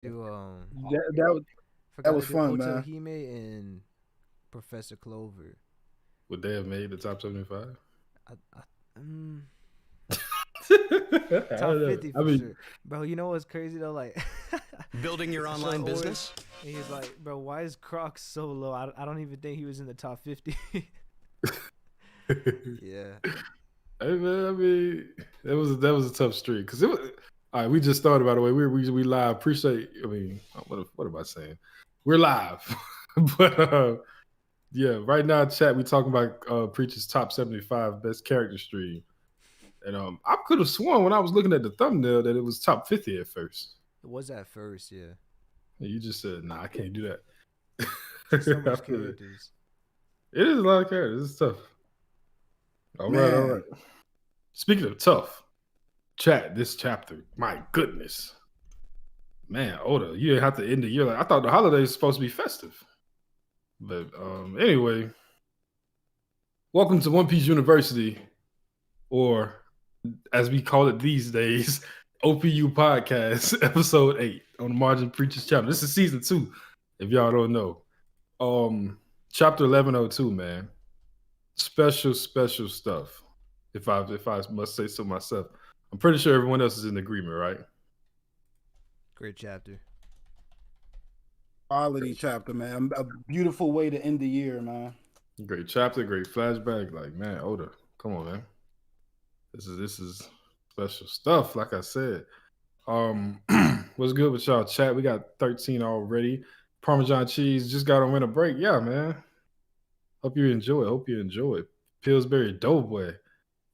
do That was that forgot to was do fun, man. Otahime and Professor Clover. Would they have made the top 75? I mm, I top don't know. 50 I for mean, sure. Bro, you know what's crazy though? Like Building your so online always business? and he's like, bro, why is Crocs so low? I don't even think he was in the top 50. Yeah. hey man, I mean, that was a tough streak because it was. All right, we just started. By the way, we live. Appreciate. I mean, what am I saying? We're live, but yeah, right now, chat. We talking about Preacher's top 75 best character stream, and I could have sworn when I was looking at the thumbnail that it was top 50 at first. It was at first, yeah. And you just said, "Nah, I can't do that." It's so I much feel it. characters. It is a lot of characters. It's tough. All right, all right. Man, Speaking of tough, chat this chapter. My goodness, man, Oda, you didn't have to end the year like I thought. The holidays supposed to be festive, but anyway, welcome to One Piece University, or as we call it these days, OPU podcast, episode 8 on the Margin Preachers chapter. This is season 2, if y'all don't know. Chapter 1102, man. Special stuff. If I must say so myself. I'm pretty sure everyone else is in agreement, right? Great chapter. quality chapter, man. A beautiful way to end the year, man. Great chapter, great flashback. Like, man, Oda, come on, man. This is special stuff. Like I said, what's good with y'all? Chat. We got 13 already. Parmesan cheese just got on winter break. Yeah, man. Hope you enjoy. Hope you enjoy it. Pillsbury Doughboy.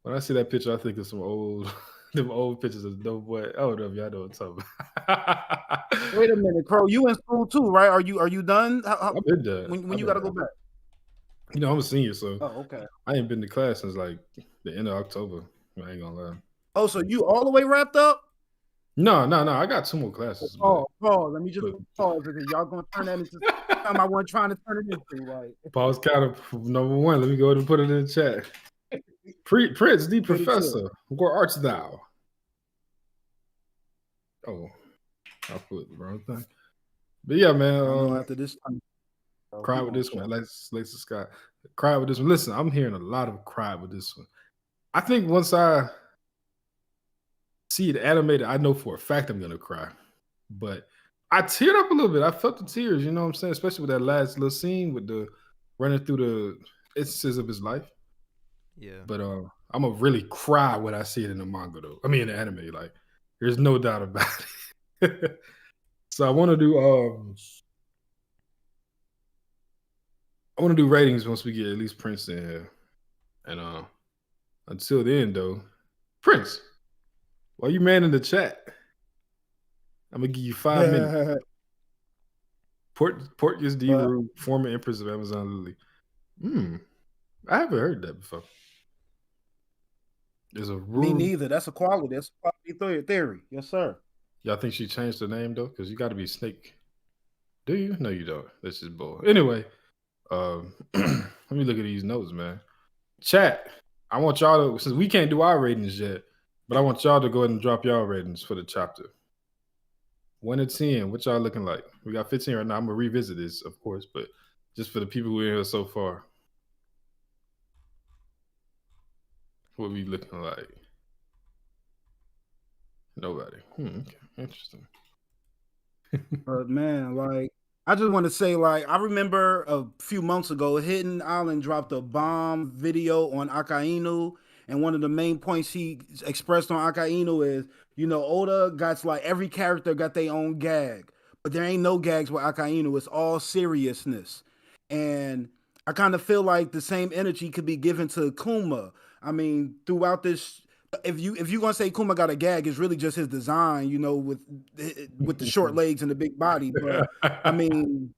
When I see that picture, I think of some old, them old pictures of Doughboy. I don't know if y'all know what I'm talking about. Wait a minute, Crow. You in school too, right? Are you done? I've been there. When I've you been got to go there. back? I'm a senior, so Oh, okay. I ain't been to class since like the end of October. I ain't gonna lie. Oh, so you all the way wrapped up? No. I got 2 more classes, Oh, pause. Let me just but pause because y'all gonna turn that into something I wasn't trying to turn it into, right? pause counter number 1. Let me go ahead and put it in the chat. Prince, the Pretty chill. professor. Where art thou? Oh, I put the wrong thing. But yeah, I know man. after this time, Cry we with gonna this one. chill. Let's Scott. Cry with this one. Listen, I'm hearing a lot of cry with this one. I think once I see it animated, I know for a fact I'm gonna cry. But I teared up a little bit. I felt the tears, you know what I'm saying? Especially with that last little scene with the running through the instances of his life. Yeah. But I'm gonna really cry when I see it in the manga though. I mean in the anime, like there's no doubt about it. So I want to do ratings once we get at least Prince in here. And until then though, Prince, while you man in the chat, I'm gonna give you 5 minutes. Porteous D. But Rue, former Empress of Amazon Lily. I haven't heard that before. There's a me Rue. neither. That's a quality. That's a quality theory. Yes, sir. Y'all think she changed her name though? Because you got to be Snake. Do you? No, you don't. That's just bull. Anyway, let me look at these notes, man. Chat. I want y'all to, since we can't do our ratings yet, but I want y'all to go ahead and drop y'all ratings for the chapter. 1 to 10, what y'all looking like? We got 15 right now. I'm gonna revisit this, of course, but just for the people who are here so far, what we looking like? Nobody. Okay, interesting. But man, like I just want to say, like I remember a few months ago, Hidden Island dropped a bomb video on Akainu, and one of the main points he expressed on Akainu is, Oda got like every character got their own gag, but there ain't no gags with Akainu. It's all seriousness, and I kind of feel like the same energy could be given to Kuma. I mean, throughout this, if you gonna say Kuma got a gag, it's really just his design, with the short legs and the big body. But I mean,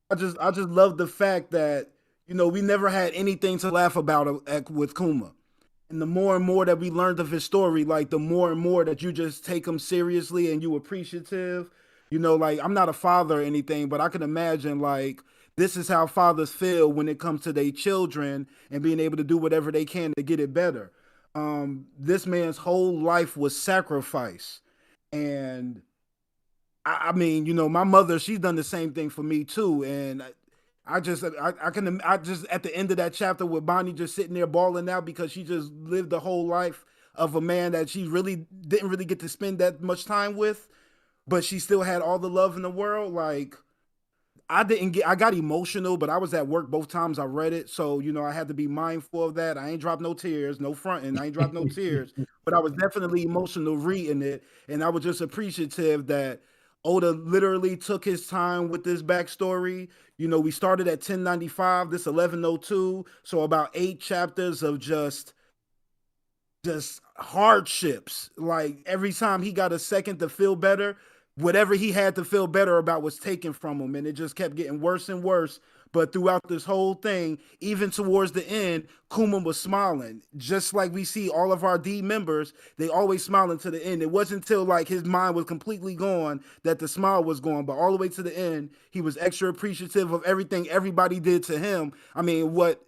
I just love the fact that we never had anything to laugh about with Kuma. And the more and more that we learned of his story, like the more and more that you just take him seriously and you appreciative. Like I'm not a father or anything, but I can imagine like this is how fathers feel when it comes to their children and being able to do whatever they can to get it better. This man's whole life was sacrifice, and I mean, my mother, she's done the same thing for me too, and I just at the end of that chapter with Bonnie just sitting there bawling out because she just lived the whole life of a man that she really didn't really get to spend that much time with, but she still had all the love in the world. Like, I got emotional, but I was at work both times I read it. So, I had to be mindful of that. I ain't dropped no tears, no fronting. I ain't dropped no tears, but I was definitely emotional reading it. And I was just appreciative that Oda literally took his time with this backstory. We started at 1095, this 1102. So about 8 chapters of just hardships. Like every time he got a second to feel better, whatever he had to feel better about was taken from him, and it just kept getting worse and worse. But throughout this whole thing, even towards the end, Kuma was smiling, just like we see all of our D members. They always smiling to the end. It wasn't until like his mind was completely gone that the smile was gone. But all the way to the end, he was extra appreciative of everything everybody did to him. I mean, what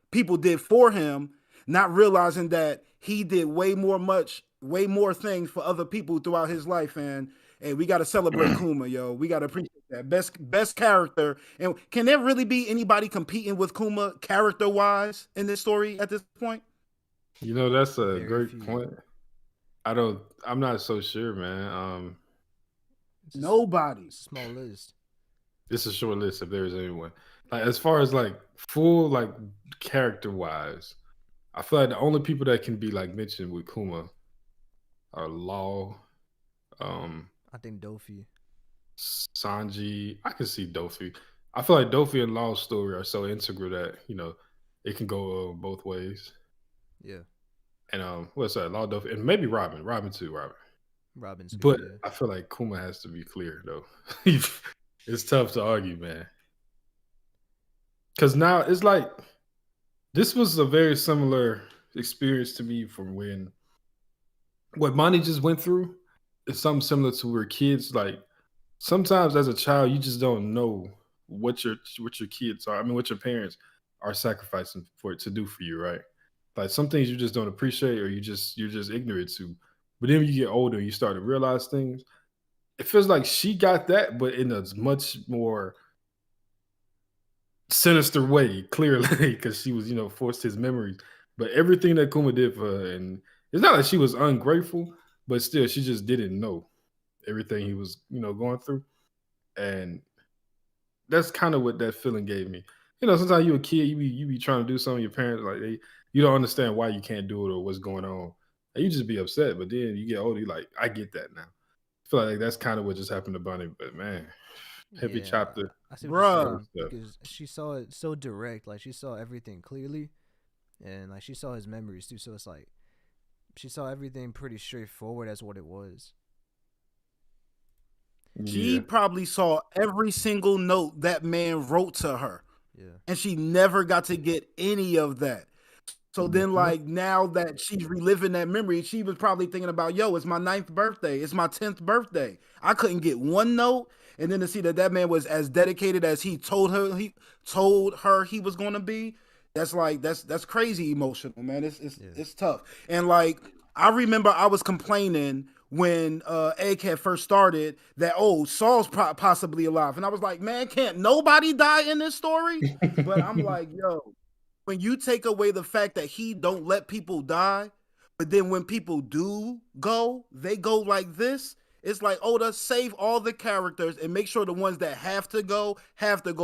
people did for him, not realizing that he did way more things for other people throughout his life. And hey, we got to celebrate Kuma, yo. We got to appreciate that best character. And can there really be anybody competing with Kuma character wise in this story at this point? That's a Very great few. point. I'm not so sure, man. It's Nobody. a small list. It's a short list if there's anyone. Like as far as like full like character wise, I feel like the only people that can be like mentioned with Kuma are Law, um, I think Dofi. Sanji. I can see Dofi. I feel like Dofi and Law's story are so integral that it can go both ways. Yeah. And what's that? Law, Dofi, and maybe Robin. Robin too. Robin. Robin's good, But yeah. I feel like Kuma has to be clear though. It's tough to argue, man. Because now it's like this was a very similar experience to me from when what Monty just went through is something similar to where kids like sometimes as a child you just don't know what your kids are. I mean, what your parents are sacrificing for it to do for you, right? Like some things you just don't appreciate or you're just ignorant to. But then when you get older, you start to realize things. It feels like she got that, but in a much more sinister way, clearly, because she was, forced his memories. But everything that Kuma did for her, and it's not like she was ungrateful, but still, she just didn't know everything he was, going through. And that's kind of what that feeling gave me. Sometimes you a kid, you be trying to do something, your parents like you don't understand why you can't do it or what's going on, and you just be upset. But then you get older, you like, I get that now. I feel like that's kind of what just happened to Bunny. But man, heavy Yeah, chapter. I see what you're Bruh. saying because she saw it so direct. Like she saw everything clearly, and like she saw his memories too. So it's like she saw everything pretty straightforward as what it was. She Yeah. probably saw every single note that man wrote to her, Yeah. and she never got to get any of that. So then, Mhm. like, now that she's reliving that memory, she was probably thinking about, yo, it's my 9th birthday. It's my 10th birthday. I couldn't get one note. And then to see that man was as dedicated as he told her he was going to be, that's crazy emotional, man. Yeah. It's tough. And like, I remember I was complaining when Egghead first started that, oh, Saul's possibly alive. And I was like, man, can't nobody die in this story? But I'm like, yo, when you take away the fact that he don't let people die, but then when people do go, they go like this. It's like, Oda, save all the characters and make sure the ones that have to go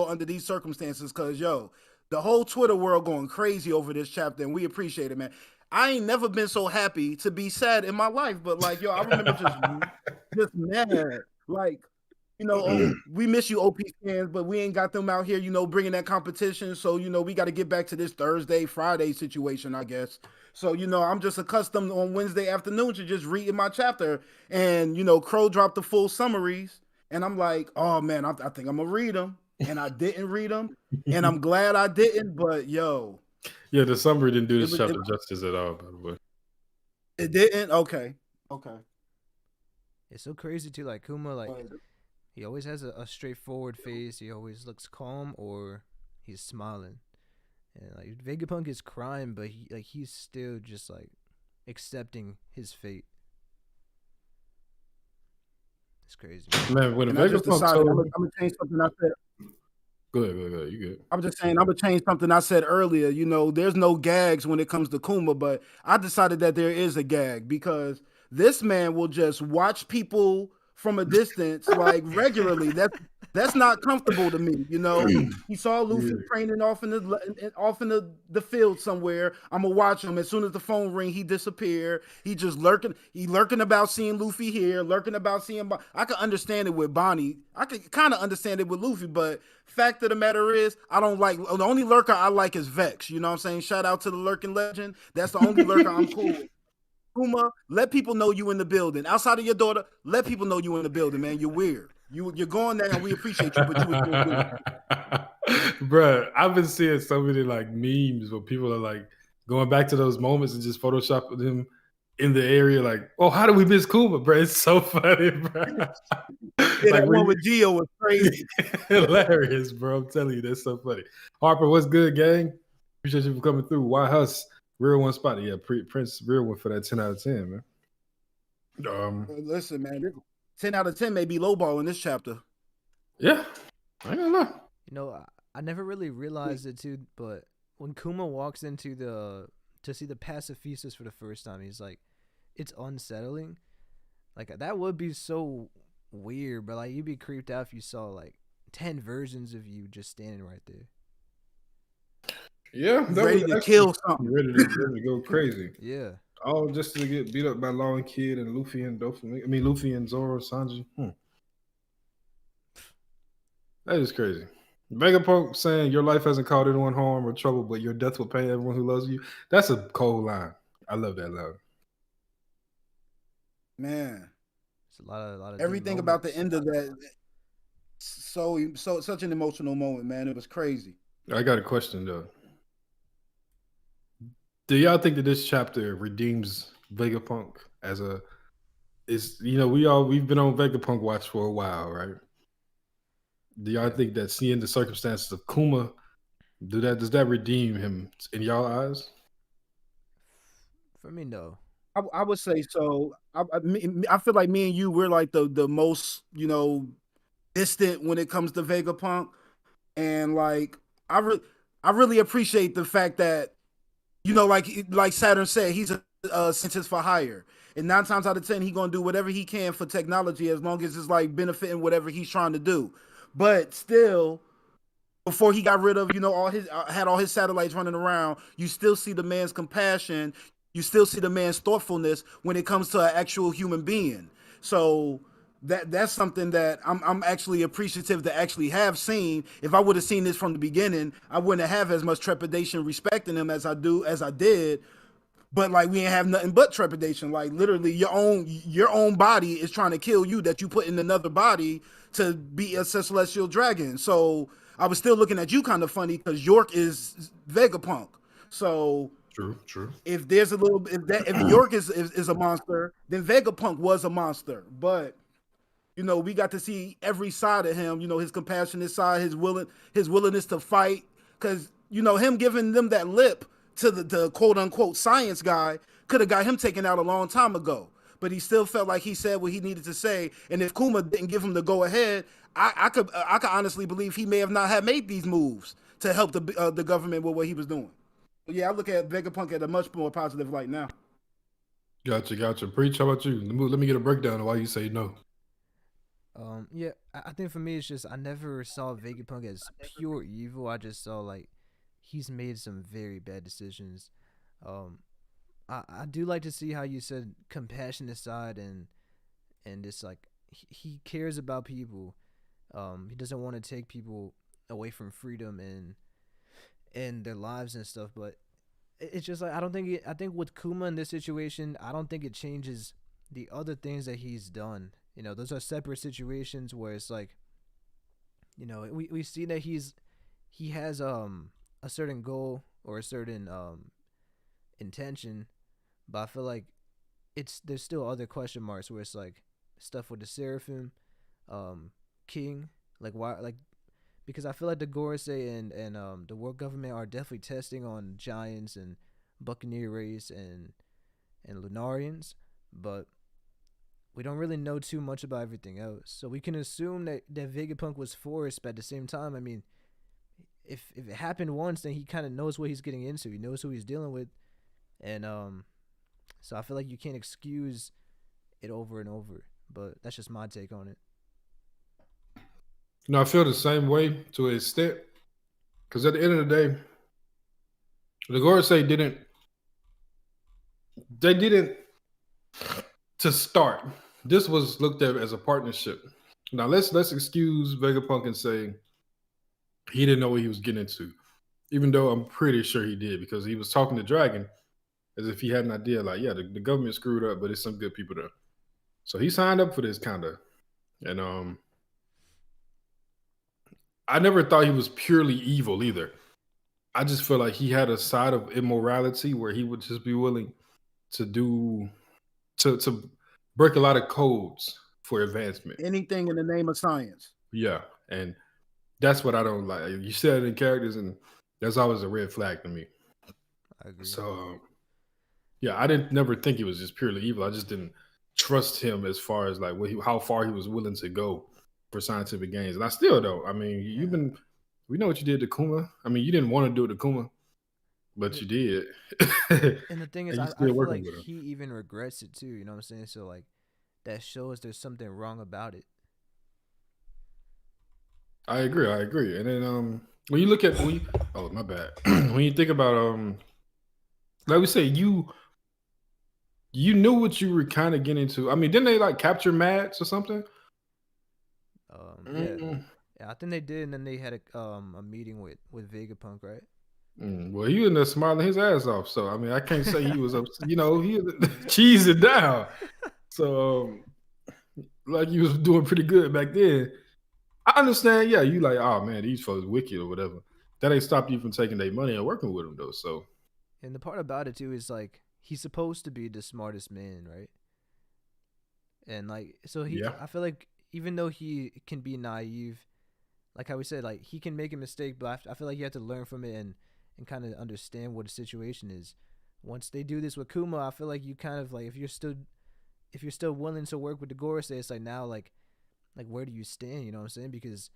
under these circumstances. Cause yo, the whole Twitter world going crazy over this chapter, and we appreciate it, man. I ain't never been so happy to be sad in my life, but like, yo, I remember just mad. Like, we miss you, OP fans, but we ain't got them out here, bringing that competition. So, we got to get back to this Thursday, Friday situation, I guess. So, I'm just accustomed on Wednesday afternoon to just reading my chapter. And, Crow dropped the full summaries. And I'm like, oh, man, I think I'm going to read them. And I didn't read them. And I'm glad I didn't. But, yo. Yeah, the summary didn't do It this was. chapter justice at all, by the way. It didn't? Okay. Okay. It's so crazy too. Like Kuma, like But he always has a straightforward face. He always looks calm or he's smiling. And like Vegapunk is crying, but he's still just like accepting his fate. It's crazy. Man, when And I just Vegapunk decided I'm told, gonna change something I said. go ahead, you good. I'm just saying I'm gonna change something I said earlier. You know, there's no gags when it comes to Kuma, but I decided that there is a gag because this man will just watch people from a distance like regularly. That's not comfortable to me. You know, he saw Luffy Yeah. training off in the field somewhere. I'm gonna watch him. As soon as the phone ring, he disappear. He just lurking. He lurking about seeing Luffy here, lurking about seeing. I can understand it with Bonnie. I could kind of understand it with Luffy, but fact of the matter is, I don't like the only lurker I like is Vex. You know what I'm saying? Shout out to the lurking legend. That's the only lurker I'm cool with. Kuma, let people know you in the building. Outside of your daughter, let people know you in the building, man. You're weird. You're going there and we appreciate you, but you was still weird. Bruh, I've been seeing so many like memes where people are like going back to those moments and just photoshopping them in the area. Like, oh, how do we miss Kuma, bro? It's so funny, bro. Yeah, Like, that one with Geo was crazy. hilarious, bro. I'm telling you, that's so funny. Harper, what's good, gang? Appreciate you for coming through. Why Huss? Real one spot. Yeah, Prince, real one for that 10 out of 10, man. Listen, man, 10 out of 10 may be lowball in this chapter. Yeah, I ain't gonna lie. You know, I never really realized it too, but when Kuma walks into to see the pacifistas for the first time, he's like, it's unsettling. Like that would be so weird, but like you'd be creeped out if you saw like 10 versions of you just standing right there. Yeah, that ready was to actually kill something. ready to go crazy. Yeah. All just to get beat up by Law and Kid and Luffy and Doflamingo. I mean, Luffy and Zoro, Sanji. That is crazy. Vegapunk saying your life hasn't caused anyone harm or trouble, but your death will pay everyone who loves you. That's a cold line. I love that line. Man, It's a lot of everything about the end of that. So such an emotional moment, man. It was crazy. I got a question though. Do y'all think that this chapter redeems Vegapunk as a we've been on Vegapunk watch for a while, right? Do y'all think that seeing the circumstances of Kuma does that redeem him in y'all eyes? For me, no. I would say so. I feel like me and you, we're like the most, distant when it comes to Vegapunk. And like I really appreciate the fact that, like Saturn said, he's a scientist for hire. And 9 times out of 10, he's gonna do whatever he can for technology as long as it's like benefiting whatever he's trying to do. But still, before he got rid of, had all his satellites running around, you still see the man's compassion. You still see the man's thoughtfulness when it comes to an actual human being. So that's something that I'm actually appreciative to actually have seen. If I would have seen this from the beginning, I wouldn't have as much trepidation respecting him as I did. But like we ain't have nothing but trepidation. Like literally your own body is trying to kill you that you put in another body to be a celestial dragon. So I was still looking at you kind of funny because York is Vegapunk. So True. if there's a little if York is a monster, then Vegapunk was a monster. But we got to see every side of him, his compassionate side, his willingness to fight. Because, him giving them that lip to the quote unquote science guy could have got him taken out a long time ago. But he still felt like he said what he needed to say. And if Kuma didn't give him the go ahead, I could honestly believe he may have not have made these moves to help the government with what he was doing. But yeah, I look at Vegapunk at a much more positive light now. Gotcha. Preach, how about you? Let me get a breakdown of why you say no. Yeah, I think for me it's just I never saw Vegapunk as pure evil. I just saw like he's made some very bad decisions. I do like to see how you said compassionate side and it's like he cares about people. He doesn't want to take people away from freedom and their lives and stuff. But it's just like I think with Kuma in this situation, I don't think it changes the other things that he's done. Those are separate situations where it's like, we see that he has a certain goal or a certain intention, but I feel like there's still other question marks where it's like stuff with the Seraphim, King, like why, like because I feel like the Gorosei and the world government are definitely testing on giants and Buccaneer race and Lunarians, but we don't really know too much about everything else. So we can assume that Vegapunk was forced, but at the same time, I mean, if it happened once, then he kind of knows what he's getting into. He knows who he's dealing with, and so I feel like you can't excuse it over and over. But that's just my take on it. No, I feel the same way to an extent. Because at the end of the day, the Gorosei didn't to start. This was looked at as a partnership. Now let's excuse Vegapunk and say he didn't know what he was getting into, even though I'm pretty sure he did because he was talking to Dragon as if he had an idea. Like, yeah, the government screwed up, but there's some good people there. So he signed up for this kind of, and I never thought he was purely evil either. I just feel like he had a side of immorality where he would just be willing to do to break a lot of codes for advancement. Anything in the name of science. Yeah, and that's what I don't like. You said it in characters, and that's always a red flag to me. I agree. So, yeah, I didn't never think he was just purely evil. I just didn't trust him as far as like how far he was willing to go for scientific gains, and I still don't. I mean, we know what you did to Kuma. I mean, you didn't want to do it to Kuma, but you did. And the thing is, And I you still feel working like with him. he even regrets it too. You know what I'm saying? So like, that shows there's something wrong about it. I agree. And then when you look at oh my bad. When you think about like we say, you knew what you were kind of getting into. I mean, didn't they like capture Mads or something? Yeah, yeah, I think they did, and then they had a meeting with Vegapunk, right? Well, he ended up smiling his ass off. So I mean, I can't say he was upset. You know, he cheesed it down. So like he was doing pretty good back then. I understand. Yeah, you like, oh man, these folks wicked or whatever. That ain't stopped you from taking their money and working with them though. So, And the part about it too is like he's supposed to be the smartest man, right? And like, so yeah, I feel like even though he can be naive, like how we said, like he can make a mistake, but I feel like you have to learn from it and kind of understand what the situation is. Once they do this with Kuma, I feel like you kind of like if you're still willing to work with the Gorosei, it's like now like where do you stand? You know what I'm saying? Because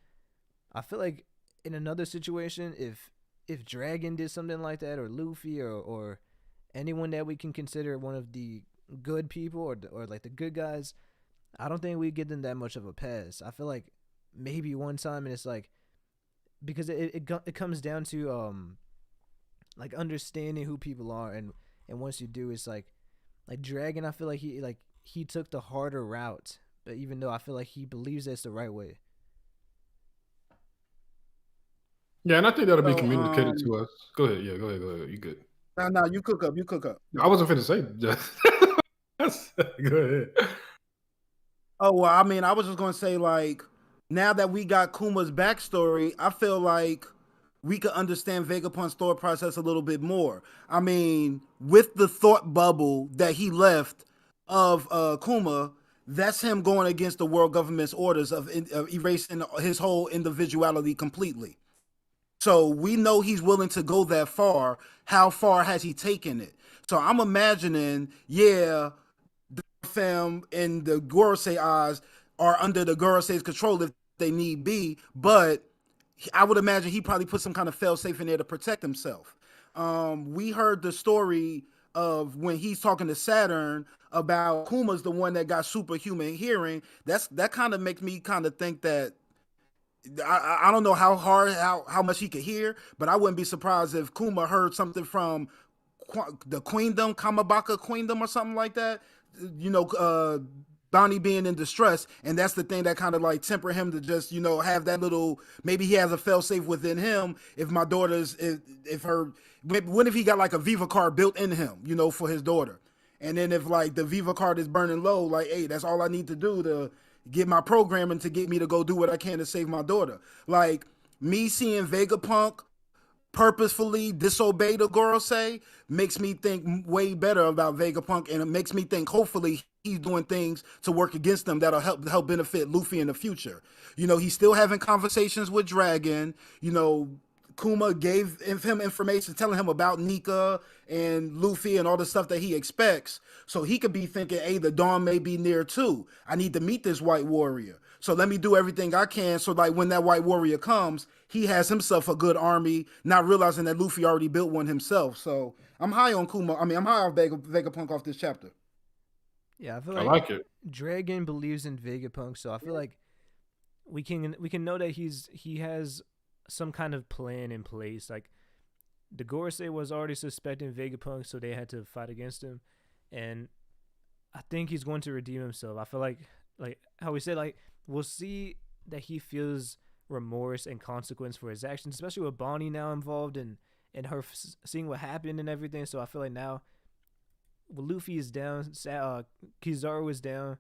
I feel like in another situation, if Dragon did something like that, or Luffy, or anyone that we can consider one of the good people, or like the good guys, I don't think we give them that much of a pass. I feel like maybe one time, and it's like because it comes down to like understanding who people are, and once you do, it's like Dragon. I feel like he took the harder route, but even though I feel like he believes that's the right way. yeah, and I think that'll be So, communicated to us. Go ahead. Yeah, go ahead. You good? no, you cook up. I wasn't finna say just. Go ahead. Oh well, I mean, I was just gonna say like, now that we got Kuma's backstory, I feel like we could understand Vegapunk's thought process a little bit more. I mean, with the thought bubble that he left of Kuma, that's him going against the world government's orders of erasing his whole individuality completely. So we know he's willing to go that far. How far has he taken it? So I'm imagining, yeah, fam and the Gorosei eyes are under the Gorosei's control if they need be, but I would imagine he probably put some kind of fail safe in there to protect himself. We heard the story of when he's talking to Saturn about Kuma's the one that got superhuman hearing. That kind of makes me kind of think that I don't know how much he could hear, but I wouldn't be surprised if Kuma heard something from the Queendom, Kamabaka Queendom, or something like that. You know, Bonnie being in distress, and that's the thing that kind of like temper him to just have that little. Maybe he has a fail safe within him. If my daughter's, if her, what if he got like a Viva card built in him, for his daughter, and then if like the Viva card is burning low, like hey, that's all I need to do to get my programming to get me to go do what I can to save my daughter. Like me seeing Vegapunk purposefully disobey the Gorosei makes me think way better about Vegapunk, and it makes me think hopefully he's doing things to work against them that'll help benefit Luffy in the future. He's still having conversations with Dragon, Kuma gave him information telling him about Nika and Luffy and all the stuff that he expects. So he could be thinking, hey, the dawn may be near too. I need to meet this white warrior. So let me do everything I can so like when that white warrior comes, he has himself a good army, not realizing that Luffy already built one himself. So I'm high on Kuma. I mean, I'm high on Vegapunk off this chapter. Yeah, I feel I like like it. Dragon believes in Vegapunk, so I feel like we can know that he has some kind of plan in place. Like the Gorosei was already suspecting Vegapunk, so they had to fight against him, and I think he's going to redeem himself. I feel like how we said, like we'll see that he feels remorse and consequence for his actions, especially with Bonnie now involved and her seeing what happened and everything. So I feel like now, Luffy is down, Kizaru is down.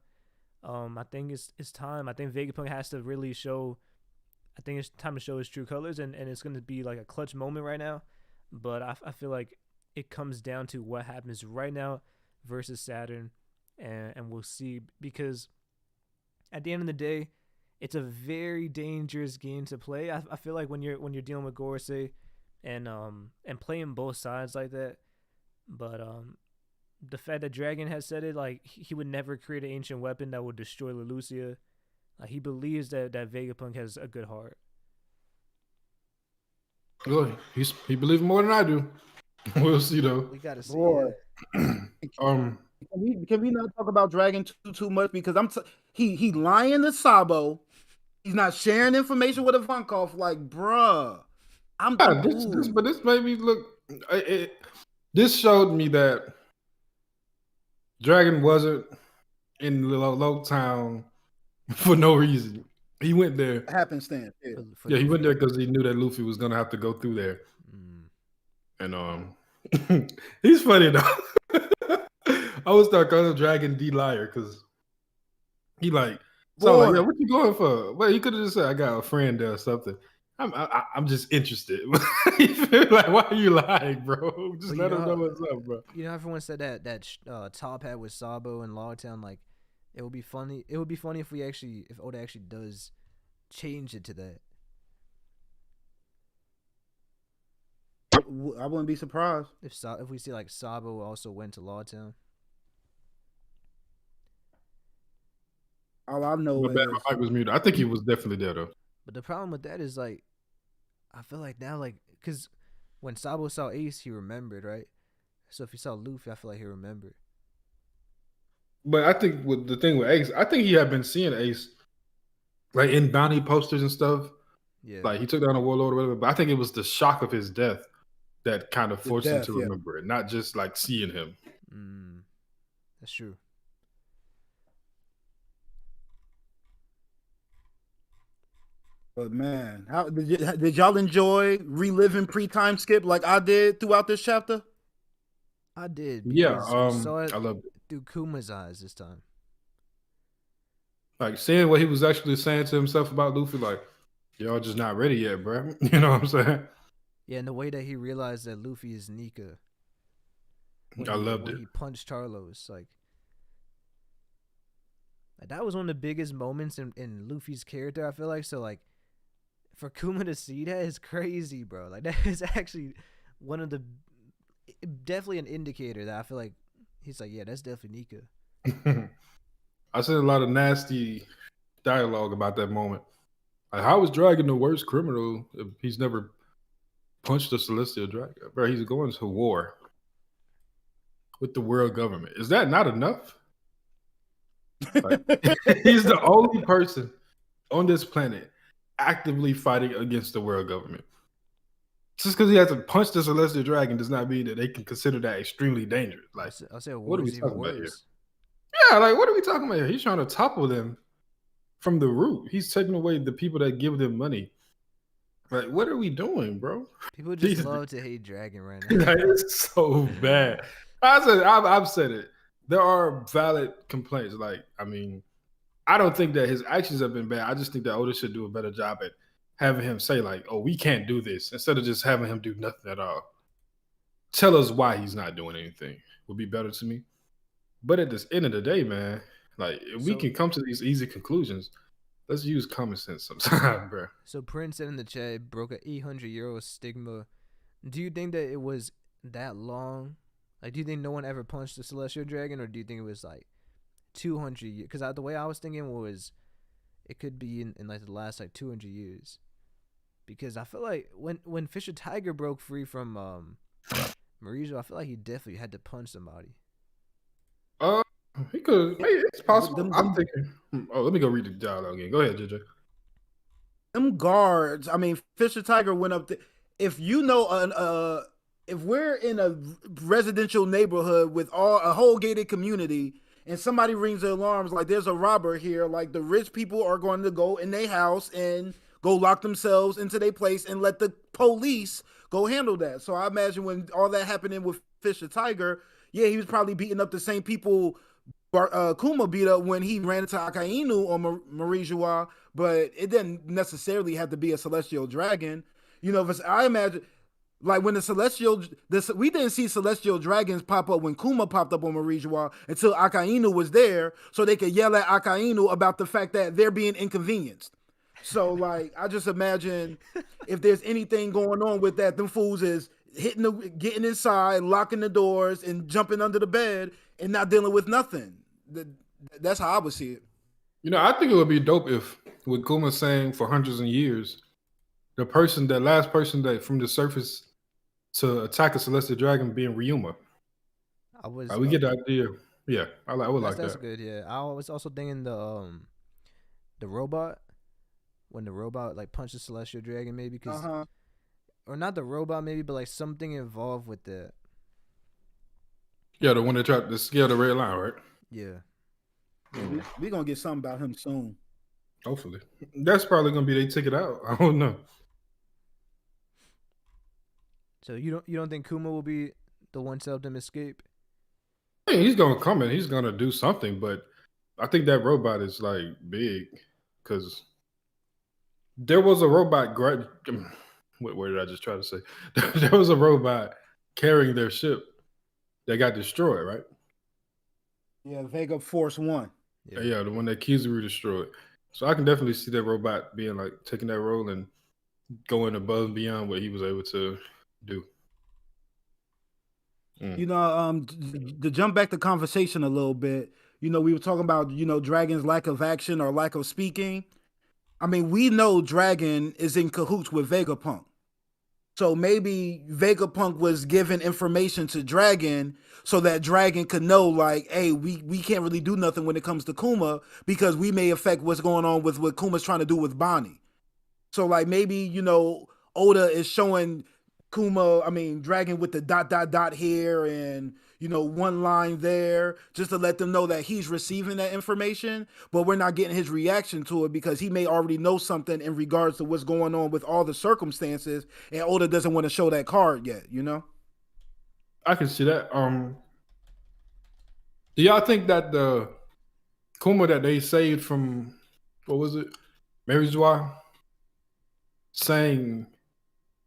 I think it's time. I think Vegapunk has to really show. I think it's time to show his true colors, and it's going to be like a clutch moment right now. But I feel like it comes down to what happens right now versus Saturn, and we'll see, because at the end of the day, it's a very dangerous game to play. I feel like when you're dealing with Gorosei and playing both sides like that, but the fact that Dragon has said it, like he would never create an ancient weapon that would destroy Leloucia. Like he believes that Vegapunk has a good heart. Well, he believes more than I do. We'll see though. We gotta see. Boy. Yeah. Um, Can we not talk about Dragon too much because he lying to Sabo. He's not sharing information with Ivankov. Like, bruh, yeah, but this made me look. This showed me that Dragon wasn't in Low Town for no reason. He went there. Happenstance. Yeah, he went there because he knew that Luffy was gonna have to go through there. And he's funny though. I would start calling Dragon D liar because he like, so like, yeah, what you going for? Well, he could have just said, I got a friend there or something. I'm just interested. Like, why are you lying, bro? Just let him know what's up, bro. You know, everyone said that top hat with Sabo and Logtown, like it would be funny. It would be funny if Oda actually does change it to that. I wouldn't be surprised If we see like Sabo also went to Lawtown. All I know is my mic was muted. I think he was definitely there though. But the problem with that is like, I feel like now, like, because when Sabo saw Ace, he remembered, right? So if he saw Luffy, I feel like he remembered. But I think with the thing with Ace, I think he had been seeing Ace like in bounty posters and stuff. Yeah. Like he took down a warlord or whatever. But I think it was the shock of his death that kind of forced him to remember it, not just like seeing him. That's true. But man, how did y'all enjoy reliving pre-time skip like I did throughout this chapter? I did. Yeah, saw it I loved it through Kuma's eyes this time. Like seeing what he was actually saying to himself about Luffy, like, y'all just not ready yet, bro. You know what I'm saying? Yeah, and the way that he realized that Luffy is Nika. I loved it. When he punched Tarlos, like that was one of the biggest moments in Luffy's character, I feel like. So like, for Kuma to see that is crazy, bro. Like that is actually one of the definitely an indicator that I feel like he's like, yeah, that's definitely Nika. I said a lot of nasty dialogue about that moment. Like, how is Dragon the worst criminal if he's never punched a celestial dragon? Bro, he's going to war with the world government. Is that not enough? Like, he's the only person on this planet actively fighting against the world government. Just because he has to punch the celestial dragon does not mean that they can consider that extremely dangerous. Like, I'll say what are we talking worse. about here? Yeah, like, what are we talking about here? He's trying to topple them from the root. He's taking away the people that give them money. Like, what are we doing, bro? People just love to hate Dragon right now. That is so bad. I've said it. There are valid complaints. Like, I mean, I don't think that his actions have been bad. I just think that Oda should do a better job at having him say, like, oh, we can't do this, instead of just having him do nothing at all. Tell us why he's not doing anything would be better to me. But at the end of the day, man, like, if we can come to these easy conclusions, Let's use common sense sometime, bro. So Prince said in the chat broke a 800-year-old stigma. Do you think that it was that long? Like, do you think no one ever punched the celestial dragon, or do you think it was like 200 years? Because the way I was thinking was it could be in like the last like 200 years. Because I feel like when Fisher Tiger broke free from Marijo, I feel like he definitely had to punch somebody. He could. Maybe it's possible. I'm Them thinking. Oh, let me go read the dialogue again. Go ahead, JJ. guards. I mean, Fisher Tiger went up. If you know, if we're in a residential neighborhood with a whole gated community, and somebody rings the alarms like there's a robber here, like the rich people are going to go in their house and go lock themselves into their place and let the police go handle that. So I imagine when all that happening with Fisher Tiger, yeah, he was probably beating up the same people Kuma beat up when he ran into Akainu on Marijoa, but it didn't necessarily have to be a celestial dragon. You know, I imagine like when we didn't see celestial dragons pop up when Kuma popped up on Marijoa until Akainu was there, so they could yell at Akainu about the fact that they're being inconvenienced. So like, I just imagine if there's anything going on with that, them fools is getting inside, locking the doors, and jumping under the bed and not dealing with nothing. That's how I would see it. You know, I think it would be dope if, with Kuma saying for hundreds of years, that last person that from the surface to attack a celestial dragon being Ryuma. We get the idea. Yeah, I would like that. That's good. Yeah, I was also thinking the robot, when the robot like punched the celestial dragon, maybe because or not the robot, maybe, but like something involved with that. Yeah, the one that tried to scale the red line, right? Yeah. We're gonna get something about him soon. Hopefully. That's probably gonna be their ticket out. I don't know. So you don't think Kuma will be the one to help them escape? I mean, he's gonna come and he's gonna do something, but I think that robot is like big because there was a robot. What did I just try to say? There was a robot carrying their ship that got destroyed, right? Yeah, Vega Force 1. Yeah, the one that Kizaru destroyed. So I can definitely see that robot being like taking that role and going above and beyond what he was able to do. You know, to jump back the conversation a little bit, you know, we were talking about, you know, Dragon's lack of action or lack of speaking. I mean, we know Dragon is in cahoots with Vegapunk. So maybe Vegapunk was giving information to Dragon so that Dragon could know, like, hey, we can't really do nothing when it comes to Kuma because we may affect what's going on with what Kuma's trying to do with Bonnie. So, like, maybe, you know, Oda is showing Dragon with the ... here and, you know, one line there just to let them know that he's receiving that information, but we're not getting his reaction to it because he may already know something in regards to what's going on with all the circumstances, and Oda doesn't want to show that card yet, you know? I can see that. Do y'all think that the Kuma that they saved from, what was it? Marijoa saying,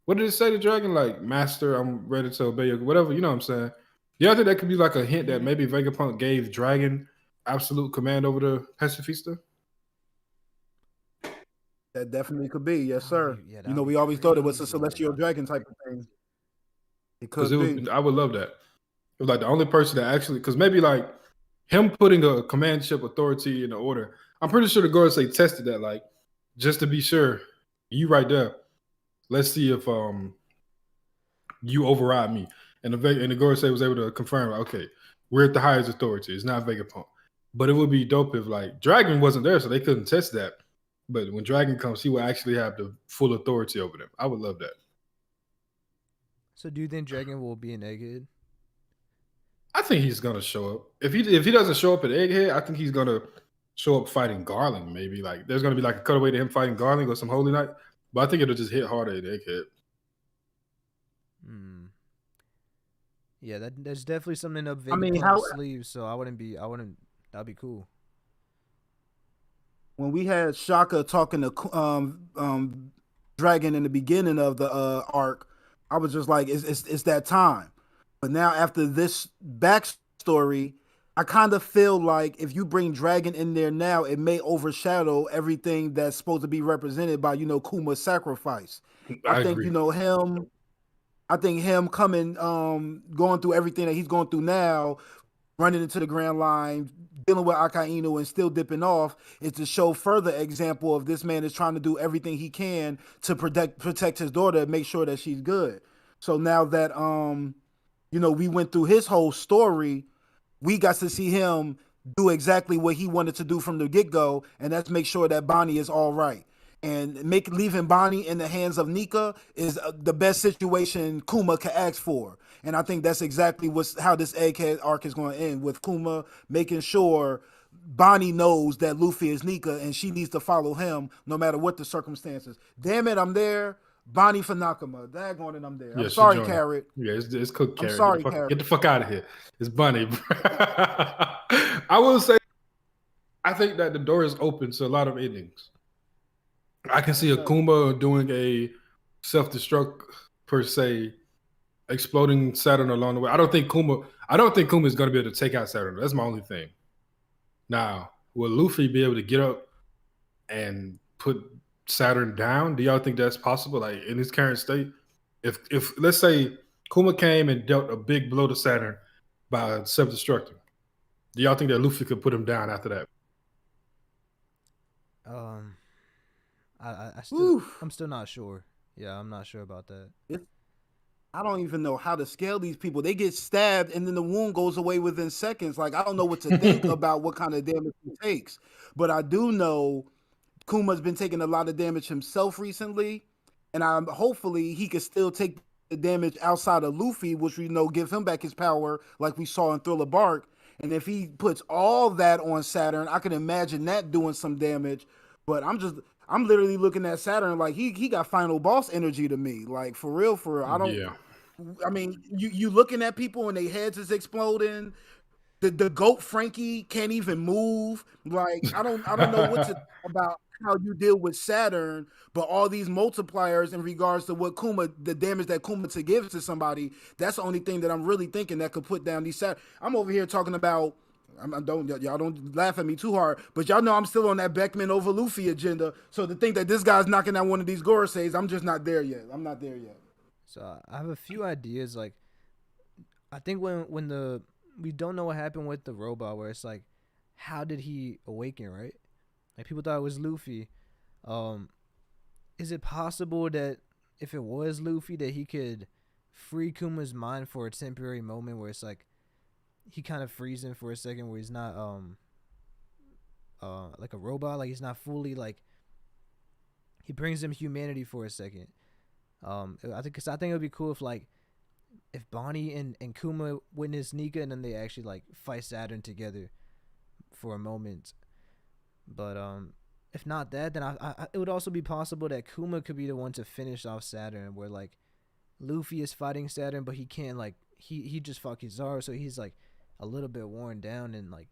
what did it say to Dragon? Like, Master, I'm ready to obey you, whatever, you know what I'm saying? Yeah, I think that could be like a hint that maybe Vegapunk gave Dragon absolute command over the Pacifista. That definitely could be, yes, sir. Yeah, you know, we always thought it was a celestial dragon type of thing. It could be. I would love that. It was like the only person that actually, because maybe like him putting a command ship authority in the order. I'm pretty sure the Gorosei tested that, like, just to be sure. You right there. Let's see if you override me. And the Gorosei was able to confirm, okay, we're at the highest authority. It's not Vegapunk. But it would be dope if like Dragon wasn't there, so they couldn't test that. But when Dragon comes, he will actually have the full authority over them. I would love that. So do you think Dragon will be an Egghead? I think he's gonna show up. If he doesn't show up at Egghead, I think he's gonna show up fighting Garland. Maybe like there's gonna be like a cutaway to him fighting Garland or some Holy Knight. But I think it'll just hit harder at Egghead. Yeah, there's definitely something up Vegapunk's sleeve. So that'd be cool. When we had Shaka talking to Dragon in the beginning of the arc, I was just like, it's that time. But now after this backstory, I kind of feel like if you bring Dragon in there now, it may overshadow everything that's supposed to be represented by Kuma's sacrifice. I I think agree. him. I think him coming, going through everything that he's going through now, running into the Grand Line, dealing with Akainu, and still dipping off is to show further example of this man is trying to do everything he can to protect his daughter and make sure that she's good. So now that we went through his whole story, we got to see him do exactly what he wanted to do from the get go, and that's make sure that Bonnie is all right. And leaving Bonnie in the hands of Nika is the best situation Kuma can ask for. And I think that's exactly how this Egghead arc is going to end, with Kuma making sure Bonnie knows that Luffy is Nika and she needs to follow him no matter what the circumstances. Damn it, I'm there. Bonnie for Nakama. Daggone it, I'm there. Yeah, I'm she sorry, joined. Carrot. Yeah, it's cooked I'm carrot. sorry, Carrot. Get the fuck out of here. It's Bunny. I will say, I think that the door is open to a lot of endings. I can see Akuma doing a self-destruct per se, exploding Saturn along the way. I don't think Kuma is going to be able to take out Saturn. That's my only thing. Now, will Luffy be able to get up and put Saturn down? Do y'all think that's possible? Like in his current state, if let's say Kuma came and dealt a big blow to Saturn by self-destructing, do y'all think that Luffy could put him down after that? I'm still not sure. Yeah, I'm not sure about that. I don't even know how to scale these people. They get stabbed and then the wound goes away within seconds. Like, I don't know what to think about what kind of damage it takes. But I do know Kuma's been taking a lot of damage himself recently. And hopefully he could still take the damage outside of Luffy, which give him back his power like we saw in Thriller Bark. And if he puts all that on Saturn, I can imagine that doing some damage. But I'm literally looking at Saturn like he got final boss energy to me. Like, for real, for real. I mean, you looking at people and their heads is exploding. The goat Frankie can't even move. Like, I don't know what to about how you deal with Saturn, but all these multipliers in regards to the damage that Kuma to give to somebody, that's the only thing that I'm really thinking that could put down these Saturn. I'm over here talking about. Y'all don't laugh at me too hard, but y'all know I'm still on that Beckman over Luffy agenda. So to think that this guy's knocking out one of these Goroseis, I'm just not there yet. I'm not there yet. So I have a few ideas. Like, I think when we don't know what happened with the robot, where it's like, how did he awaken, right? Like, people thought it was Luffy. Is it possible that if it was Luffy, that he could free Kuma's mind for a temporary moment, where it's like he kind of frees him for a second, where he's not like a robot, like he's not fully, like, he brings him humanity for a second. I think it would be cool if Bonnie and Kuma witness Nika and then they actually like fight Saturn together for a moment. But if not that, then it would also be possible that Kuma could be the one to finish off Saturn, where like Luffy is fighting Saturn, but he can't, like, he just fought Kizaru, so he's like a little bit worn down, and like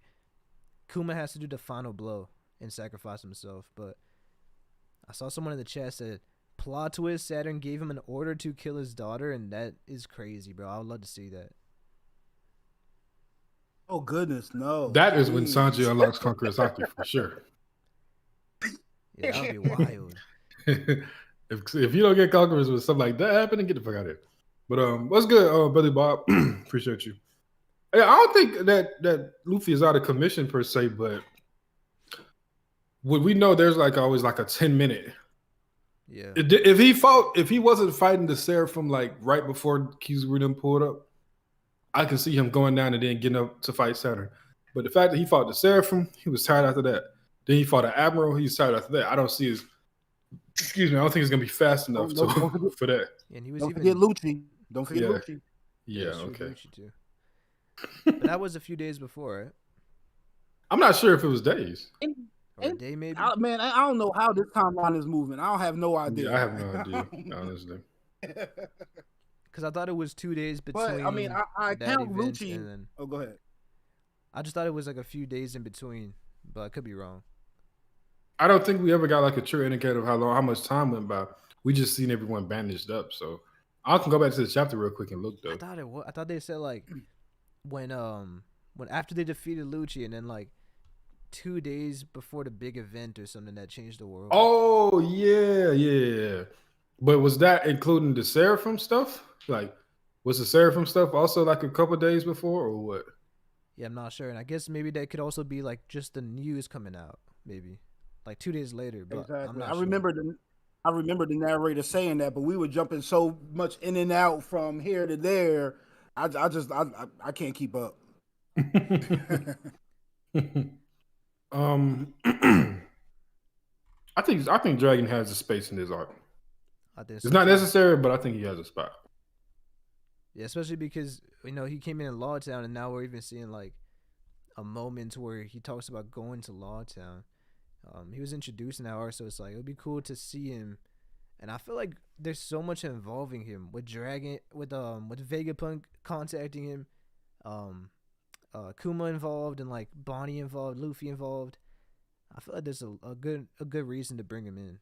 Kuma has to do the final blow and sacrifice himself. But I saw someone in the chat said, plot twist, Saturn gave him an order to kill his daughter, and that is crazy, bro. I would love to see that. Oh goodness, no. That is when Sanji unlocks Conqueror's Haki for sure. Yeah, that would be wild. if you don't get Conquerors with something like that happening, get the fuck out of here. But what's good, Billy Bob? Appreciate you. I don't think that Luffy is out of commission per se, but we know there's like always like a 10-minute. Yeah. If he wasn't fighting the Seraphim like right before Kizaru pulled up, I can see him going down and then getting up to fight Saturn. But the fact that he fought the Seraphim, he was tired after that. Then he fought the Admiral, he was tired after that. I don't see his. Excuse me, I don't think it's gonna be fast enough for that. And he was don't forget Lucci. Don't forget Yeah. Lucci. Yeah, okay. Lucci too. But that was a few days before, right? I'm not sure if it was days. Or a day, maybe. I don't know how this timeline is moving. I don't have no idea. Yeah, I have no idea, honestly. Because I thought it was 2 days between. But I mean, I count Lucci. And then, go ahead. I just thought it was like a few days in between, but I could be wrong. I don't think we ever got like a true indicator of how much time went by. We just seen everyone bandaged up. So I can go back to the chapter real quick and look though. I thought they said like when when after they defeated Lucci, and then like 2 days before the big event or something that changed the world. Oh yeah. But was that including the Seraphim stuff? Like, was the Seraphim stuff also like a couple days before, or what? Yeah, I'm not sure, and I guess maybe that could also be like just the news coming out, maybe like 2 days later. But I'm Exactly. not sure. I remember the narrator saying that, but we were jumping so much in and out from here to there. I can't keep up. I think Dragon has a space in his art. I think It's so not too. necessary, but I think he has a spot. Yeah, especially because he came in Lawtown, and now we're even seeing like a moment where he talks about going to Lawtown. He was introduced in that art, so it's like it would be cool to see him. And I feel like there's so much involving him with Dragon, with Vegapunk contacting him, um, Kuma involved, and like Bonnie involved, Luffy involved. I feel like there's a good reason to bring him in.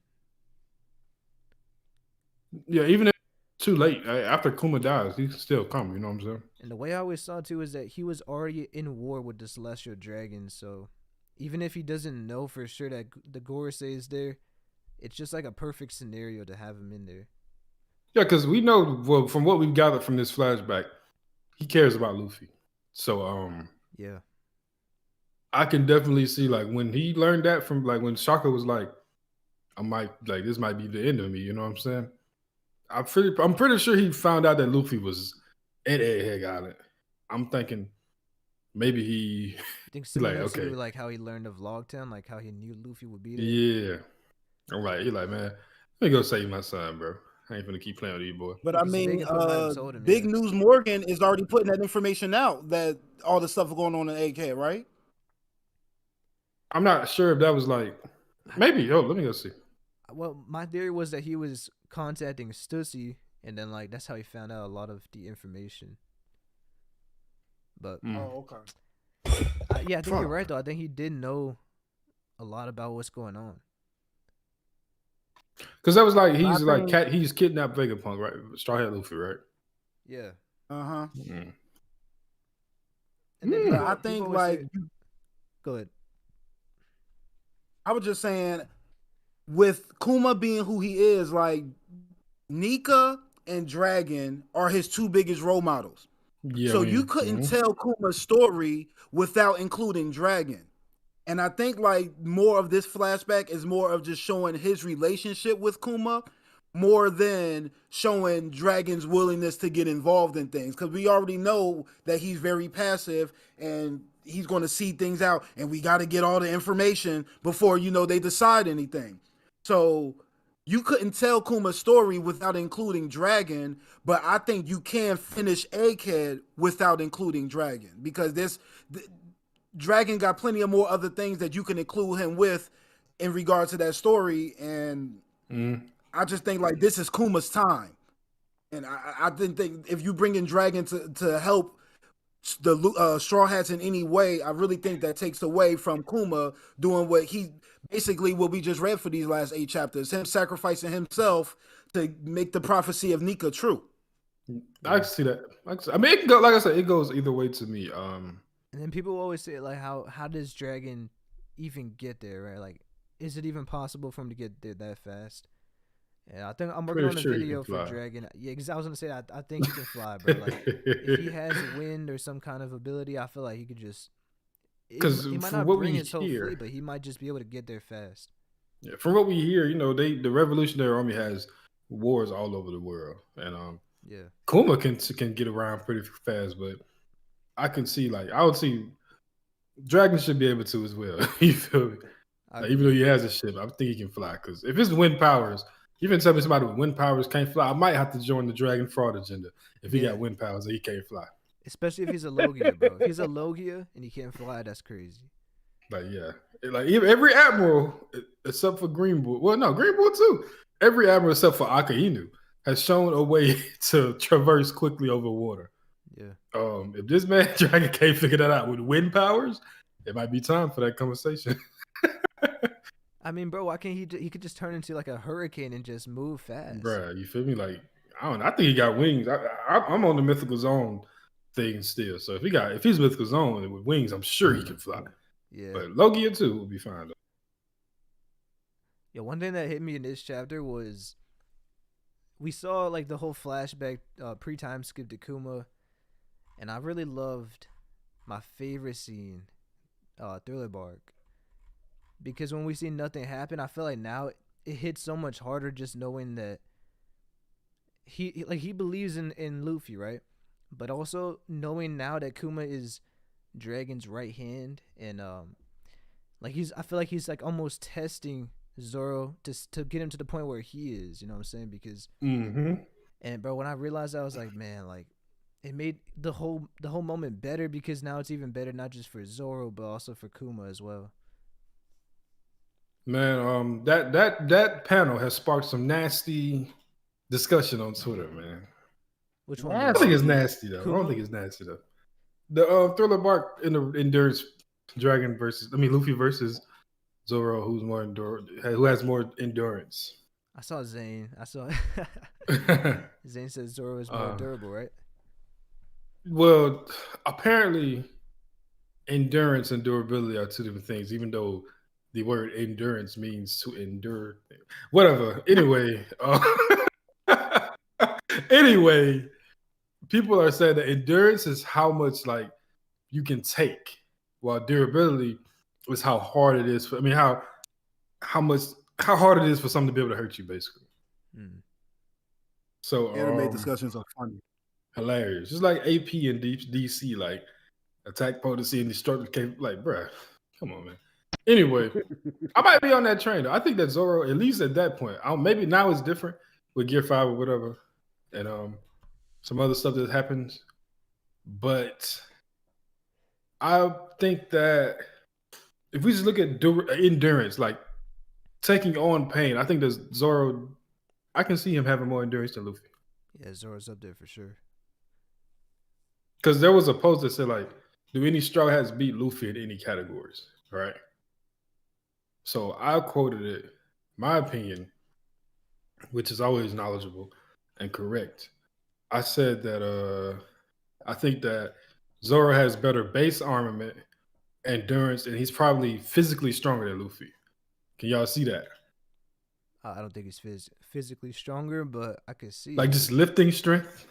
Yeah, even if it's too late after Kuma dies, he can still come. You know what I'm saying? And the way I always saw too is that he was already in war with the Celestial Dragon, so even if he doesn't know for sure that the Gorosei is there, it's just like a perfect scenario to have him in there. Yeah, because we know from what we've gathered from this flashback, he cares about Luffy. So Yeah. I can definitely see like when he learned that from like when Shaka was like, this might be the end of me. You know what I'm saying? I'm pretty sure he found out that Luffy was at Egghead Island. I'm thinking maybe he I think like similar okay, to like how he learned of Logtown, like how he knew Luffy would be there. yeah. I'm like he like man, let me go save my son, bro. I ain't gonna keep playing with you, boy. But I Because mean, Vegapunk might have told him, Big yeah. News Morgan is already putting that information out that all the stuff going on in Egghead, right? I'm not sure if that was like maybe. Oh, let me go see. Well, my theory was that he was contacting Stussy, and then like that's how he found out a lot of the information. But Oh, okay. yeah, I think Fuck. you're right though. I think he did know a lot about what's going on. Because that was like I think- he's kidnapped Vegapunk, right? Straw Hat Luffy, right? Yeah. Uh-huh. Mm. And then But people, I people think always like say, go ahead. I was just saying, with Kuma being who he is, like Nika and Dragon are his two biggest role models. Yeah, So I you mean, couldn't tell Kuma's story without including Dragon. And I think like more of this flashback is more of just showing his relationship with Kuma more than showing Dragon's willingness to get involved in things. Because we already know that he's very passive and he's going to see things out, and we got to get all the information before they decide anything. So you couldn't tell Kuma's story without including Dragon, but I think you can finish Egghead without including Dragon because Dragon got plenty of more other things that you can include him with in regards to that story, and I just think like this is Kuma's time, and I didn't think if you bring in Dragon to help the Straw Hats in any way, I really think that takes away from Kuma doing what he basically what we just read for these last 8 chapters, him sacrificing himself to make the prophecy of Nika true. I can see that. I mean, it can go. Like I said, it goes either way to me. And then people always say like, how does Dragon even get there, right? Like, is it even possible for him to get there that fast? Yeah, I think I'm working on a video for Dragon. Yeah, because I was gonna say I think he can fly, bro. Like, if he has wind or some kind of ability, I feel like he could just. Because he might not bring his whole fleet, but he might just be able to get there fast. Yeah, from what we hear, the Revolutionary Army has wars all over the world, and yeah, Kuma can get around pretty fast, but I can see I would see Dragon should be able to as well. You feel me? Like, even though he has a ship, I think he can fly. Because if it's wind powers, even tell me somebody with wind powers can't fly, I might have to join the Dragon fraud agenda if he got wind powers and he can't fly. Especially if he's a Logia, bro. If he's a Logia and he can't fly, that's crazy. Like, yeah. Like, every admiral, except for Green Bull, well, no, Green Bull too. Every admiral except for Akainu has shown a way to traverse quickly over water. Yeah. If this man Dragon can't figure that out with wind powers, it might be time for that conversation. I mean, bro, why can't he could just turn into like a hurricane and just move fast? Bruh, you feel me? Like, I think he got wings. I'm on the mythical zone thing still. So if he's mythical zone with wings, I'm sure he can fly. Yeah. But low gear too will be fine though. Yeah, one thing that hit me in this chapter was we saw like the whole flashback pre-time skip to Kuma, and I really loved my favorite scene, Thriller Bark, because when we see nothing happen, I feel like now it hits so much harder just knowing that he believes in Luffy, right? But also knowing now that Kuma is Dragon's right hand, and like I feel like he's like almost testing Zoro to get him to the point where he is. You know what I'm saying? Because and bro, when I realized that, I was like, man, like it made the whole moment better because now it's even better not just for Zoro but also for Kuma as well. Man, that panel has sparked some nasty discussion on Twitter, man. Which one? I don't think it's nasty though. Kuma? I don't think it's nasty though. The Thriller Bark in the endurance Luffy versus Zoro, who has more endurance. I saw Zane. Zane says Zoro is more durable, right? Well, apparently, endurance and durability are two different things, even though the word endurance means to endure. Whatever. Anyway, anyway, people are saying that endurance is how much like you can take, while durability is how hard it is. How hard it is for something to be able to hurt you, basically. So anime discussions are funny. Hilarious. Just like AP and DC, like attack potency and destructive like, bruh, come on, man. Anyway, I might be on that train though. I think that Zoro, at least at that point, maybe now it's different with Gear 5 or whatever, and some other stuff that happens. But I think that if we just look at endurance, like taking on pain, I think that Zoro, I can see him having more endurance than Luffy. Yeah, Zoro's up there for sure. Because there was a post that said, like, do any Straw Hats beat Luffy in any categories? Right? So I quoted it, my opinion, which is always knowledgeable and correct. I said that I think that Zoro has better base armament, endurance, and he's probably physically stronger than Luffy. Can y'all see that? I don't think he's physically stronger, but I could see like just lifting strength.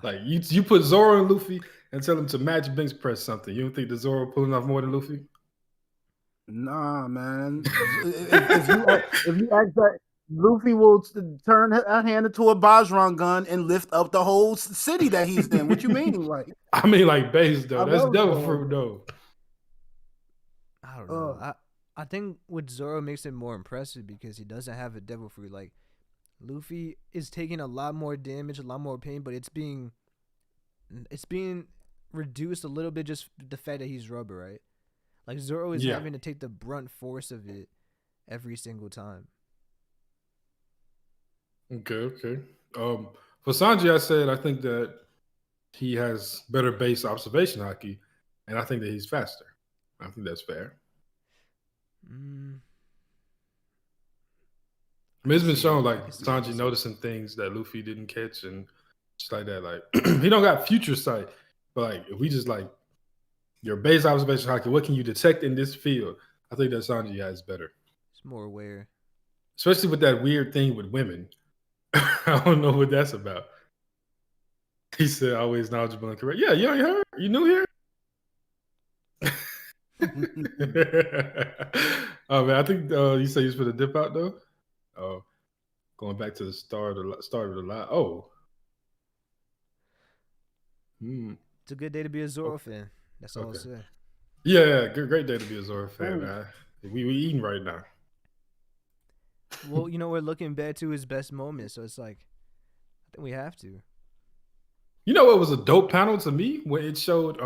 Like you put Zoro and Luffy and tell him to match bench press something. You don't think the Zoro pulling off more than Luffy? Nah, man. if you ask that, Luffy will turn a hand into a Bajron gun and lift up the whole city that he's in. What you mean, like? I mean, like base though. That's devil fruit though. I don't know. I think with Zoro makes it more impressive because he doesn't have a devil fruit. Like Luffy is taking a lot more damage, a lot more pain, but it's being reduced a little bit just the fact that he's rubber, right? Like Zoro is having to take the brunt force of it every single time. Okay. For Sanji, I said I think that he has better base observation haki, and I think that he's faster. I think that's fair. I mean, it's been shown like Sanji noticing things that Luffy didn't catch and just like that. Like he don't got future sight, but like if we just like your base observation haki, what can you detect in this field? I think that Sanji has better. It's more aware, especially with that weird thing with women. I don't know what that's about. He said always knowledgeable and correct. Yeah, you ain't heard? You new here? Oh man, I think you say you was for the dip out though. Going back to the start of the line. Oh, it's a good day to be a Zoro fan. That's all I'll say. Yeah, great day to be a Zoro fan, man. We eating right now. Well, we're looking back to his best moments, so it's like I think we have to. You know what was a dope panel to me when it showed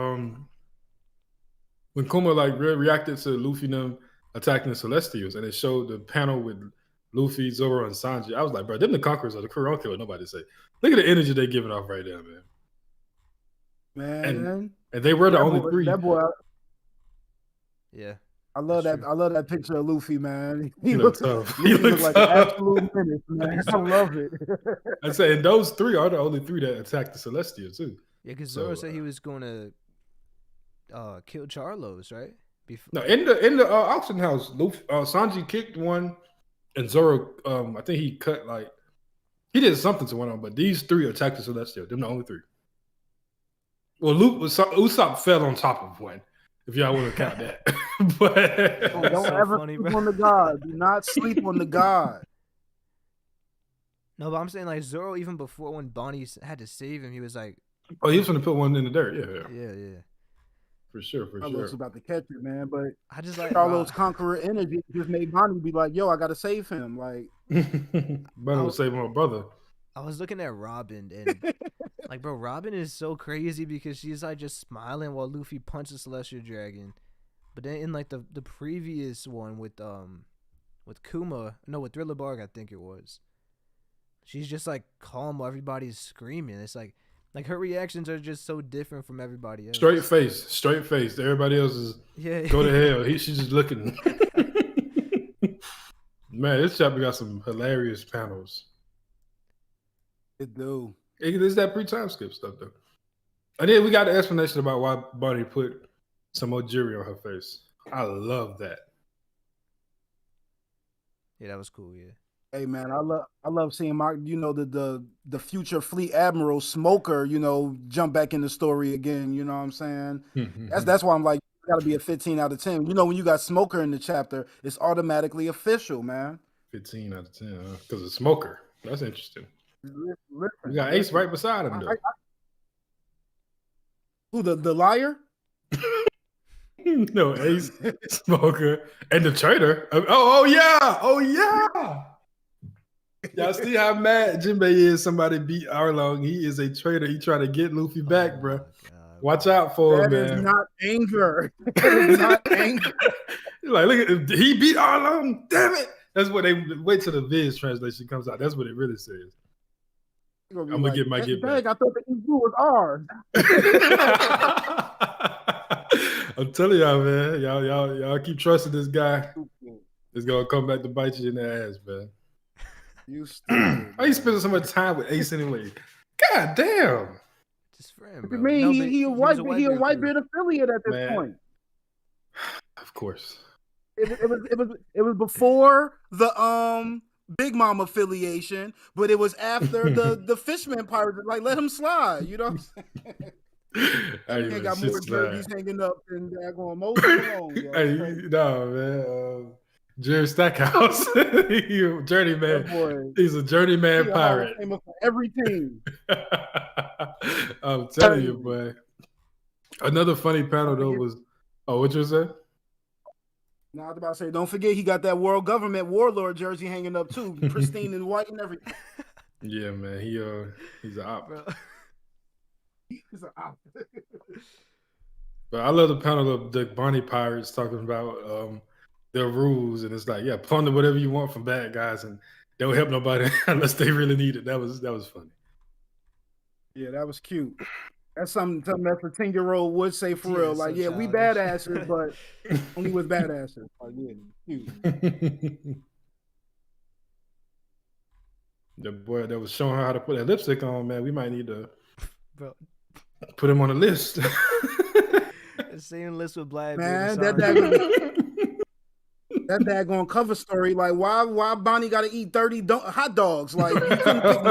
when Kuma like reacted to Luffy and them attacking the Celestials, and it showed the panel with Luffy, Zoro, and Sanji. I was like, bro, them the conquerors of the crew. I don't care what nobody say. Look at the energy they're giving off right there, man. Man, and they were the only three. That boy. Yeah. I love that. I love that picture of Luffy, man. He looked tough. He Luffy looked looked like an tough. absolute menace, man. I love it. I say, and those three are the only three that attacked the Celestia too. Yeah, because Zoro said he was going to kill Charlos, right? No, in the auction house, Luffy, Sanji kicked one, and Zoro, I think he cut like he did something to one of them, but these three attacked the Celestial. Them the only three. Well, Usopp fell on top of one, if y'all want to count that. But don't so ever funny, sleep bro. on the god. Do not sleep on the god. No, but I'm saying like Zoro, even before when Bonnie had to save him, he was like, oh, he was going to put one in the dirt. yeah. For sure. Carlos about to catch it, man. But I just like Carlos' conqueror energy just made Bonnie be like, "Yo, I gotta save him." Like, Bonnie was saving my brother. I was looking at Robin and like, bro, Robin is so crazy because she's like just smiling while Luffy punches Celestial Dragon. But then in like the previous one with Kuma, no, with Thriller Bark, I think it was. She's just like calm while everybody's screaming. It's like her reactions are just so different from everybody else. Straight face. Everybody else is go to hell. She's just looking. Man, this chapter got some hilarious panels. it do. It's that pre-time skip stuff though. And then we got the explanation about why Bonnie put some more jewelry on her face. I love that. Yeah, that was cool. Yeah. Hey man, I love seeing my the future fleet admiral Smoker, jump back in the story again. You know what I'm saying? That's why I'm like, gotta be a 15 out of 10. When you got Smoker in the chapter, it's automatically official, man. 15 out of 10, because it's Smoker. That's interesting. Listen, we got Ace right beside him though. Who the liar? No, Ace, Smoker, and the traitor. Oh yeah. Y'all see how mad Jinbei is? Somebody beat Arlong. He is a traitor. He trying to get Luffy back, bro. Watch out for him, man. That is not anger. That is not anger. Like, look at he beat Arlong. Damn it. That's what they wait till the Viz translation comes out. That's what it really says. I'm gonna get my get back. I thought the EU was ours. I'm telling y'all, man. Y'all keep trusting this guy. It's gonna come back to bite you in the ass, man. You stupid. Why you spending so much time with Ace anyway? God damn. Just for him, bro. I mean, he a Whitebeard affiliate at this point. Of course. It was before the Big Mom affiliation, but it was after the Fishman Pirates. Like, let him slide, you know what I'm saying? He got more jerseys hanging up than daggone Moses Malone. Hey, no, man. Jerry Stackhouse, journeyman. He's a journeyman pirate. For every team. I'm telling you, boy. Another funny panel though was, what you say? No, I was about to say, don't forget he got that world government warlord jersey hanging up too, pristine and white and everything. Yeah, man. He's an op. Bro. He's an op. But I love the panel of the Bonnie pirates talking about their rules, and it's like, yeah, plunder whatever you want from bad guys, and don't help nobody unless they really need it. That was funny. Yeah, that was cute. That's something that a 10-year-old would say for real. Like, yeah, we badasses, but only with badasses. Like, yeah, cute. The boy that was showing her how to put that lipstick on, man, we might need to put him on a list. The same list with Black. Man, that daggone cover story. Like, why Bonnie got to eat 30 hot dogs? Like, you couldn't pick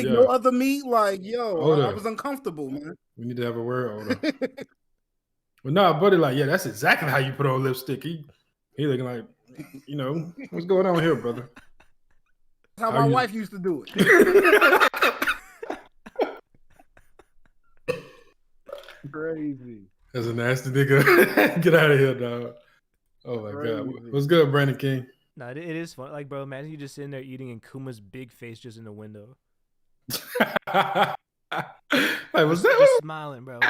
no other meat. Like, yo, I was uncomfortable, man. We need to have a word order. But no, buddy, like, yeah, that's exactly how you put on lipstick. He looking like, what's going on here, brother? That's how my wife used to do it. Crazy. That's a nasty nigga. Get out of here, dog. Oh my God. What's good, Brandon King? No, it is fun. Like, bro, imagine you just sitting there eating and Kuma's big face just in the window. Like, was that just smiling, bro?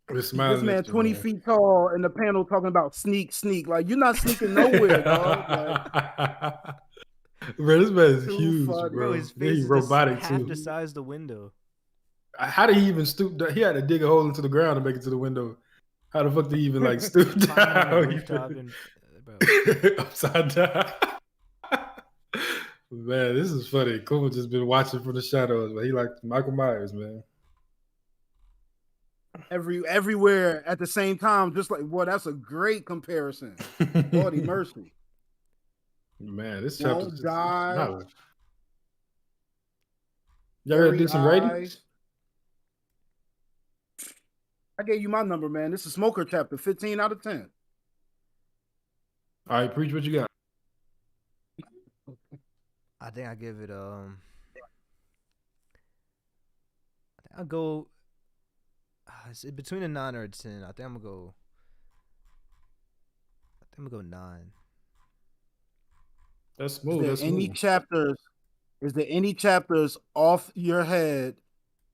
This man 20 feet tall in the panel talking about sneak. Like, you're not sneaking nowhere, dog. Like, bro, this man is huge, bro. His face is robotic half the size of the window. How did he even stoop down? He had to dig a hole into the ground to make it to the window. How the fuck do you even like stoop Climbing on the down? rooftop and bro. Upside down. Man, this is funny. Kuma just been watching from the shadows, but he like Michael Myers, man. Everywhere at the same time, just like, boy, that's a great comparison. Lordy mercy. Man, this chapter Won't just die. y'all ready to do some ratings? I gave you my number, man. This is Smoker chapter, 15 out of 10. All right, preach what you got. I think I give it I'll go it's between a 9 or a 10. I think I'm gonna go 9. That's smooth. That's smooth. Is there any chapters off your head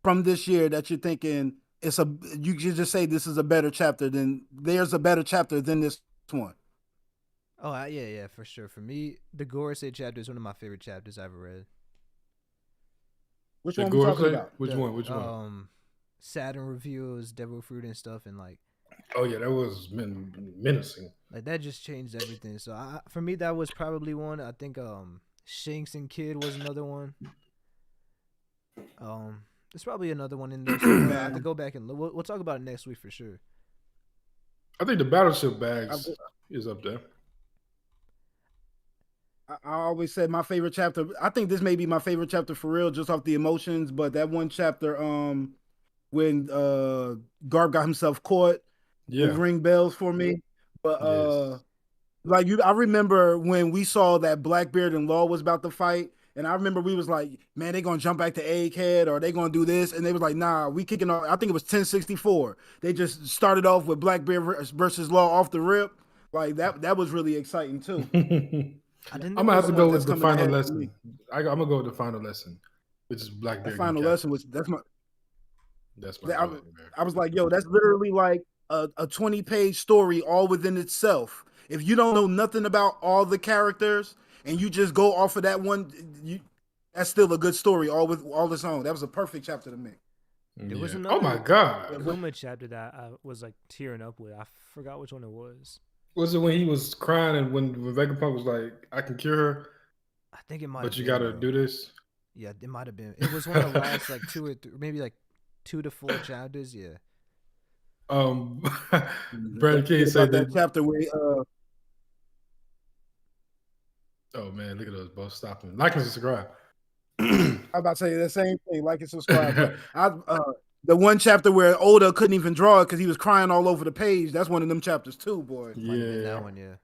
from this year that you're thinking you could just say this is a better chapter there's a better chapter than this one? Oh, yeah, for sure. For me, the Gorosei chapter is one of my favorite chapters I've ever read. Which one are we talking about? Which one? Saturn reveals devil fruit and stuff, and like. Oh yeah, that was menacing. Like that just changed everything. So for me, that was probably one. I think Shanks and Kid was another one. There's probably another one in there. So I have to go back and look. We'll talk about it next week for sure. I think the battleship bags is up there. I always said my favorite chapter. I think this may be my favorite chapter for real, just off the emotions. But that one chapter, when Garb got himself caught, will ring bells for me. But I remember when we saw that Blackbeard and Law was about to fight, and I remember we was like, man, they gonna jump back to Egghead or they gonna do this, and they was like, nah, we kicking off. I think it was 1064. They just started off with Blackbeard versus Law off the rip. Like that was really exciting too. I'm gonna have to go with the final lesson. I'm gonna go with the final lesson, which is Blackbeard. The final lesson was that's my. I was like, yo, that's literally like a 20-page story all within itself. If you don't know nothing about all the characters and you just go off of that one, that's still a good story all its own. That was a perfect chapter to me. There was another. Oh my god! Kuma chapter that I was like tearing up with. I forgot which one it was. Was it when he was crying and when Vegapunk was like, "I can cure her"? I think it might. But you gotta do this. Yeah, it might have been. It was one of the last like 2 or 3, maybe like 2 to 4 chapters. Yeah. Brandon King said that chapter where. Oh man, look at those both stopping. Like and subscribe. I'm about to say the same thing. Like and subscribe. But the one chapter where Oda couldn't even draw it because he was crying all over the page. That's one of them chapters too, boy. Might have been that one, yeah.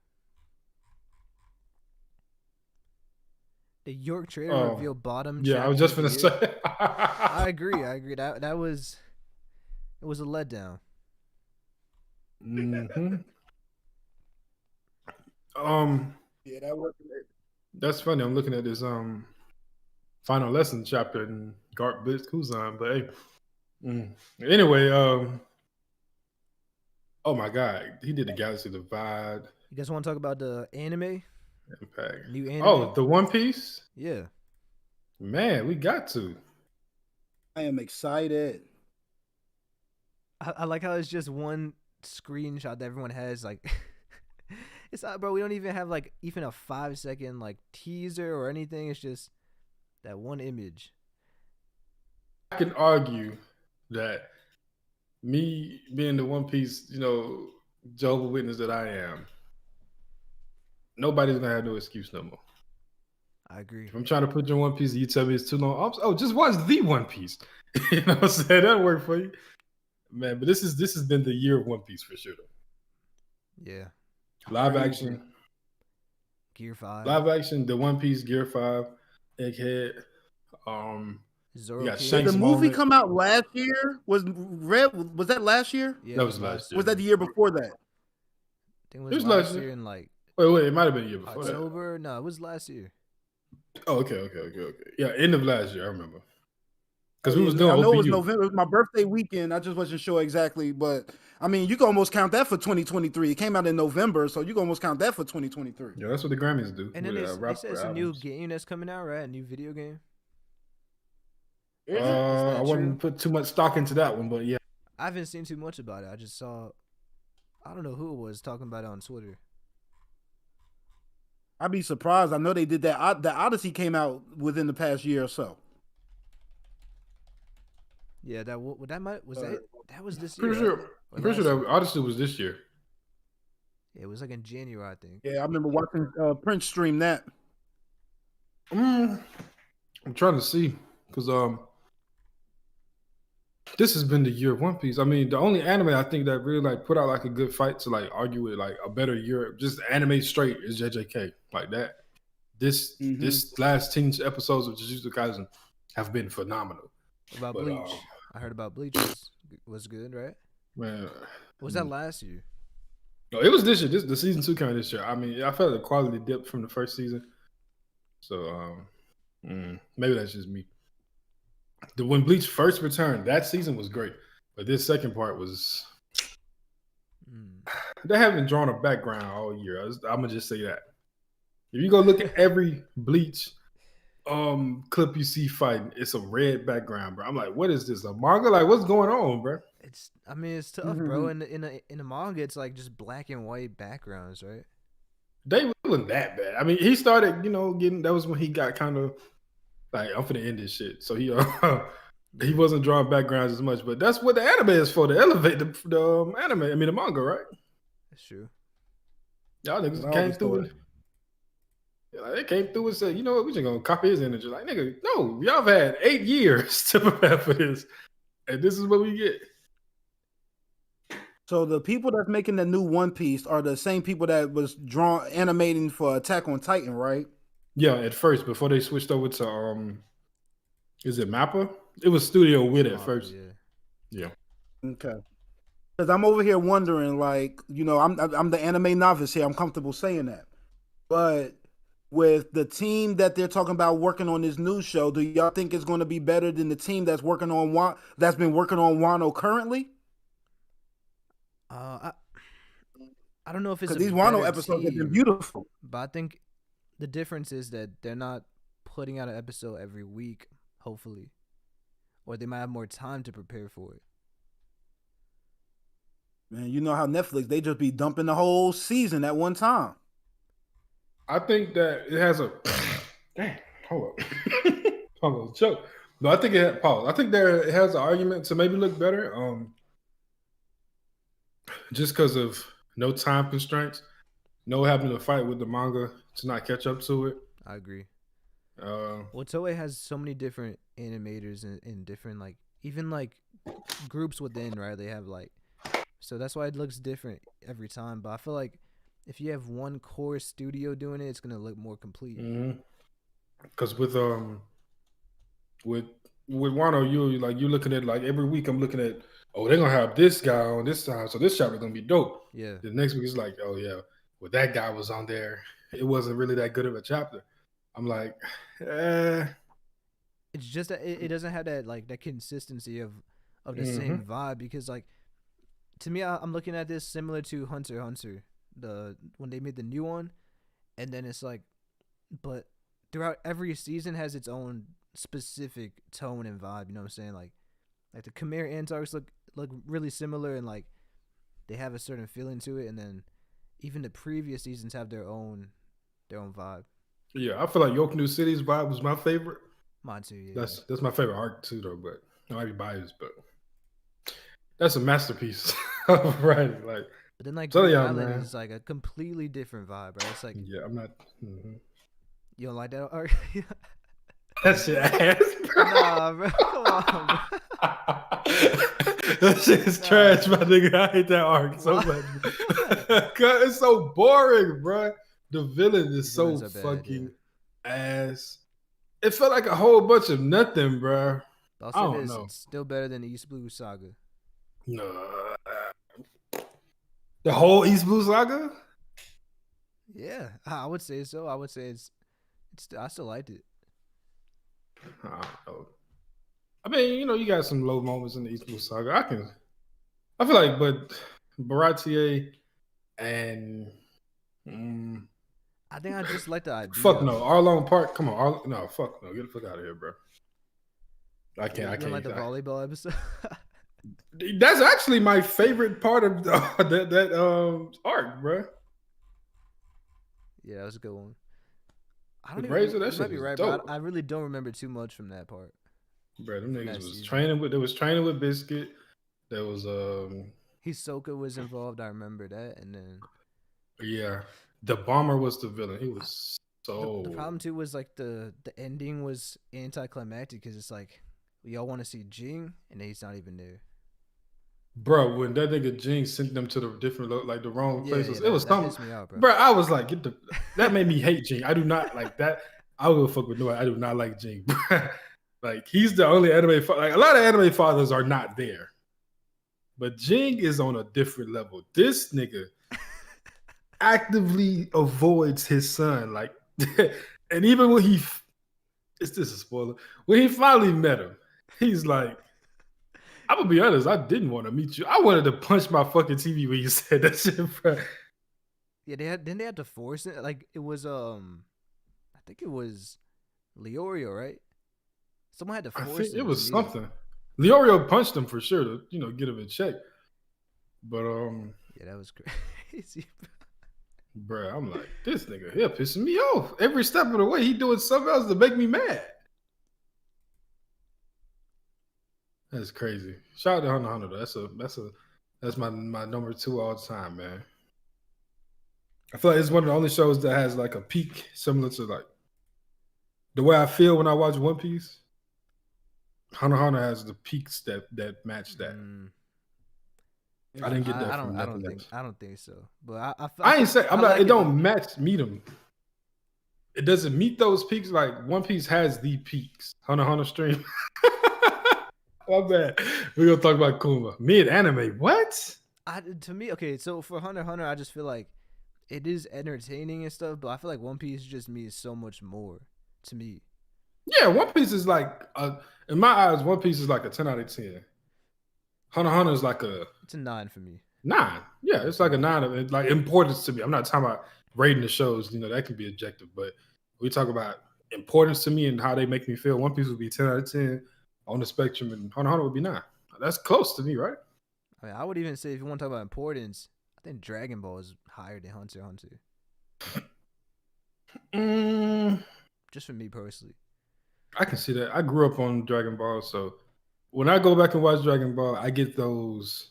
The York Trader reveal bottom. Yeah, I was just gonna say. I agree. That was. It was a letdown. Mm-hmm. Yeah, that was. That's funny. I'm looking at this final lesson chapter in Garp Blitz Kuzan, but hey. Anyway, oh my god, he did the Galaxy Divide. You guys want to talk about the anime? Impact. New anime? Oh, the One Piece? Yeah. Man, we got to. I am excited. I like how it's just one screenshot that everyone has. Like, it's not, bro. We don't even have like even a 5-second like teaser or anything. It's just that one image. I can argue that me being the One Piece, Jehovah's Witness that I am, nobody's gonna have no excuse no more. I agree. If I'm trying to put you in One Piece and you tell me it's too long, just watch the One Piece. You know what I'm saying? That'll work for you. Man, but this has been the year of One Piece for sure. Yeah. Live action. Gear 5. Live action, the One Piece, Gear 5, Egghead. Did the movie come out last year? Was that last year? Yeah, that was last year. Was that the year before that? I think it was last year in like. Wait, it might have been a year before October? No, it was last year. Oh, okay. Yeah, end of last year, I remember. Because we was doing I know OPU. it was November. It was my birthday weekend. I just wasn't sure exactly, but I mean, you can almost count that for 2023. It came out in November, so you can almost count that for 2023. Yeah, that's what the Grammys do. And then they said it's a new game that's coming out, right? A new video game. I wouldn't put too much stock into that one, but yeah. I haven't seen too much about it. I just saw I don't know who it was talking about it on Twitter. I'd be surprised. I know they did that. The Odyssey came out within the past year or so. Yeah, that was this year, Pretty right? sure. Or Pretty sure last that year? Odyssey was this year. Yeah, it was like in January, I think. Yeah, I remember watching Prince stream that. I'm trying to see because this has been the year of One Piece. I mean, the only anime I think that really like put out like a good fight to like argue with like a better year, just anime straight, is JJK. Like that. This last 10 episodes of Jujutsu Kaisen have been phenomenal. What about But Bleach? I heard about Bleach was good, right? man, Was that last year? no, it was this year. The season 2 came out this year. I mean, I felt the quality dip from the first season. So maybe that's just me. When Bleach first returned, that season was great, but this second part was. They haven't drawn a background all year. I'm gonna just say that. If you go look at every Bleach clip you see fighting, it's a red background, bro. I'm like, what is this? A manga? Like, what's going on, bro? It's tough, bro. In the manga, it's like just black and white backgrounds, right? They wasn't that bad. I mean, he started, getting. That was when he got kind of like, I'm finna end this shit. So he wasn't drawing backgrounds as much, but that's what the anime is for, to elevate the anime. I mean, the manga, right? That's true. Y'all niggas came through. They came through and said, you know what, we just gonna copy his energy. Like, nigga, no, y'all have had 8 years to prepare for this, and this is what we get. So the people that's making the new One Piece are the same people that was animating for Attack on Titan, right? Yeah, at first, before they switched over to is it Mappa? It was Studio Wit at first. Yeah. Okay. Because I'm over here wondering, like, I'm the anime novice here. I'm comfortable saying that, but with the team that they're talking about working on this new show, do y'all think it's going to be better than the team that's been working on Wano currently? I don't know if it's because these Wano episodes have been beautiful, but I think the difference is that they're not putting out an episode every week, hopefully, or they might have more time to prepare for it. Man, you know how Netflix, they just be dumping the whole season at one time. I think that it has a dang. Hold up, hold on, choke. No, I think it pause. I think it has an argument to maybe look better. Just because of no time constraints, no having to fight with the manga to not catch up to it. I agree. Well, Toei has so many different animators and different like even like groups within, right? They have like, so that's why it looks different every time. But I feel like if you have one core studio doing it, it's gonna look more complete. Because with Wano, you're looking at like every week. I'm looking at, oh, they're gonna have this guy on this time, so this chapter gonna be dope. Yeah. The next week is like, oh yeah, well that guy was on there. It wasn't really that good of a chapter. I'm like, It's just that it doesn't have that like that consistency of the same vibe, because like to me, I'm looking at this similar to Hunter x Hunter, when they made the new one, and then it's like, but throughout every season has its own specific tone and vibe. You know what I'm saying? Like the Khmer Ant arcs look really similar, and like they have a certain feeling to it, and then even the previous seasons have their own vibe. Yeah, I feel like York New City's vibe was my favorite. Mine too. Yeah, that's my favorite arc too, though. But I might be biased, but that's a masterpiece of writing. Like, but then like Green Island is like a completely different vibe, right? It's like, yeah, I'm not. You don't like that arc? That shit ass, bro. Nah, bro. Come on, bro. That shit is trash, my nigga. I hate that arc so much. It's so boring, bro. The villain is so fucking ass. It felt like a whole bunch of nothing, bro. I don't know. It's still better than the East Blue Saga. No. The whole East Blue Saga? Yeah, I would say so. I would say I still liked it. I don't know. I mean, you got some low moments in the East Blue Saga. I feel like, but Baratier and I think I just like the idea. Fuck no, Arlong Park. Come on, no, fuck no, get the fuck out of here, bro. I can't. Like the volleyball episode. That's actually my favorite part of that arc, bro. Yeah, that was a good one. I The don't even. Razor, that You might shit be was right, but dope. I really don't remember too much from that part. Bro, them From niggas that was season. training with Biscuit. There was Hisoka was involved. I remember that, and then yeah. The bomber was the villain. He I, was the so problem too was like the ending was anticlimactic because it's like we all want to see Jing, and then he's not even there. bro, when that nigga Jing sent them to the like the wrong Yeah, places, yeah, it was that something. pissed me out, bro. Bro, I was like, that made me hate Jing. I do not like that. I will fuck with nobody. I do not like Jing. Like he's the only anime. Like a lot of anime fathers are not there, but Jing is on a different level. This nigga actively avoids his son. Like, and even when this is a spoiler. When he finally met him, he's like, I'm gonna be honest, I didn't want to meet you. I wanted to punch my fucking TV when you said that shit, bro. Yeah, they had to force it. Like it was I think it was Leorio, right? Someone had to I force think it him to was meet him. something. Leorio punched him for sure to, get him in check. But Yeah, that was crazy. bro, I'm like, this nigga here pissing me off. Every step of the way, he doing something else to make me mad. That's crazy. Shout out to Hunter x Hunter though. That's my number 2 all time, man. I feel like it's one of the only shows that has like a peak similar to like the way I feel when I watch One Piece. Hunter x Hunter has the peaks that match that. I didn't get that from nothing else. I don't think so. But I I ain't say I'm I not. like It it though. don't meet them. It doesn't meet those peaks. Like One Piece has the peaks. Hunter x Hunter stream. My bad. We're gonna talk about Kuma. Mid anime. What? To me, okay, so for Hunter x Hunter, I just feel like it is entertaining and stuff, but I feel like One Piece just means so much more to me. Yeah, One Piece is like in my eyes, One Piece is like a 10 out of 10. Hunter x Hunter is like a It's a 9 for me. 9. Yeah, it's like a 9 of it, like importance to me. I'm not talking about rating the shows, that can be objective, but we talk about importance to me and how they make me feel. One Piece would be 10 out of 10 on the spectrum, and Hunter x Hunter would be 9. That's close to me, right? I mean, I would even say if you want to talk about importance, I think Dragon Ball is higher than Hunter x Hunter. Just for me personally. I can see that. I grew up on Dragon Ball, so when I go back and watch Dragon Ball, I get those.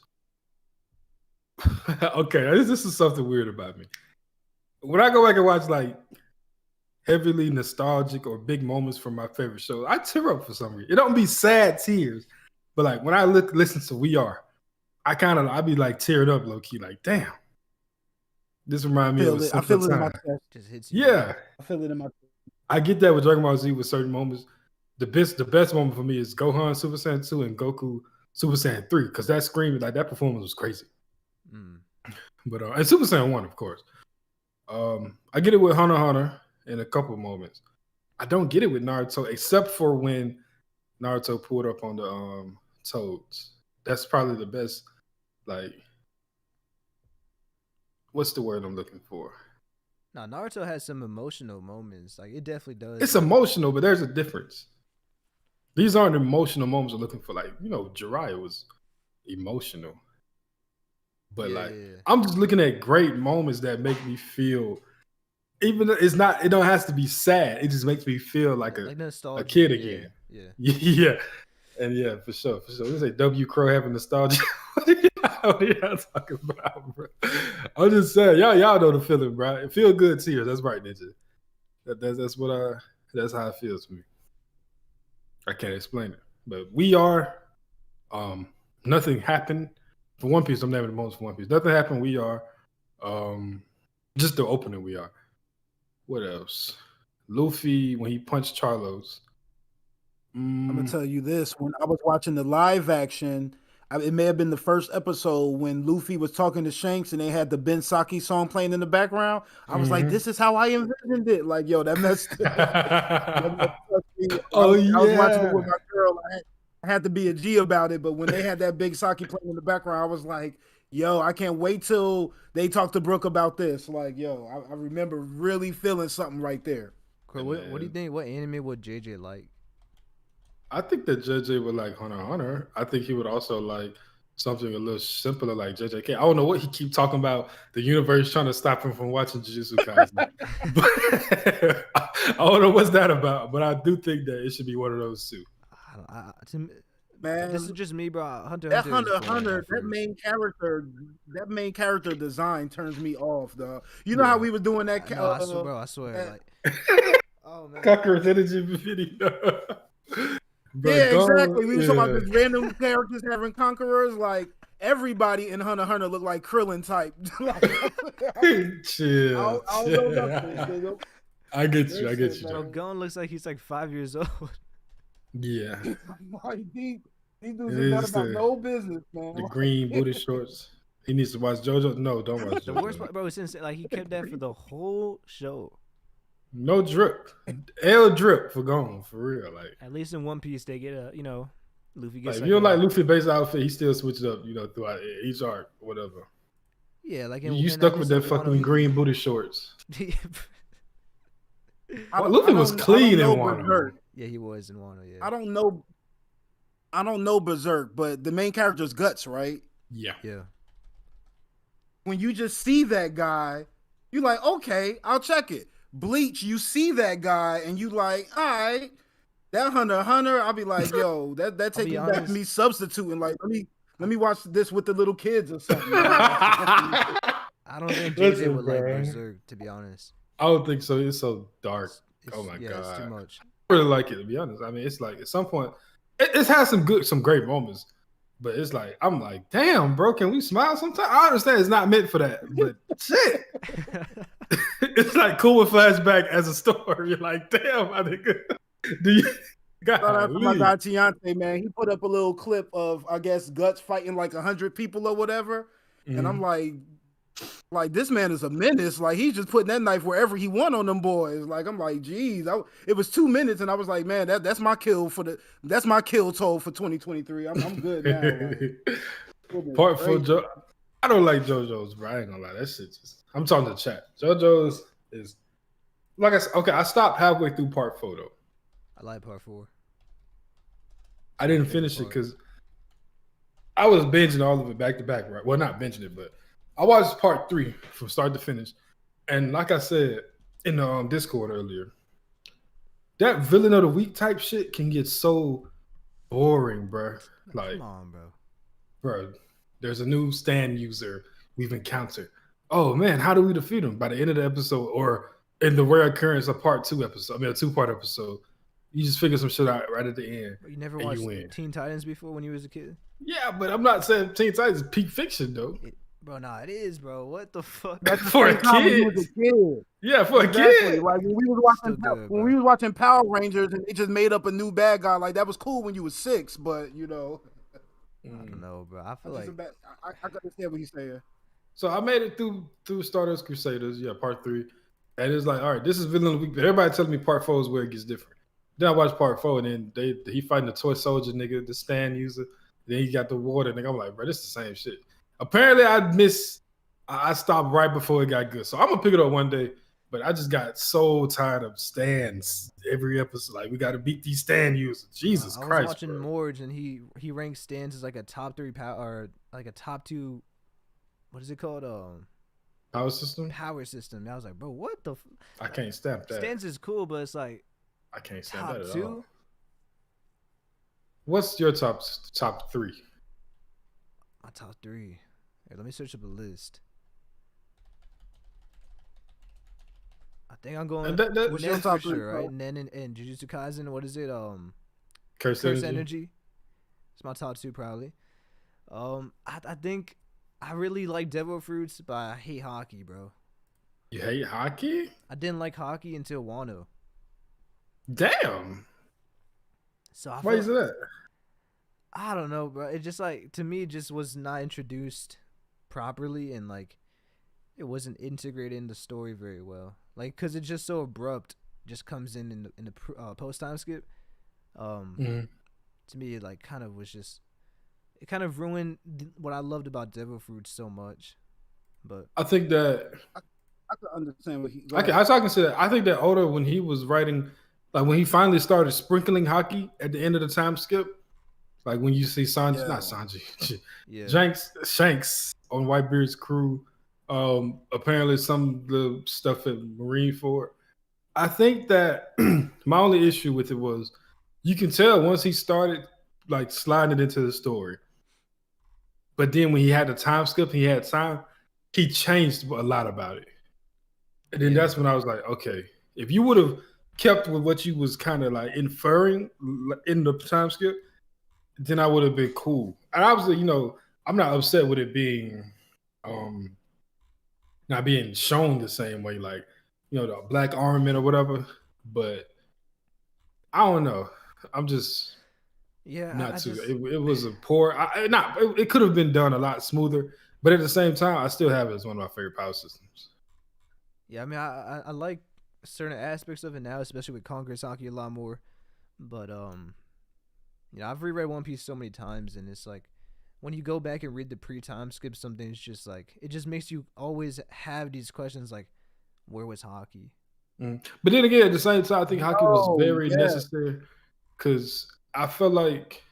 Okay, this is something weird about me. When I go back and watch like heavily nostalgic or big moments from my favorite shows, I tear up for some reason. It don't be sad tears, but like when I listen to We Are, I be like teared up low key, like damn, this reminds me of a I simpler feel it in my time. chest. Just hits you. Yeah, I feel it in my chest. I get that with Dragon Ball Z with certain moments. The best moment for me is Gohan Super Saiyan 2 and Goku Super Saiyan 3, because that scream, like that performance was crazy. But and Super Saiyan 1, of course. I get it with Hunter x Hunter in a couple of moments. I don't get it with Naruto, except for when Naruto pulled up on the Toads. That's probably the best, like, what's the word I'm looking for? No, Naruto has some emotional moments. Like it definitely does. It's emotional, but there's a difference. These aren't emotional moments I'm looking for. Like, Jiraiya was emotional. But I'm just looking at great moments that make me feel, even though it don't have to be sad. It just makes me feel like a kid again. Yeah. Yeah. And yeah, for sure. We say W Crow having nostalgia. What are y'all talking about, bro? I'm just saying, y'all know the feeling, bro. It feel good tears. That's right, Ninja. That's how it feels to me. I can't explain it. But We Are, nothing happened. For One Piece, I'm naming the most for One Piece. Nothing happened. We Are, just the opening. We Are. What else? Luffy when he punched Charlos. I'm gonna tell you this: when I was watching the live action, it may have been the first episode when Luffy was talking to Shanks and they had the Ben Saki song playing in the background. I was like, "This is how I envisioned it." Like, yo, that messed. Oh I was watching it yeah. with my girl. I had to be a G about it, but when they had that big Saki playing in the background, I was like, "Yo, I can't wait till they talk to Brooke about this." Like, yo, I remember really feeling something right there. What do you think? What anime would JJ like? I think that JJ would like Hunter x Hunter. I think he would also like something a little simpler like JJK. I don't know what he keep talking about. The universe trying to stop him from watching Jujutsu Kaisen. But I don't know what's that about. But I do think that it should be one of those two. Man, this is just me, bro. Hunter that x Hunter is Hunter x boring Hunter, at that main character design turns me off, though. You know Yeah. how we were doing that? No, I swear, that- like, oh man, Conqueror's energy video. Bro, yeah, go, exactly. We were talking about yeah. just random characters having conquerors. Like everybody in Hunter x Hunter looked like Krillin type. Like, Chill. I don't know nothing. I get you. I get Listen, you. bro, Joe. Gon looks like he's like 5 years old. Yeah. Like, these dudes It are is about the- no business, man. The green booty shorts. He needs to watch JoJo. No, don't watch The JoJo. worst part, bro, is insane. Like he kept that for the whole show. No drip. L drip for Gon, for real. Like, At least in One Piece, they get a Luffy gets if like you don't a- like Luffy base outfit, he still switches up, throughout each arc, whatever. yeah, like You stuck with that fucking green booty shorts. Luffy was clean in Wano. Berserk. Yeah, he was in Wano. Yeah, I don't know Berserk, but the main character's Guts, right? Yeah. yeah. When you just see that guy, you like, okay, I'll check it. Bleach, you see that guy, and you like, all right, that Hunter, I'll be like, yo, that take me back to me substituting. Like, let me watch this with the little kids or something. I don't think JJ Listen, would like bro. Berserk, to be honest. I don't think so. It's so dark. Oh my yeah, it's too God. much. I really like it, to be honest. I mean, it's like at some point, it's had some great moments, but it's like, I'm like, damn, bro, can we smile sometimes? I understand it's not meant for that, but shit. It's like Kuma flashback as a story. You're like, damn, I think, do you? Shout out to my guy Tiante, man. He put up a little clip of, I guess, Guts fighting like 100 people or whatever. And I'm like, this man is a menace. Like, he's just putting that knife wherever he want on them boys. Like, I'm like, geez. It was 2 minutes, and I was like, man, that's my kill toll for 2023. I'm good now. Like, Part for I don't like JoJo's, bro. I ain't gonna lie. That shit just, I'm talking to chat. JoJo's is, like I said, okay, I stopped halfway through part 4, though. I like part 4. I didn't finish it because I was binging all of it back to back, right? Well, not binging it, but I watched part 3 from start to finish. And like I said in the Discord earlier, that villain of the week type shit can get so boring, bro. Like, Come on, bro. bro, there's a new stand user we've encountered. Oh man, how do we defeat him? By the end of the episode, or in the rare occurrence of part 2 episode, I mean a 2-part episode, you just figure some shit out right at the end. But you never and watched you win. Teen Titans before when you was a kid? Yeah, but I'm not saying Teen Titans is peak fiction though. Bro, nah, it is, bro. What the fuck? that's For a kid. kid. Yeah, for Exactly. a kid. Like when we was watching Power Rangers and they just made up a new bad guy, like that was cool when you was 6, but I don't know, bro. I feel like I understand what he's saying. So I made it through Stardust Crusaders, part 3, and it's like, all right, this is villain of the week. But everybody telling me part 4 is where it gets different. Then I watched part 4, and then he fighting the toy soldier nigga, the stand user. Then he got the water nigga. I'm like, bro, this is the same shit. Apparently, I stopped right before it got good. So I'm gonna pick it up one day. But I just got so tired of stands every episode. Like, we got to beat these stand users. Jesus Christ! I was watching bro. Morge, and he ranks stands as like a top 3 power, or like a top 2. What is it called? Power system. Power system. And I was like, bro, what the? I can't stamp that. Stands is cool, but it's like I can't stamp top that at 2. all. What's your top 3? My top 3. Here, let me search up a list. I think I'm going what's your Nen top for 3, sure, bro? right? Nen and Jujutsu Kaisen. What is it? Curse Curse energy. Energy. It's my top 2 probably. I think I really like Devil Fruits, but I hate hockey, bro. You hate hockey? I didn't like hockey until Wano. Damn. So Why is that? I don't know, bro. It just like, to me, it just was not introduced properly, and like it wasn't integrated in the story very well. Like, cause it's just so abrupt, just comes in the post time skip. To me, it like kind of was just, it kind of ruined what I loved about Devil Fruit so much. But I think that I can understand what he. I can say that. I think that Oda, when he was writing Like when he finally started sprinkling hockey at the end of the time skip, like when you see Sanji, not Yeah. Sanji, Yeah. Shanks on Whitebeard's crew. Apparently some of the stuff at Marineford. I think that my only issue with it was you can tell once he started like sliding it into the story. But then when he had the time skip, he had time, he changed a lot about it. And then Yeah. that's when I was like, okay, if you would have kept with what you was kind of like inferring in the time skip, then I would have been cool. And obviously, I'm not upset with it being um not being shown the same way, like, the black armament or whatever. But I don't know. I'm just Yeah, not I too. just It was a poor. Not. It could have been done a lot smoother. But at the same time, I still have it as one of my favorite power systems. yeah, I mean I like certain aspects of it now, especially with Conqueror's Hockey a lot more. But I've reread One Piece so many times, and it's like when you go back and read the pre-time skip, something's just like it just makes you always have these questions like, where was Hockey? But then again, at the same time, I think hockey was Oh, very yeah. necessary because I felt like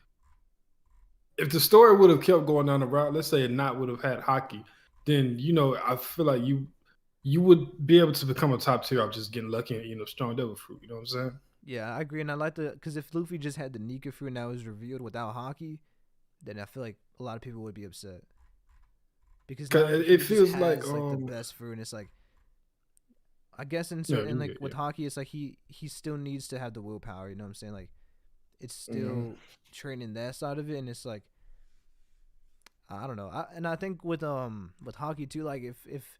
if the story would have kept going down the route, let's say it not would have had hockey, then I feel like you would be able to become a top tier of just getting lucky and strong devil fruit. You know what I'm saying? Yeah, I agree, and I like the because if Luffy just had the Nika fruit and that was revealed without Hockey, then I feel like a lot of people would be upset because now Because it he just feels like has like the best fruit, and it's like I guess in yeah, certain you like get with Hockey, it's like he still needs to have the willpower. You know what I'm saying? Like it's yeah. still training that side of it, and it's like I don't know. And I think with Hockey too, like if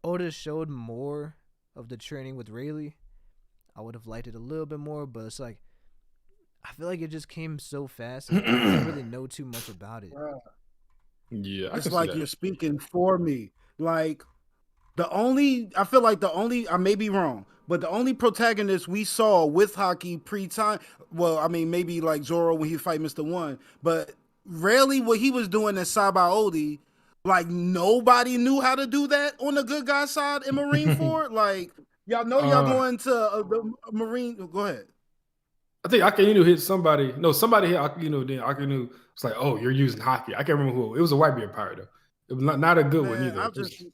Oda showed more of the training with Rayleigh, I would have liked it a little bit more. But it's like I feel like it just came so fast, and we didn't really know too much about it. Bruh. Yeah, I It's can see like that. you're speaking for me. Like I feel like I may be wrong, but the only protagonist we saw with hockey pre-time, well, I mean, maybe like Zoro when he fight Mr. One, but rarely what he was doing in Sabaody, like nobody knew how to do that on the good guy side in Marineford. Like, y'all know y'all uh, going to the Marine. Go ahead. I think Akainu hit somebody. No, somebody hit Akainu. Then Akainu was like, "Oh, you're using hockey." I can't remember who. It was a white beard pirate though. It was not a good one Man, either. I just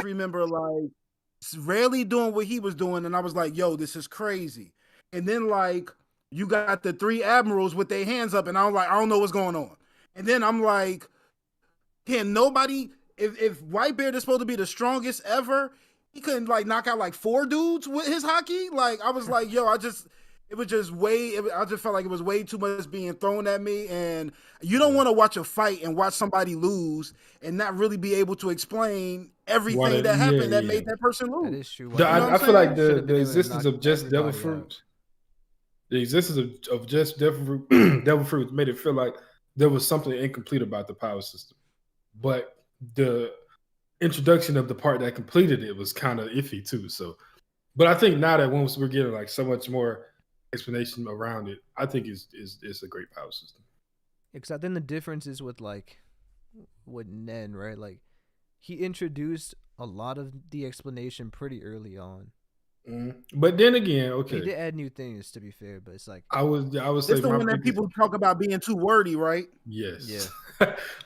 remember like rarely doing what he was doing, and I was like, "Yo, this is crazy." And then like you got the three admirals with their hands up, and I was like, "I don't know what's going on." And then I'm like, "Can nobody? If Whitebeard is supposed to be the strongest ever, he couldn't like knock out like four dudes with his hockey." Like I was like, "Yo, it was just I just felt like it was way too much being thrown at me, and you don't Yeah. want to watch a fight and watch somebody lose and not really be able to explain everything that Yeah, happened that yeah. made that person That lose. is true. You know what I'm I feel like saying? Should the have the been able to existence knock of just devil everybody out. fruit, the existence of just devil fruit, devil fruit made it feel like there was something incomplete about the power system. But the introduction of the part that completed it was kind of iffy too. So, but I think now that once we're getting like so much more explanation around it, I think it's a great power system. Because I think the difference is with Nen, right? Like he introduced a lot of the explanation pretty early on. But then again, He okay, did add new things to be fair, but it's like I would This say the my one that biggest people talk about being too wordy, right? yeah. yes.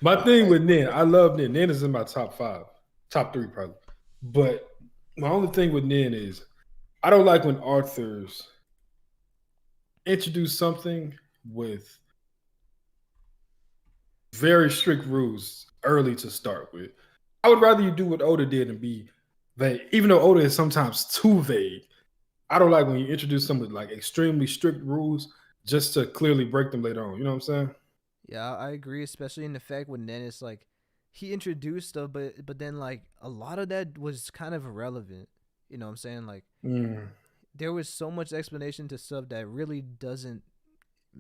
My thing with Nen, I love Nen. Nen is in my top five, top three probably. But my only thing with Nen is I don't like when authors introduce something with very strict rules early to start with. I would rather you do what Oda did and be vague, even though Oda is sometimes too vague. I don't like when you introduce some with like extremely strict rules just to clearly break them later on. You know what I'm saying? Yeah, I agree, especially in the fact with Nen, it's like he introduced stuff, but then like a lot of that was kind of irrelevant. You know what I'm saying? Like Mm. there was so much explanation to stuff that really doesn't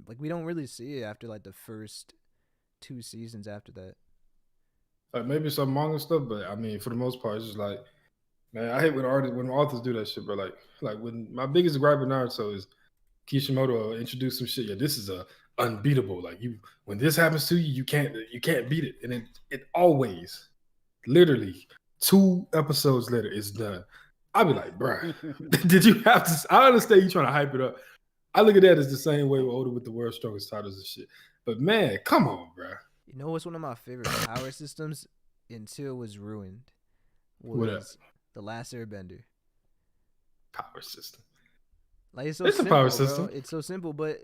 like we don't really see it after like the first two seasons after that. Like maybe some manga stuff, but I mean, for the most part, it's just like, man, I hate when authors do that shit, bro. Like when my biggest gripe with Naruto is Kishimoto introduce some shit. Yeah, this is a unbeatable. Like when this happens to you, you can't beat it, and it always, literally, 2 episodes later, it's done. I'd be like, bruh, did you have to? I understand you trying to hype it up. I look at that as the same way with Oda with the world's strongest titles and shit. But man, come on, bruh. You know what's one of my favorite power systems until it was ruined What up? was the Last Airbender. Power system. Like it's so It's a simple, power bro. system. It's so simple, but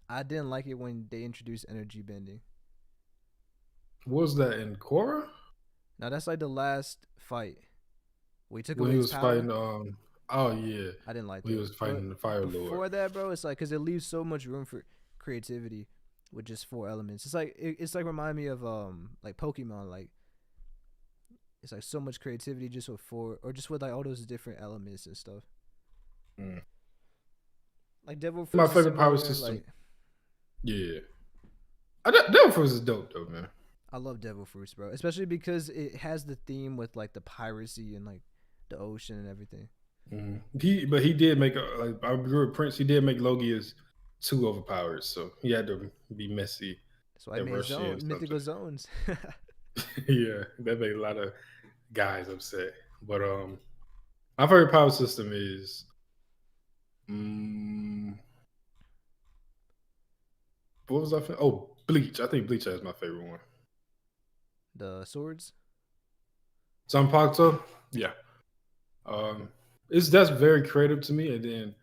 I didn't like it when they introduced energy bending. What was that in Korra? Now that's like the last fight. We took When away he his was power. fighting oh yeah. I didn't like When he that. was fighting the Fire Lord. Before that, bro, it's like because it leaves so much room for creativity with just 4 elements. It's like remind me of like Pokemon. Like it's like so much creativity just with 4 or just with like all those different elements and stuff. Mm. Like Devil Fruits My is favorite power similar, system. Like, Yeah. Devil Fruits is dope though, man. I love Devil Fruits, bro, especially because it has the theme with like the piracy and like the ocean and everything. But he did make like I agree with Prince. He did make Logias too overpowered, so he had to be messy. That's why I made mythical zones. Yeah, that made a lot of guys upset. But my favorite power system is what was I? Oh, Bleach. I think Bleach is my favorite one. The swords. Zanpakuto, yeah. That's very creative to me, and then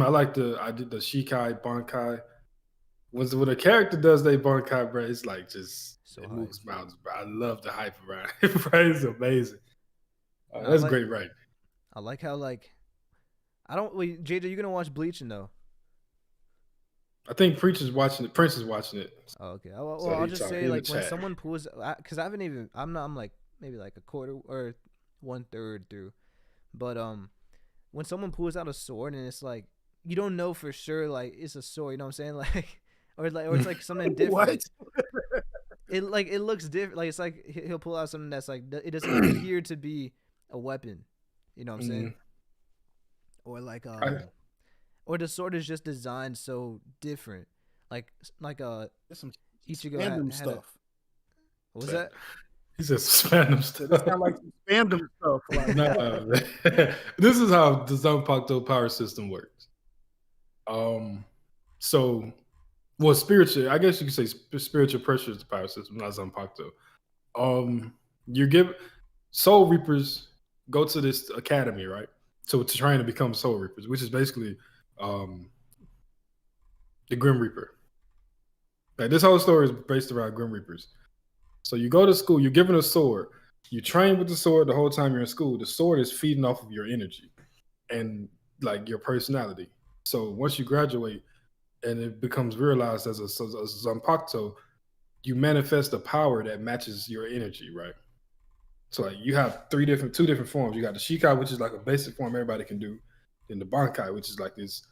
I did the Shikai Bankai. When a character does they Bankai, bro, it's like just So it high. moves mountains, bro. I love the hype around it, bro. It's amazing. That's great, right? I like how like I don't wait, JJ, you gonna watch Bleach though? I think Prince is watching it. Oh, okay. Well, I'll just say like when someone pulls, because I haven't even I'm like maybe like a quarter or 1/3 through, but when someone pulls out a sword and it's like you don't know for sure like it's a sword, you know what I'm saying? Like or it's like something different. It looks different. Like it's like he'll pull out something that's like it doesn't appear to be a weapon. You know what I'm saying? Or like or the sword is just designed so different. Like some Ichigo random had stuff. What was that? He said spam stuff. It sound like some spam stuff. Like, no, this is how the Zanpakuto power system works. So, well, spiritual. I guess you could say spiritual pressure is the power system, not Zanpakuto. You give Soul Reapers go to this academy, right? So to train to become Soul Reapers, which is basically the Grim Reaper. Like this whole story is based around Grim Reapers. So you go to school, you're given a sword, you train with the sword the whole time you're in school. The sword is feeding off of your energy and like your personality. So once you graduate and it becomes realized as a Zanpakuto, you manifest a power that matches your energy, right? So like you have two different forms. You got the Shikai, which is like a basic form everybody can do, then the Bankai, which is like this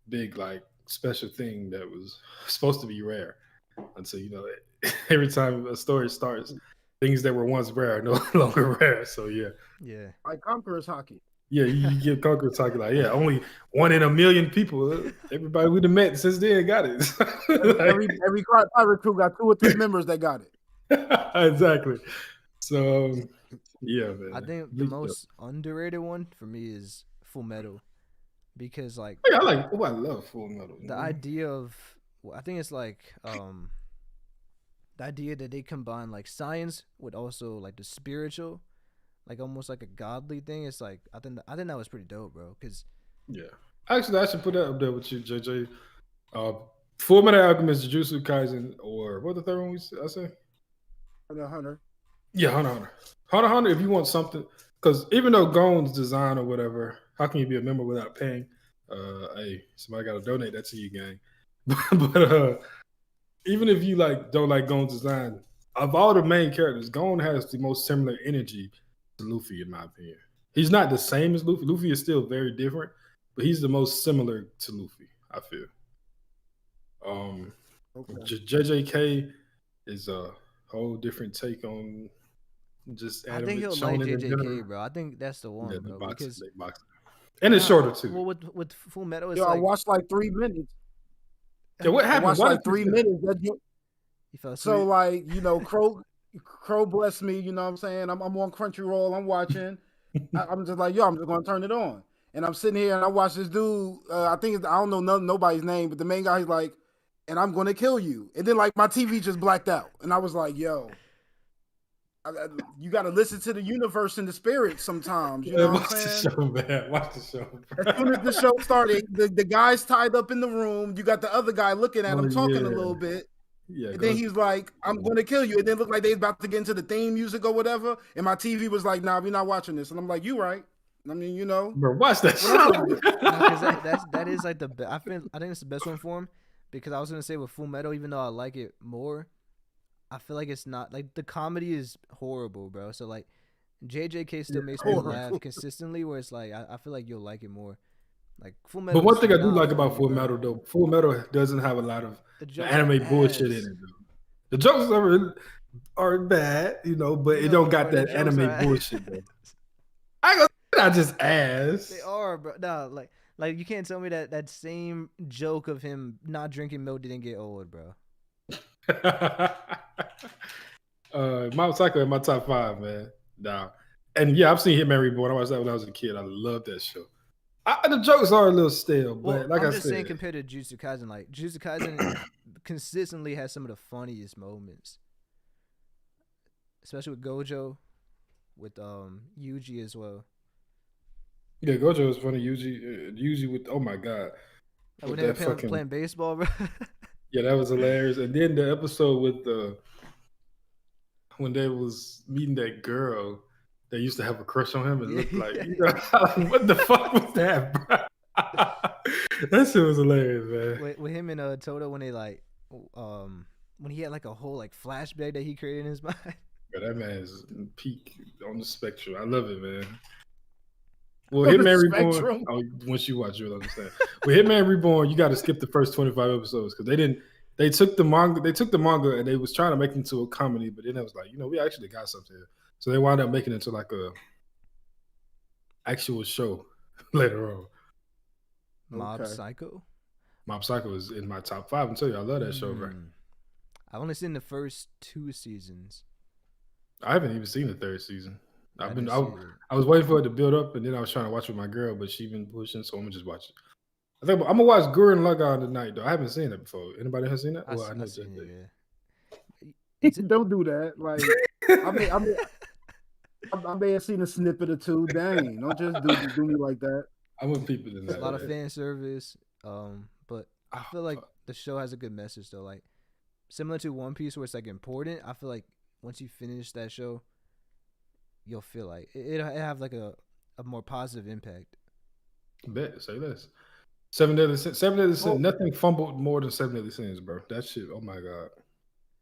big like special thing that was supposed to be rare. Until every time a story starts, things that were once rare are no longer rare. So yeah, like Conqueror's Hockey. Yeah, you get Conqueror's Hockey like only 1 in a million people. Everybody we've met since then got it. every pirate crew got 2 or 3 members that got it. Exactly. So yeah, man. I think the most underrated one for me is Full Metal, because like I love Full Metal. The idea of I think it's like the idea that they combine like science with also like the spiritual, like almost like a godly thing. It's like I think that was pretty dope, bro. Cause actually, I should put that up there with you, JJ. Full Metal Alchemist, Jujutsu Kaisen, or what the third one I say? Hunter. Yeah, Hunter. If you want something, because even though Gon's design or whatever, how can you be a member without paying? Hey, somebody got to donate that to you, gang. but even if you don't like Gon's design, of all the main characters, Gon has the most similar energy to Luffy, in my opinion. He's not the same as Luffy. Luffy is still very different, but he's the most similar to Luffy, I feel. JJK is a whole different take on just anime. I think he'll like JJK, bro. I think that's the one, bro. Because and it's shorter too. Well, with Full Metal, it's I watched like 3 minutes. Yeah, what happened? I watched like 3 minutes. You fell asleep. So Crow bless me. You know what I'm saying? I'm on Crunchyroll. I'm watching. I'm just like, yo, I'm just gonna turn it on. And I'm sitting here and I watch this dude. I think I don't know nobody's name, but the main guy's like, and I'm gonna kill you. And then like my TV just blacked out, and I was like, yo, you got to listen to the universe and the spirit sometimes. You know what I'm Watch the saying? show, man. Watch the show. As soon as the show started, the guy's tied up in the room. You got the other guy looking at him, talking a little bit. Yeah, And then he's like, I'm going to kill you. And then looked like they about to get into the theme music or whatever. And my TV was like, nah, we're not watching this. And I'm like, you right. I mean, you know. Bro, watch that show. Because that is like I think it's the best one for him. Because I was gonna say with Full Metal, even though I like it more, I feel like it's not like the comedy is horrible, bro. So like JJK still makes me laugh consistently, where it's like I feel like you'll like it more. Like Full Metal. But one thing I do like about Full Metal though, Full Metal doesn't have a lot of the anime bullshit in it though. The jokes are bad, you know, but it don't got that anime bullshit though. I just ass. They are, bro. No, like you can't tell me that same joke of him not drinking milk didn't get old, bro. Mob Psycho in my top 5, man. Nah. And yeah, I've seen Hitman Reborn. I watched that when I was a kid. I love that show. The jokes are a little stale, but like I'm I just said, saying compared to Jujutsu Kaisen, like Jujutsu Kaisen consistently has some of the funniest moments, especially with Gojo, with Yuji as well. Yeah, Gojo was funny. Yuji with oh my god, like when they were playing baseball, bro. Yeah, that was hilarious. And then the episode with when they was meeting that girl that used to have a crush on him and looked like, you know, what the fuck was that, bro? That shit was hilarious, man. With him and Toto when they like, when he had like a whole like flashback that he created in his mind. Yeah, that man is peak on the spectrum. I love it, man. Well, Hitman Reborn. Oh, once you watch, you'll understand. With Hitman Reborn, you got to skip the first 25 episodes because they took the manga and they was trying to make it into a comedy, but then it was like, you know, we actually got something here. So they wound up making it into like a actual show later on. Mob Psycho. Mob Psycho is in my top 5. I'm telling you, I love that show, bro. I've only seen the first 2 seasons. I haven't even seen the 3rd season. I was waiting for it to build up, and then I was trying to watch with my girl, but she been pushing, so I'm gonna just watch it. I think I'm gonna watch Gurren Lagann tonight, though. I haven't seen it before. Anybody has seen that? Well, I know seen it, yeah. Don't do that. Like, I may have seen a snippet or two. Dang, don't just do me like that. I want people in that. A lot of fan service, but I feel like the show has a good message though. Like similar to One Piece, where it's like important. I feel like once you finish that show, you'll feel like it'll have like a more positive impact. Bet, say this. 7 Deadly Sins. 7 Deadly Sins. Nothing fumbled more than 7 Deadly Sins, bro. That shit. Oh my god.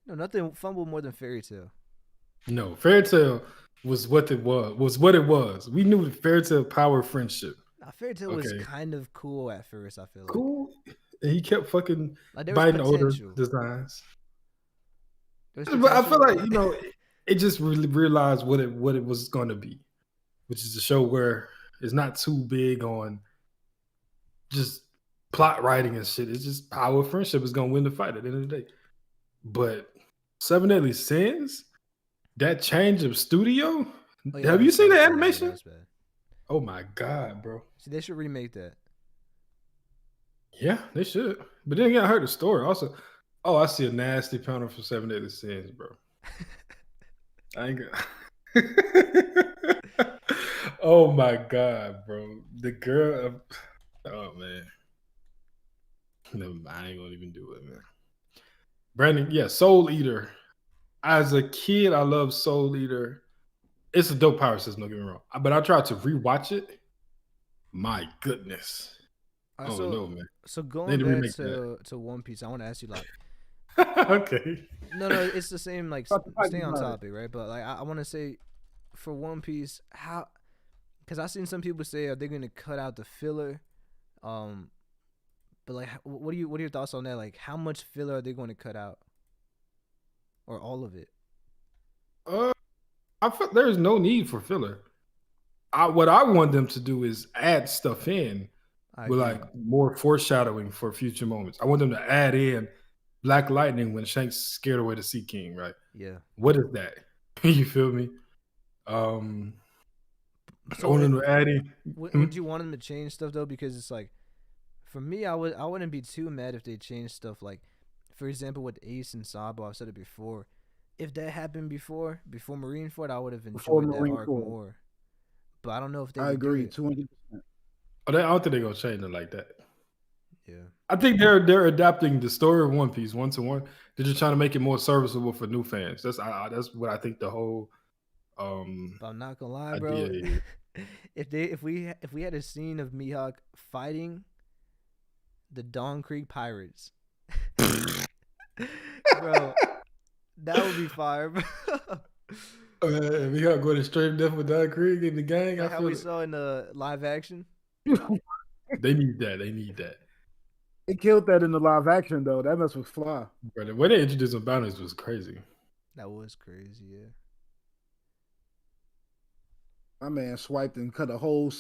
No, nothing fumbled more than Fairy Tail. No, Fairy Tail was what it was. Was what it was. We knew Fairy Tail power friendship. Nah, Fairy Tail was kind of cool at first. I feel like cool, and he kept fucking biting older designs. But I feel like, you know, it just really realized what it was going to be, which is a show where it's not too big on just plot writing and shit. It's just power friendship is going to win the fight at the end of the day. But 7 Deadly Sins, that change of studio. Oh, yeah, have you seen the animation? Bad. Oh my god, bro! See, they should remake that. Yeah, they should. But then again, I heard the story also. Oh, I see a nasty panel for 7 Deadly Sins, bro. I ain't got. Oh my god, bro! The girl. Oh man. No, I ain't gonna even do it, man. Brandon, yeah, Soul Eater. As a kid, I love Soul Eater. It's a dope power system, don't get me wrong. But I tried to rewatch it. My goodness. Oh no, man. So going back to One Piece, I want to ask you like okay. No, it's the same, like stay on topic, right? But like I want to say for One Piece, how, because I've seen some people say, are they going to cut out the filler? But like, what are your thoughts on that? Like, how much filler are they going to cut out, or all of it? I feel there's no need for filler. What I want them to do is add stuff in with like more foreshadowing for future moments. I want them to add in Black Lightning when Shanks scared away the Sea King, right? Yeah. What is that? You feel me? So On them adding. would you want them to change stuff though? Because it's like, for me, I wouldn't be too mad if they changed stuff. Like, for example, with Ace and Sabo, I've said it before. If that happened before Marineford, I would have Before enjoyed that arc Marineford. more. But I don't know if they I would do agree, it. 200%. I don't think they're gonna change it like that. Yeah. I think they're adapting the story of One Piece one to one. They're just trying to make it more serviceable for new fans. That's what I think the whole But I'm not gonna lie, idea bro. is. if we had a scene of Mihawk fighting the Dawn Creek Pirates, bro, that would be fire, bro. We gotta go to straight death with Don Krieg in the gang. Like I how feel we it. saw in the live action. They need that. They need that. They killed that in the live action though. That mess was fly. But the way they introduced the boundaries was crazy. That was crazy, yeah. My man swiped and cut a whole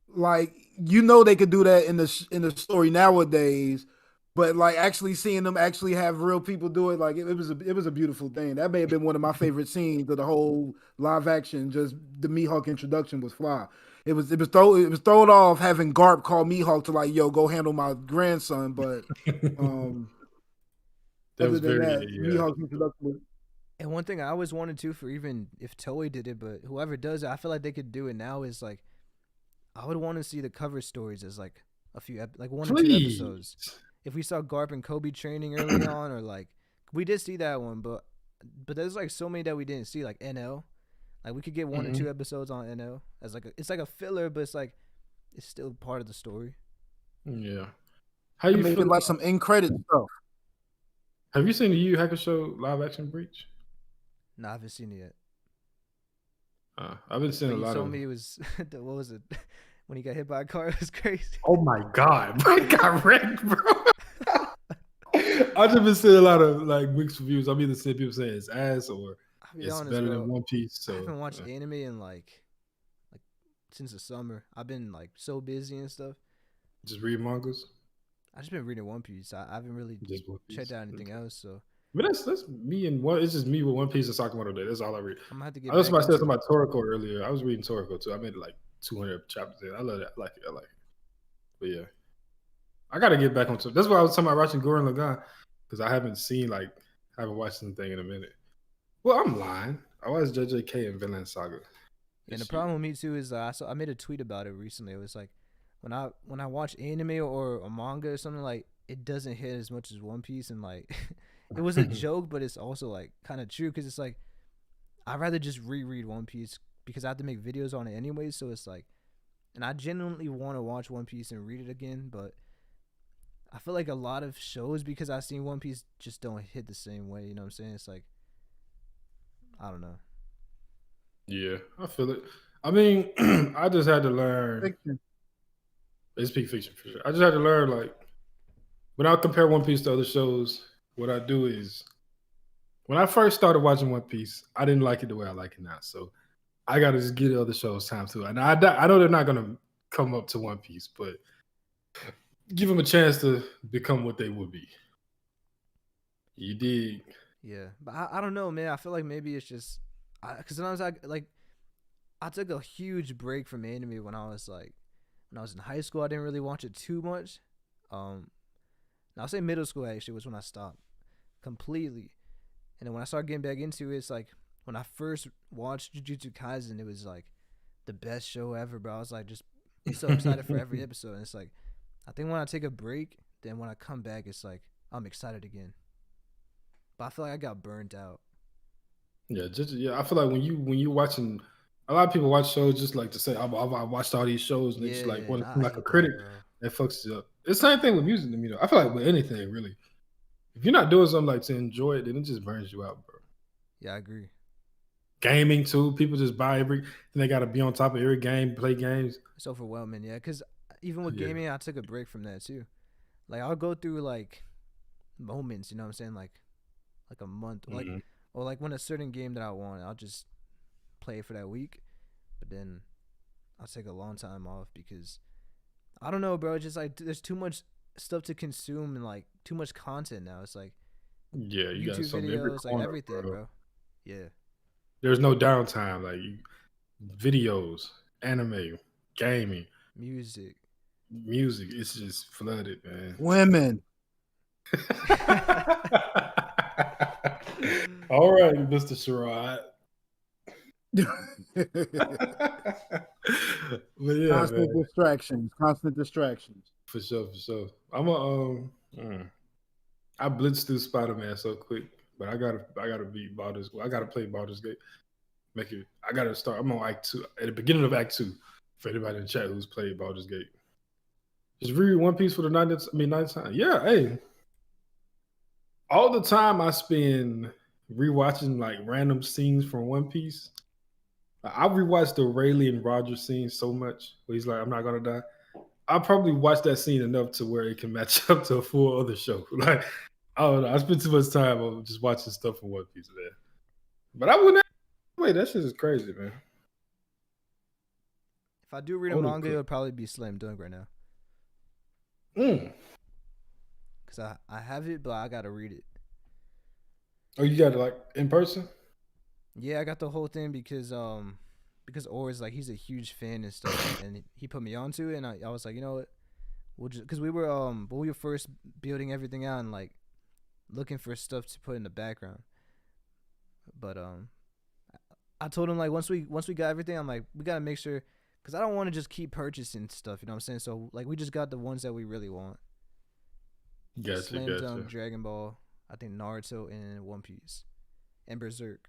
like you know they could do that in the story nowadays, but like actually seeing them actually have real people do it, like it was a beautiful thing. That may have been one of my favorite scenes of the whole live action. Just the Mihawk introduction was fly. It was thrown off having Garp call Mihawk to like, yo, go handle my grandson. But That other was than very that, Mihawk's introduction was And one thing I always wanted to, for even if Toei did it, but whoever does it, I feel like they could do it now. Is like, I would want to see the cover stories as like a few, like 1 or 2 Please. episodes. If we saw Garp and Kobe training early on, or like we did see that one, but there's like so many that we didn't see, like NL. Like we could get 1 or 2 episodes on NL as like it's like a filler, but it's still part of the story. Yeah. How you made feel? it like some in credit stuff. Have you seen the Yu Yu Hakusho live action Breach? No, I haven't seen it yet. I've been seeing But a you lot told of. me it was what was it when he got hit by a car? It was crazy. Oh my god, bro! He got wrecked, bro. I've just been seeing a lot of like mixed reviews. I'm either seeing people saying it's ass or I'll be it's honest, better bro. than One Piece. So I haven't watched anime in like since the summer. I've been like so busy and stuff. just read mangas. I just been reading One Piece. I haven't really Just One Piece. checked out anything else. So But that's me and one. It's just me with One Piece and Sakamoto Day. That's all I read. I'm gonna have to get I know back somebody said into something it. about Toriko earlier. I was reading Toriko too. I made like 200 chapters in. I love that. I like it. But yeah, I got to get back on. That's why I was talking about watching Gurren Lagann because I haven't watched anything in a minute. Well, I'm lying. I watched JJK and Vinland Saga. And the problem with me too is I made a tweet about it recently. It was like when I watch anime or a manga or something, like it doesn't hit as much as One Piece, and like it was a joke, but it's also like kind of true because it's like I'd rather just reread One Piece because I have to make videos on it anyway. So it's like, and I genuinely want to watch One Piece and read it again, but I feel like a lot of shows, because I've seen One Piece, just don't hit the same way. You know what I'm saying? It's like, I don't know. Yeah, I feel it. I mean, I just had to learn. Fiction. It's peak fiction for sure. I just had to learn, like, when I compare One Piece to other shows, what I do is, when I first started watching One Piece, I didn't like it the way I like it now. So I got to just give the other shows time too. And I know they're not going to come up to One Piece, but give them a chance to become what they would be. You dig? Yeah, but I don't know, man. I feel like maybe it's just because sometimes I took a huge break from anime when I was in high school. I didn't really watch it too much. I'll say middle school actually was when I stopped completely, and then when I started getting back into it, it's like when I first watched Jujutsu Kaisen, it was like the best show ever, bro. I was like just so excited for every episode, and it's like I think when I take a break, then when I come back, it's like I'm excited again. But I feel like I got burned out. Yeah, I feel like when you watching, a lot of people watch shows just like to say, I watched all these shows, and they just like want to seem like a critic. That fucks you up. It's the same thing with music to me, though. I feel like with anything, really. If you're not doing something like to enjoy it, then it just burns you out, bro. Yeah, I agree. Gaming, too. People just buy then they got to be on top of every game, play games. It's overwhelming, yeah. Because even with gaming, I took a break from that, too. Like, I'll go through, like, moments, you know what I'm saying? Like a month. Or like when a certain game that I want, I'll just play it for that week. But then I'll take a long time off because I don't know, bro. It's just like there's too much stuff to consume and like too much content now. It's like you YouTube got videos, like everything, bro. Yeah. There's no downtime. Like videos, anime, gaming, Music. music. It's just flooded, man. Women. All right, Mr. Sherrod. But yeah, Constant man, distractions. Constant distractions. for sure, for sure. I'm a I blitzed through Spider-Man so quick, but I gotta beat Baldur's. I gotta play Baldur's Gate. Make it. I gotta start. I'm on Act 2 at the beginning of Act 2. For anybody in the chat who's played Baldur's Gate, just read One Piece for the ninth time. Yeah, hey, all the time I spend rewatching like random scenes from One Piece. I rewatched the Rayleigh and Roger scene so much where he's like, "I'm not gonna die." I probably watched that scene enough to where it can match up to a full other show. Like, I don't know. I spent too much time on just watching stuff from One Piece, man. But I wouldn't. Wait, that shit is crazy, man. If I do read a Oda manga, cook. it'll probably be Slam Dunk right now. Cause I have it, but I gotta read it. Oh, you got it like in person? Yeah, I got the whole thing because Or's like he's a huge fan and stuff, and he put me onto it, and I was like, you know what, we'll just because we were when we were first building everything out and like looking for stuff to put in the background, but I told him like once we got everything, I'm like we gotta make sure because I don't want to just keep purchasing stuff, you know what I'm saying? So like we just got the ones that we really want. Gotcha, Slam gotcha. Dunk, Dragon Ball, I think Naruto, and One Piece, and Berserk.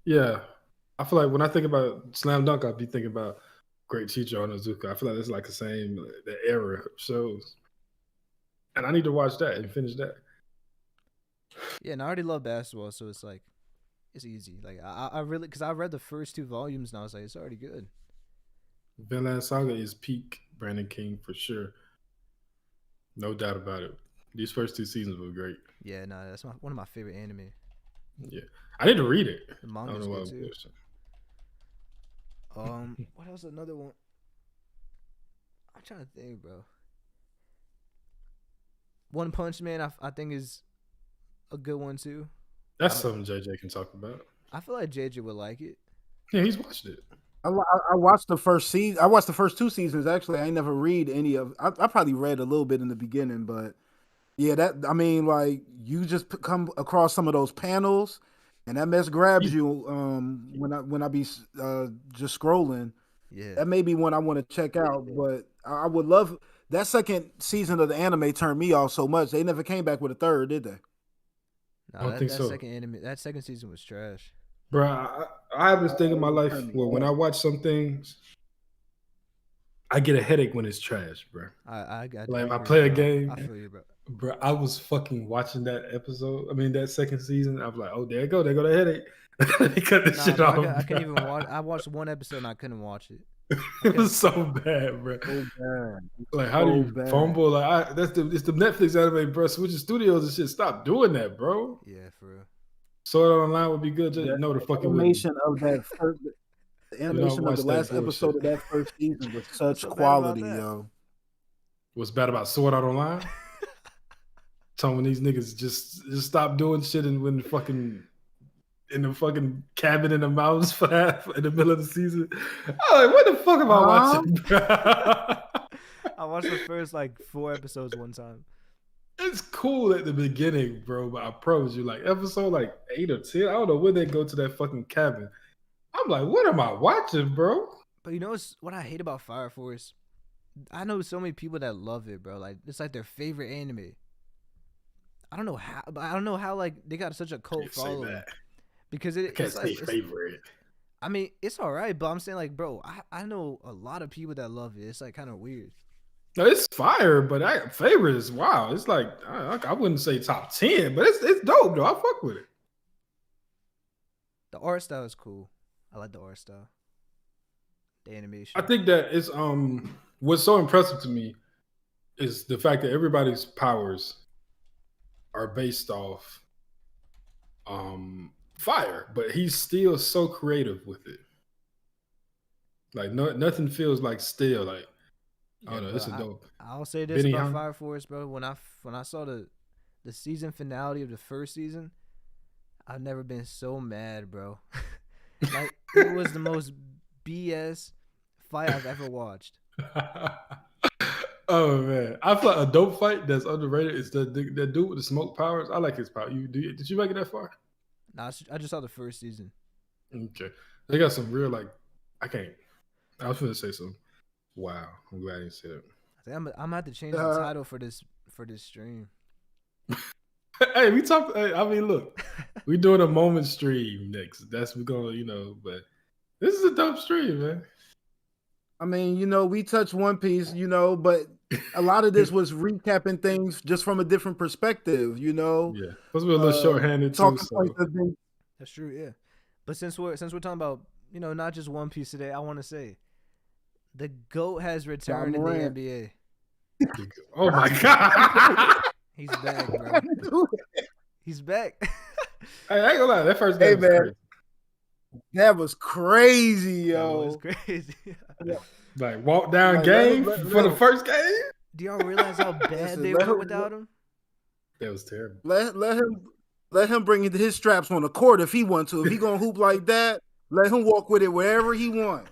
Yeah. I feel like when I think about Slam Dunk, I'd be thinking about Great Teacher Onizuka. I feel like it's like the same the era of shows. And I need to watch that and finish that. Yeah, and I already love basketball, so it's like it's easy. Like I really because I read the first 2 volumes and I was like, it's already good. Vinland Saga is peak Brandon King for sure. No doubt about it. These first 2 seasons were great. Yeah, nah, that's one of my favorite anime. Yeah. I need to read it. The I don't manga's know why good I'm too. guessing. What else? Another one. I'm trying to think, bro. One Punch Man, I think is a good one too. That's something JJ can talk about. I feel like JJ would like it. Yeah, he's watched it. I watched the first season. I watched the first 2 seasons. Actually, I ain't never read any of. I probably read a little bit in the beginning, but yeah, that I mean, like you just come across some of those panels, and that mess grabs you. When I be just scrolling, Yeah. that may be one I want to check out. But I would love that second season of the anime turned me off so much. They never came back with a third, did they? Nah, I don't think that so. that second season was trash. Bro, I have this thing in my life Turn me where when I watch some things, I get a headache when it's trash, bro. I Like if I agree, play a bro. game, I feel you, bro. bro, I was fucking watching that episode. I mean, that second season. I was like, oh, there you go. There go the headache. Let me cut this Nah, shit bro, off. I couldn't even watch. I watched one episode and I couldn't watch it. It was so bad, bro. So bad. Like, how do you bad. fumble? Like, it's the Netflix anime, bro. Switching studios and shit. Stop doing that, bro. Yeah, for real. Sword Art Online would be good. Just The no, the fucking animation of that first, the animation of watch the that last episode bullshit. of that first season was such so bad about quality, that? yo. What's bad about Sword Art Online? Telling these niggas just stop doing shit and when fucking in the fucking cabin in the mountains for half in the middle of the season. I'm like, what the fuck am I watching, bro? I watched the first like 4 episodes one time. It's cool at the beginning, bro, but I promise you, like episode like 8 or 10, I don't know when they go to that fucking cabin. I'm like, what am I watching, bro? But you know what I hate about Fire Force? I know so many people that love it, bro. Like it's like their favorite anime. I don't know how, but I don't know how like they got such a cult Can't say following that. because I can't it's say like favorite. I mean it's all right, but I'm saying like, bro, I know a lot of people that love it. It's like kind of weird. No, it's fire, but favorite is wow. It's like I wouldn't say top 10, but it's dope though. I fuck with it. The art style is cool. I like the art style. The animation. I think that it's what's so impressive to me is the fact that everybody's powers are based off fire, but he's still so creative with it. Like nothing feels like stale. Like Yeah, no, this is dope. I'll say this Benny about Young. Fire Force, bro. When I saw the season finale of the first season, I've never been so mad, bro. Like it was the most BS fight I've ever watched. Oh man, I feel like a dope fight that's underrated is the dude with the smoke powers. I like his power. Did you make it that far? Nah, I just saw the first season. Okay, they got some real like I can't. I was gonna say something. Wow, I'm glad you said it. I think I'm gonna have to change the title for this stream. Hey, we talked. Hey, I mean, look, we doing a moment stream next. That's we gonna, but this is a dope stream, man. I mean, we touched One Piece, but a lot of this was recapping things just from a different perspective, Yeah, plus we're a little shorthanded too. talking So points have been. That's true, yeah. But since we're talking about not just One Piece today, I want to say the GOAT has returned in the Morant. NBA. oh my god, He's back, bro. He's back. hey, I ain't gonna lie, that first game was man. crazy. That was crazy, That yo. was crazy. Like walk down Like, game let for the him- first game. Do y'all realize how bad Listen, they let were him- without him? That was terrible. Let him bring his straps on the court if he wants to. If he gonna hoop like that, let him walk with it wherever he want.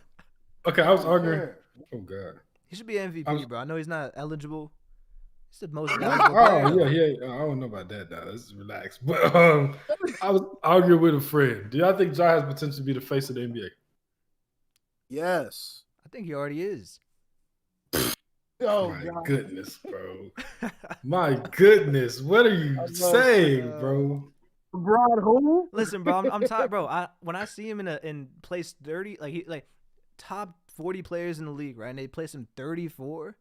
Okay, I was don't arguing. care. Oh god. He should be MVP, I was- bro. I know he's not eligible. He's the most Oh valuable player. yeah. I don't know about that now. Let's relax. But I was arguing with a friend. Do y'all think Ja has potential to be the face of the NBA? Yes. I think he already is. Oh My God. goodness, bro. My goodness. What are you saying, bro? LeBron who? Listen, bro, I'm tired, bro. When I see him in place 30, like top 40 players in the league, right? And they place him 34.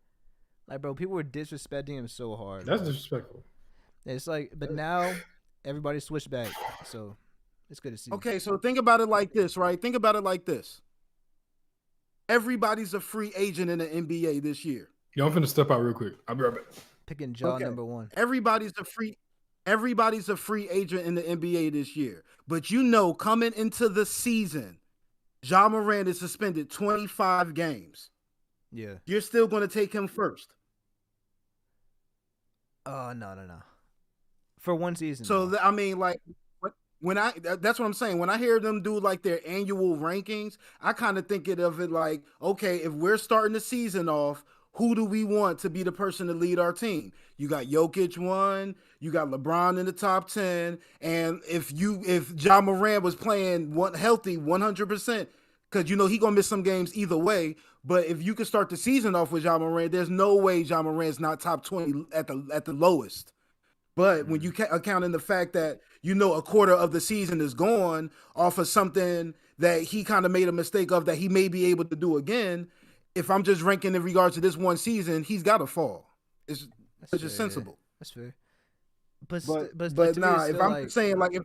Like, bro, people were disrespecting him so hard. That's bro. disrespectful. It's like, but now everybody switched back, so it's good to see. Okay, so think about it like this, right? Think about it like this. Everybody's a free agent in the NBA this year. Yo, I'm finna step out real quick. I'll be right back. Picking Ja Okay. number 1. Everybody's a free agent in the NBA this year. But coming into the season, Ja Morant is suspended 25 games. Yeah. You're still going to take him first. No. For one season. So though. I mean, like that's what I'm saying. When I hear them do like their annual rankings, I kind of think of it like, okay, if we're starting the season off, who do we want to be the person to lead our team? You got Jokic 1, you got LeBron in the top 10, and if Ja Morant was playing healthy 100%, because he gonna miss some games either way. But if you could start the season off with Ja Morant, there's no way Ja Morant's not top 20 at the lowest. But when you account in the fact that a quarter of the season is gone off of something that he kind of made a mistake of that he may be able to do again, if I'm just ranking in regards to this one season, he's got to fall. It's just sensible. Yeah. That's fair. But to nah, me, it's if still, I'm like, saying like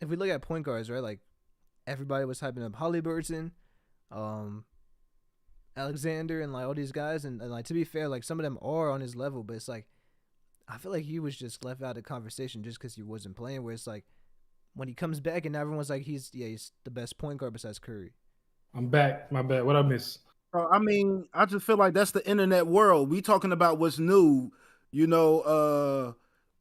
if we look at point guards, right? Like everybody was hyping up Halliburton, Alexander, and like all these guys, and like to be fair, like some of them are on his level, but it's like I feel like he was just left out of the conversation just because he wasn't playing. Where it's like when he comes back and everyone's like he's the best point guard besides Curry. I'm back. My bad. What I miss? I mean, I just feel like that's the internet world. We talking about what's new,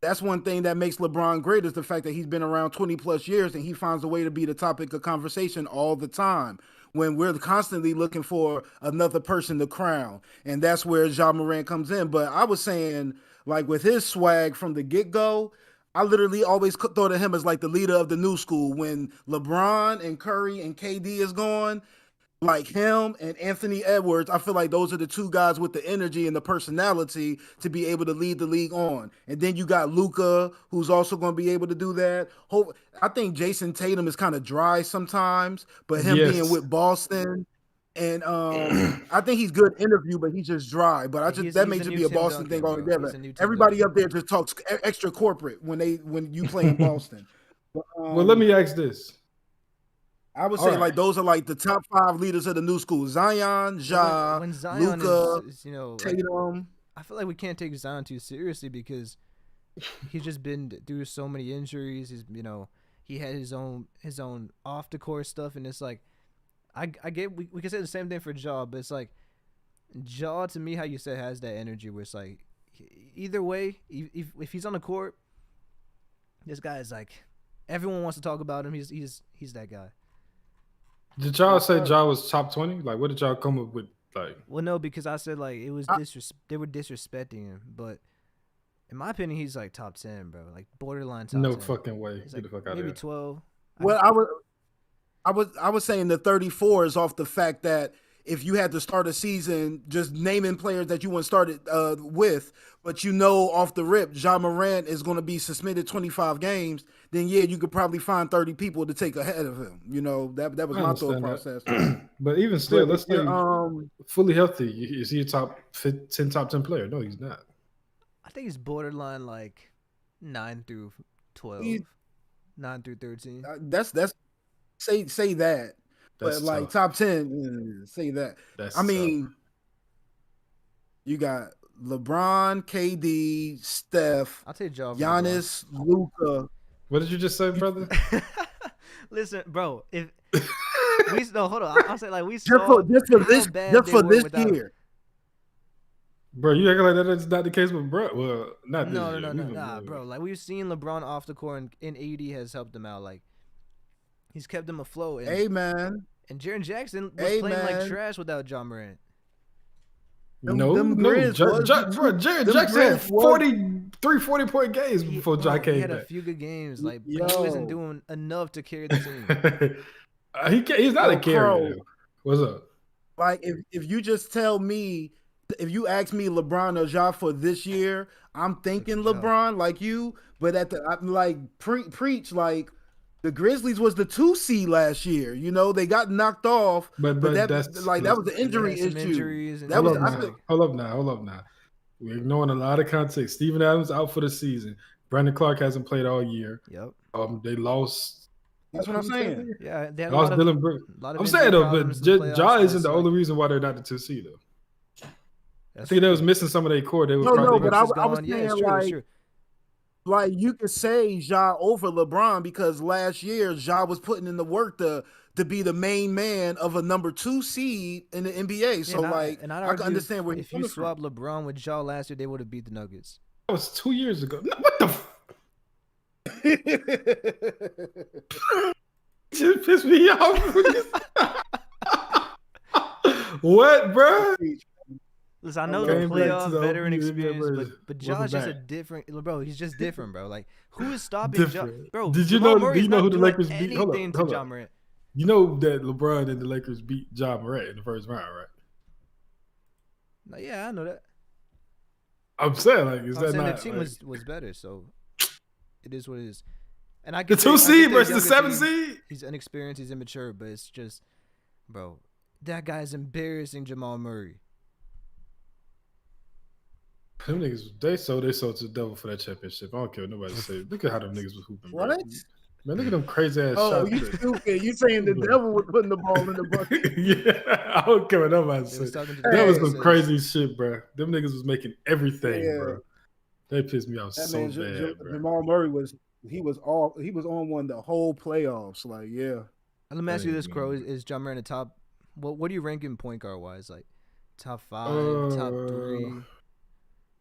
that's one thing that makes LeBron great is the fact that he's been around 20 plus years and he finds a way to be the topic of conversation all the time when we're constantly looking for another person to crown. And that's where Ja Morant comes in. But I was saying, like with his swag from the get-go, I literally always thought of him as like the leader of the new school. When LeBron and Curry and KD is gone, like him and Anthony Edwards, I feel like those are the two guys with the energy and the personality to be able to lead the league on. And then you got Luka, who's also going to be able to do that. I think Jason Tatum is kind of dry sometimes, but him being with Boston and I think he's good interview, but he's just dry. But that may just be a Boston thing altogether. Everybody up there just talks extra corporate when you play in Boston. But, well, let me ask this. I would say like those are like the top 5 leaders of the new school: Zion, Ja, when Zion Luka, is Tatum. Like, I feel like we can't take Zion too seriously because he's just been through so many injuries. He's he had his own off the court stuff, and it's like I get we can say the same thing for Ja, but it's like Ja to me, how you said, has that energy where it's like either way, if he's on the court, this guy is like everyone wants to talk about him. He's that guy. Did y'all say Ja was top 20? Like, what did y'all come up with? Like, Well, no, because I said like it was they were disrespecting him, but in my opinion, he's like top 10, bro. Like borderline top 10. no fucking way. He's Get like the fuck out of maybe here. 12. Well, I was saying the 34 is off the fact that if you had to start a season just naming players that you want to start it with, but you know off the rip, Ja Morant is going to be suspended 25 games, then yeah, you could probably find 30 people to take ahead of him. You know, that was I my thought understand process. that. But even still, But let's if say you're, fully healthy, is he a top 10 player? No, he's not. I think he's borderline like 9 through 12, 9 through 13. that's say that. That's But like tough. top 10, say that. That's I mean, tough. you got LeBron, KD, Steph, I'll take Ja over Giannis, Luka. What did you just say, brother? LeBron. Listen, bro. If we no, hold on. I'll say like we just saw for this without year. Bro, you acting like that's not the case with bro. Well, not this year. Nah, bro. Like we've seen LeBron off the court, and AD has helped him out. Like he's kept them afloat. And, Hey man, and Jaren Jackson was playing like trash without Ja Morant. them Grizz Jaren Jackson had 40-point games before Ja came He had back. a few good games, like but he wasn't doing enough to carry the team. He's not a carrier. What's up? Like if you just tell me, if you ask me LeBron or Ja for this year, I'm thinking LeBron like you. But I'm like preach like. The Grizzlies was the 2 seed last year. You know, they got knocked off, but that was the injury issue. Hold up now. We're ignoring a lot of context. Steven Adams out for the season. Brandon Clark hasn't played all year. Yep. They lost. That's what I'm saying. Yeah, they had lost Dylan Brooks. I'm saying though, but Ja isn't the only reason why they're not the 2 seed though. I think they was missing some of their core. They were but I was saying like you could say Ja over LeBron because last year Ja was putting in the work to be the main man of a number 2 seed in the NBA. So I can understand where if you swap LeBron with Ja last year, they would have beat the Nuggets. That was 2 years ago. What the? Just pissed me off. What, bro? Listen, I know the playoff veteran experience, but Ja's just a different, bro. He's just different, bro. Like, who is stopping Ja? Bro, did you know? Do you know who the Lakers beat? Hold on. You know that LeBron and the Lakers beat Ja Morant in the first round, right? No, yeah, I know that. I'm saying, like, is that not? The team was better, so it is what it is. And I the 2 seed versus the 7 seed. He's inexperienced, he's immature, but it's just, bro, that guy's embarrassing Jamal Murray. Them niggas, they sold to the devil for that championship. I don't care what nobody say. Look at how them niggas was hooping. What? Bro. Man, look at them crazy ass shots. Oh, you stupid. You saying the devil was putting the ball in the bucket. Yeah, I don't care what nobody say. That was some crazy shit, bro. Them niggas was making everything, bro. They pissed me off bad, bro. Jamal Murray was on one the whole playoffs. Like, yeah. Let me ask you this, Crow. Is Ja Morant in the top? What do you rank him point guard wise? Like top 5, top 3?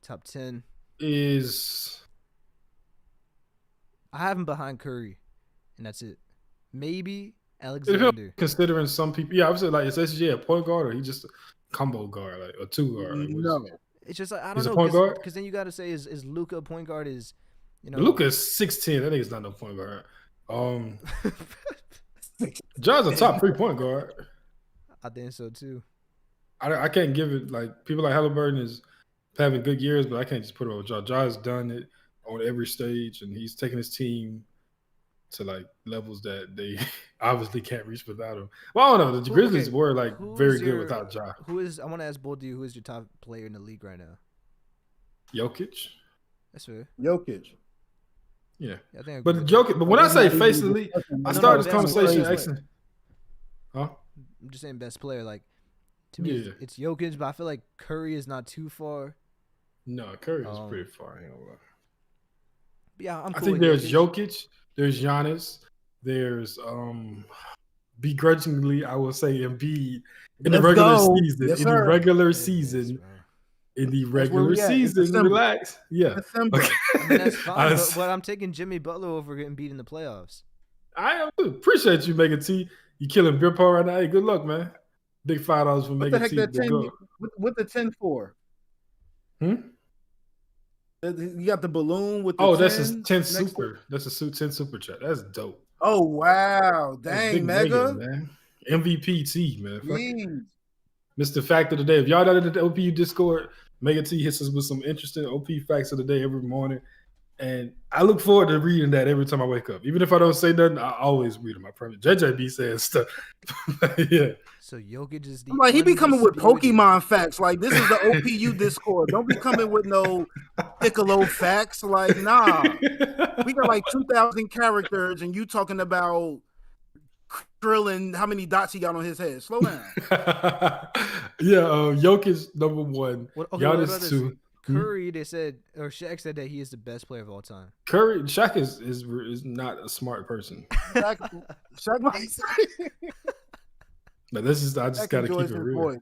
Top 10 I have him behind Curry, and that's it. Maybe Alexander. Considering some people, yeah, I would say like is SGA a point guard or he just a combo guard, like a 2 guard? Like, no, it's just like I don't know because then you got to say is Luka a point guard? Is Luka is 6'10". That nigga's not no point guard. John's a top 3 point guard. I think so too. I can't give it like people like Halliburton is having good years, but I can't just put it on Ja. Ja has done it on every stage, and he's taken his team to like levels that they obviously can't reach without him. Well, I don't know. The Grizzlies were like very good without Ja. I want to ask both of you, who is your top player in the league right now? Jokic. That's fair. Jokic. Yeah, I think. But Jokic. But when I say face the league, I started this conversation asking. Huh? I'm just saying best player. Like to me, it's Jokic, but I feel like Curry is not too far. No, Curry is pretty far. Yeah, I'm cool. I think there's Jokic, there's Giannis, there's begrudgingly I will say Embiid in the regular season. Yes, in the regular season, in the That's where regular we at. In season. December. Relax. Yeah. December. Okay. I mean, that's fine, I, but I'm taking Jimmy Butler over getting beat in the playoffs. I appreciate you, Mega T. You killing beer pong right now. Hey, good luck, man. Big $5 for What Mega the heck T. that The 10? goat. What the 10 for? Hmm? You got the balloon with the Oh, 10. that's a 10 next super. to- That's a 10 super chat. That's dope. Oh wow! That's Dang, big Mega. man. MVP T, man. Fuck it. Jeez. Mr. Fact of the Day. If y'all not in the OPU Discord, Mega T hits us with some interesting OP facts of the day every morning. And I look forward to reading that every time I wake up. Even if I don't say nothing, I always read them. I promise. JJB says stuff. Yeah. So Jokic is the I'm like, he be coming with undisputed- Pokemon facts. Like, this is the OPU Discord. Don't be coming with no Piccolo facts. Like, nah. We got like 2,000 characters, and you talking about Krillin, how many dots he got on his head. Slow down. Yeah, Jokic number one. What about Giannis this? two. Curry, they said, or Shaq said that he is the best player of all time. Curry, Shaq is not a smart person. Shaq But this is I just gotta keep enjoys it his real. voice.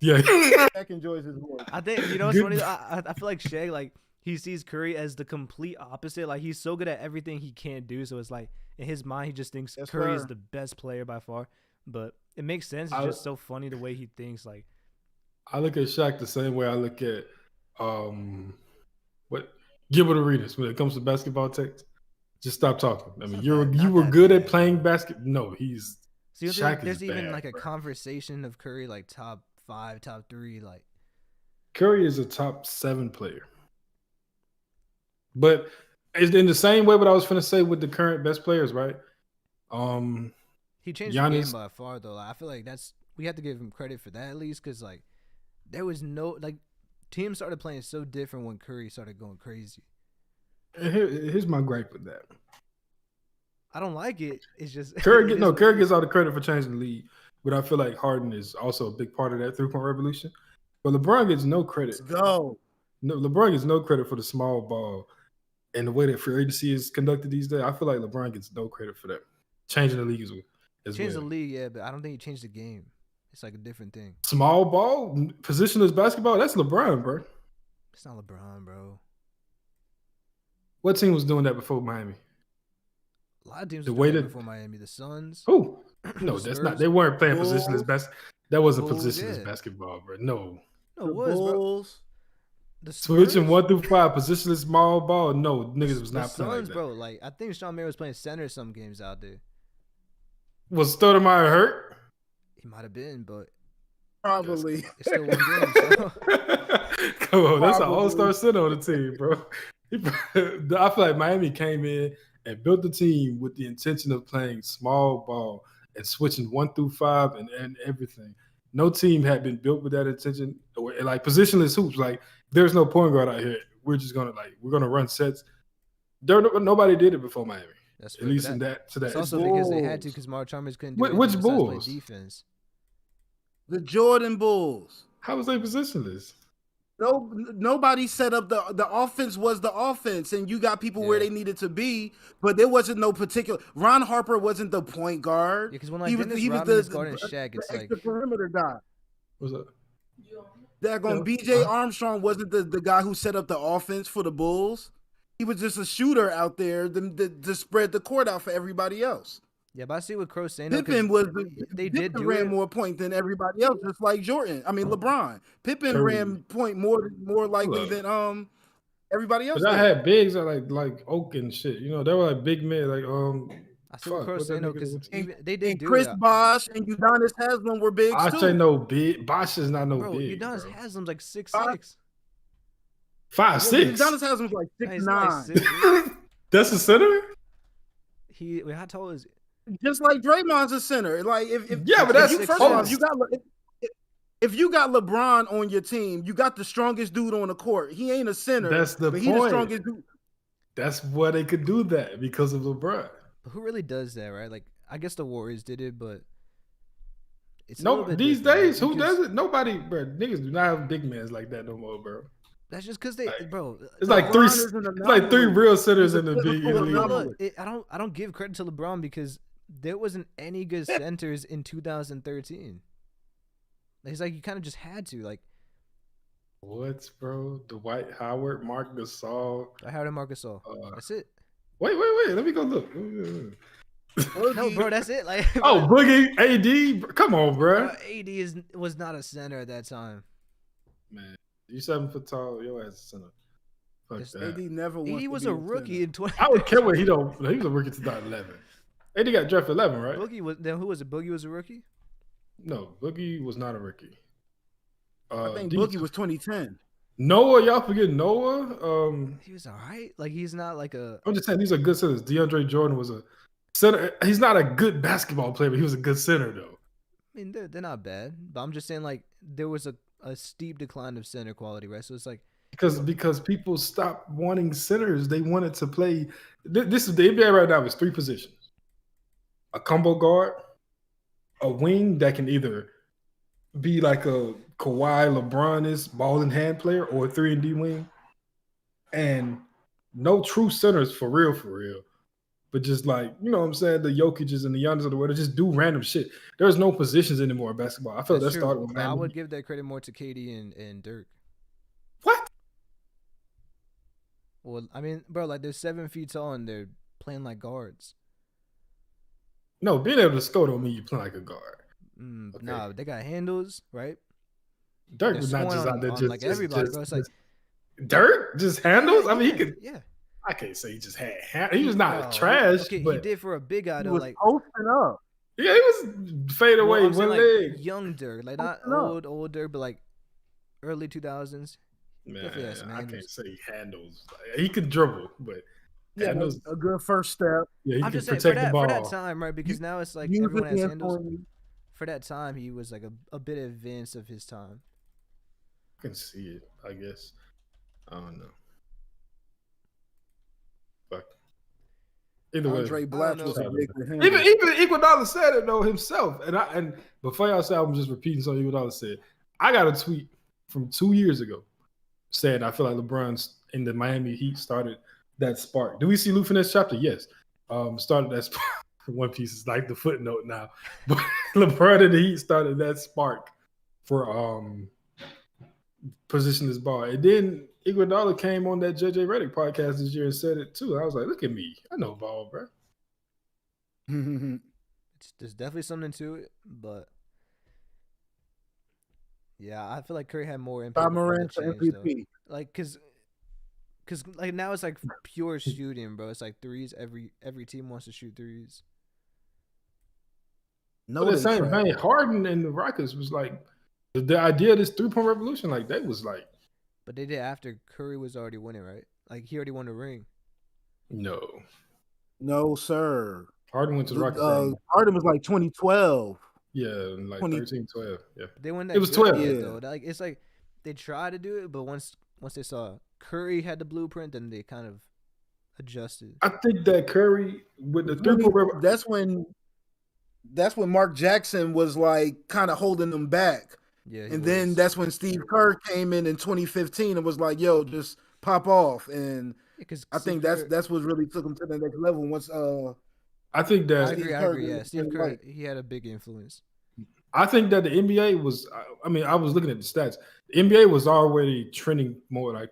Yeah. Shaq enjoys his voice. I think you know what's Good. funny. I feel like Shaq, like he sees Curry as the complete opposite. Like he's so good at everything he can't do. So it's like in his mind, he just thinks Yes, Curry is sir. the best player by far. But it makes sense. It's just so funny the way he thinks. Like I look at Shaq the same way I look at what Gilbert Arenas when it comes to basketball takes. Just stop talking. I mean, It's you not were that good bad. at playing basket. No, he's so you Shaq think there's is even bad, like a bro. conversation of Curry like top 5, top 3. Like Curry is a top 7 player. But it's in the same way what I was finna say with the current best players, right? he changed the Giannis- game by far though. Like, I feel like we have to give him credit for that at least because like there was no like teams started playing so different when Curry started going crazy. Here's my gripe with that. I don't like it. It's just Curry it is what it Curry is. gets all the credit for changing the league, but I feel like Harden is also a big part of that 3-point revolution. But LeBron gets no credit. Let's go. No, LeBron gets no credit for the small ball and the way that free agency is conducted these days. I feel like LeBron gets no credit for that. Changing the league as Changed well. the league, yeah, but I don't think he changed the game. It's like a different thing. Small ball, positionless basketball, that's LeBron, bro. It's not LeBron, bro. What team was doing that before Miami? A lot of teams The were way doing that that- before Miami. The Suns. Who? No, The that's not. Spurs. They weren't playing Bulls. positionless basketball. That wasn't Bulls, positionless yeah. basketball, bro. No. No, The it was, bro. Bulls. The Spurs. Switching 1 through 5, positionless small ball. No, niggas was The not playing like Suns, that. bro. Like I think Sean Mayer was playing center some games out there. Was Stoudemire hurt? He might have been, but Probably. it's still one game. So. Come on, that's an Probably. all-star center on the team, bro. I feel like Miami came in and built the team with the intention of playing small ball and switching 1 through 5 and everything. No team had been built with that intention. Like positionless hoops, like there's no point guard out here. We're just gonna run sets. Nobody did it before Miami. That's At fair, least but in that to that. It's also because they had to, because Mark Chalmers couldn't do Which anything besides play Bulls? defense. The Jordan Bulls. How was they positionless? No, nobody set up the offense was the offense, and you got people where Yeah. they needed to be, but there wasn't no particular. Ron Harper wasn't the point guard. Yeah, because when like he was Dennis he was Rodman is the guarding Shaq, it's like extra perimeter guy. What's up? Daggone Yeah. BJ Armstrong wasn't the guy who set up the offense for the Bulls. He was just a shooter out there to spread the court out for everybody else. yeah, but I see what Crow's saying. though, 'cause Pippen was they Pippen did do ran it. more point than everybody else, just like Jordan. I mean LeBron. Pippen Curry. ran point more likely Look. than everybody else. But I did. had bigs like Oak and shit. You know, they were like big men. Like I see what fuck, Crow's what that saying though, nigga because was- they did And do Chris it. Bosh and Udonis Haslam were bigs I too. say no big. Bosh is not no Bro, big. Udonis bro. Haslam's like 6'6". 5'6". Udonis Haslam's like He's 6'9". like 6'6". That's a center. Wait, how tall is he? Just like Draymond's a center. Like if Yeah, but if that's you, first close. of all, if you got LeBron on your team, you got the strongest dude on the court. He ain't a center. That's the but he the point. strongest dude. That's why they could do that because of LeBron. But who really does that, right? Like I guess the Warriors did it, but it's a little No, bit these different, right? days, who Because does it? Nobody, bro. Niggas do not have big men like that no more, bro. That's just because they, Like, bro. It's like LeBron three. is an It's like 3 anomaly. real centers He's in a the big physical in the But league. anomaly. look, I don't give credit to LeBron because there wasn't any good centers in 2013. It's like you kind of just had to. Like What, bro? Dwight Howard, Mark Gasol. Howard and Marcus All. Uh, That's it. wait. Let me go look. No, Boogie. bro, that's it. Like, Oh, Boogie, AD. Come on, bro. AD was not a center at that time. Man, you 7 foot tall. Your ass is center. Fuck It's- that. AD never wants AD to was be a rookie in 20. I would care what he don't. He was a rookie in 2011. AD got drafted 11, right? Boogie was then. Who was it? Boogie was a rookie. No, Boogie was not a rookie. I think Boogie was 2010. Noah. Y'all forget Noah. He was all right. Like he's not like a. I'm just saying these are good centers. DeAndre Jordan was a center. He's not a good basketball player, but he was a good center though. I mean, they're not bad, but I'm just saying like there was a steep decline of center quality, right? So it's like Because people stopped wanting centers. They wanted to play. This is the NBA right now. It's 3 positions: a combo guard, a wing that can either be like a Kawhi, LeBron is ball in hand player, or a 3-and-D wing, and no true centers for real. But just like, you know what I'm saying, the Jokic's and the Giannis of the world, they just do random shit. There's no positions anymore in basketball. I feel that true, started with but I Miami. would give that credit more to KD and Dirk. What? Well, I mean, bro, like they're 7 feet tall and they're playing like guards. No, being able to score don't mean you play like a guard. Okay. Nah, they got handles, right? Dirk They're was not just scoring out there on, just like everybody, bro. It's like Dirk just handles. yeah, I mean, he yeah, could. Yeah. I can't say he just had. He was not No, trash, Okay, but he did for a big guy He though. was Like posting up. yeah, he was fade away I'm saying, one like leg. young Dirk, like not No. old Dirk, but like early 2000s. Man, definitely has some I handles. can't say he handles. He could dribble, but Yeah, handles. a good first step. Yeah, he I'm can just saying protect the for ball. that time, right? Because now it's like everyone has Musically handles. informed. For that time, he was like a bit advanced of his time. I can see it. I guess. I don't know. Fuck. Either Andre way, Blatch know. was a big for him. even Iguodala said it though himself, and before y'all say I'm just repeating something Iguodala said. I got a tweet from 2 years ago saying I feel like LeBron's in the Miami Heat started that spark. Do we see Lou Finesse chapter? Yes. Started that spark. One Piece is like the footnote now, but LeBron and the Heat started that spark for position this ball. And then Iguodala came on that JJ Redick podcast this year and said it too. I was like, look at me, I know ball, bro. There's definitely something to it, but yeah, I feel like Curry had more impact. Bob before Moran that for change, though. MVP. Like, cause like now it's like pure shooting, bro. It's like threes. Every team wants to shoot threes. No, But at the they same trash. vein, Harden and the Rockets was like the idea of this 3-point revolution. Like that was like But they did after Curry was already winning, right? Like he already won the ring. no. No, sir. Harden went to the Rockets. Harden was like 2012. Yeah, like 20 13, 12. Yeah. They won that. It was good 12. yet, Yeah. though. Like it's like they tried to do it, but once they saw Curry had the blueprint, then they kind of adjusted. I think that Curry with the 3-point That's when Mark Jackson was like kind of holding them back. Yeah, And then that's when Steve Kerr came in 2015 and was like, yo, just pop off. And because I think that's what really took him to the next level once I think I that agree. Yeah, Steve Kerr, he had a big influence. I think that the NBA was. I mean, I was looking at the stats. The NBA was already trending more like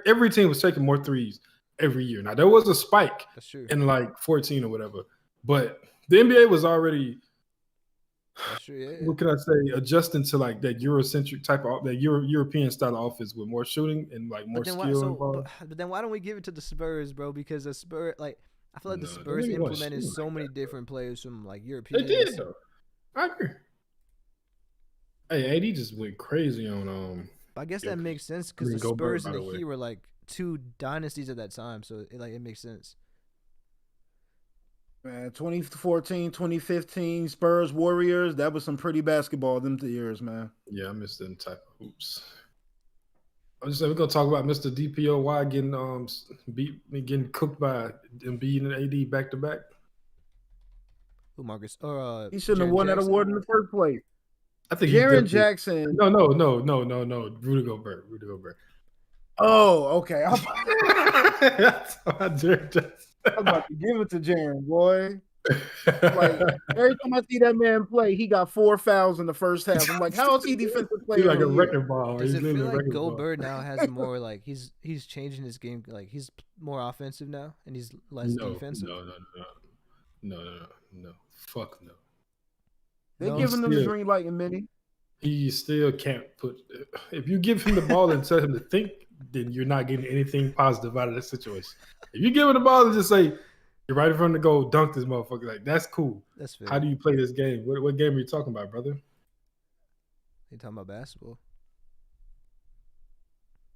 every team was taking more threes every year. Now there was a spike That's true. in like 14 or whatever, but the NBA was already. That's true. Yeah. What can I say? Adjusting to like that Eurocentric type of that European style of offense with more shooting and like more skill involved. But then why don't we give it to the Spurs, bro? Because the Spurs, like, I feel like the No, they Spurs didn't want implemented shooting so like many that, different players from like They Europeans. did though. I agree. Hey, AD just went crazy on But I guess that Jokic. makes sense because I mean, the Gobert, Spurs by and the the way. Heat were like two dynasties at that time, so it makes sense. man, 2014, 2015, Spurs, Warriors. That was some pretty basketball them 2 years, man. Yeah, I miss them type of hoops. I'm just saying we're gonna talk about Mr. DPOY getting cooked by Embiid and AD back to back. Who Marcus or He shouldn't have Jaren won that Jackson? award in the first place. I think Jaren Jackson. No. Rudy Gobert. Oh, okay. I'm That's Jaren Jackson. about to give it to Jaren, boy. Like every time I see that man play, he got 4 fouls in the first half. I'm like, how is he defensive player He's like of a the year? wrecking ball. Does He's it feel literally a like wrecking ball. Gobert now has more like he's changing his game, like he's more offensive now and he's less defensive? No. Fuck no. They're No? giving him the Still- green light in mini. He still can't put. If you give him the ball and tell him to think, then you're not getting anything positive out of that situation. If you give him the ball and just say, "You're right in front of the goal, dunk this motherfucker," like that's cool. That's fair. How do you play this game? What game are you talking about, brother? You talking about basketball?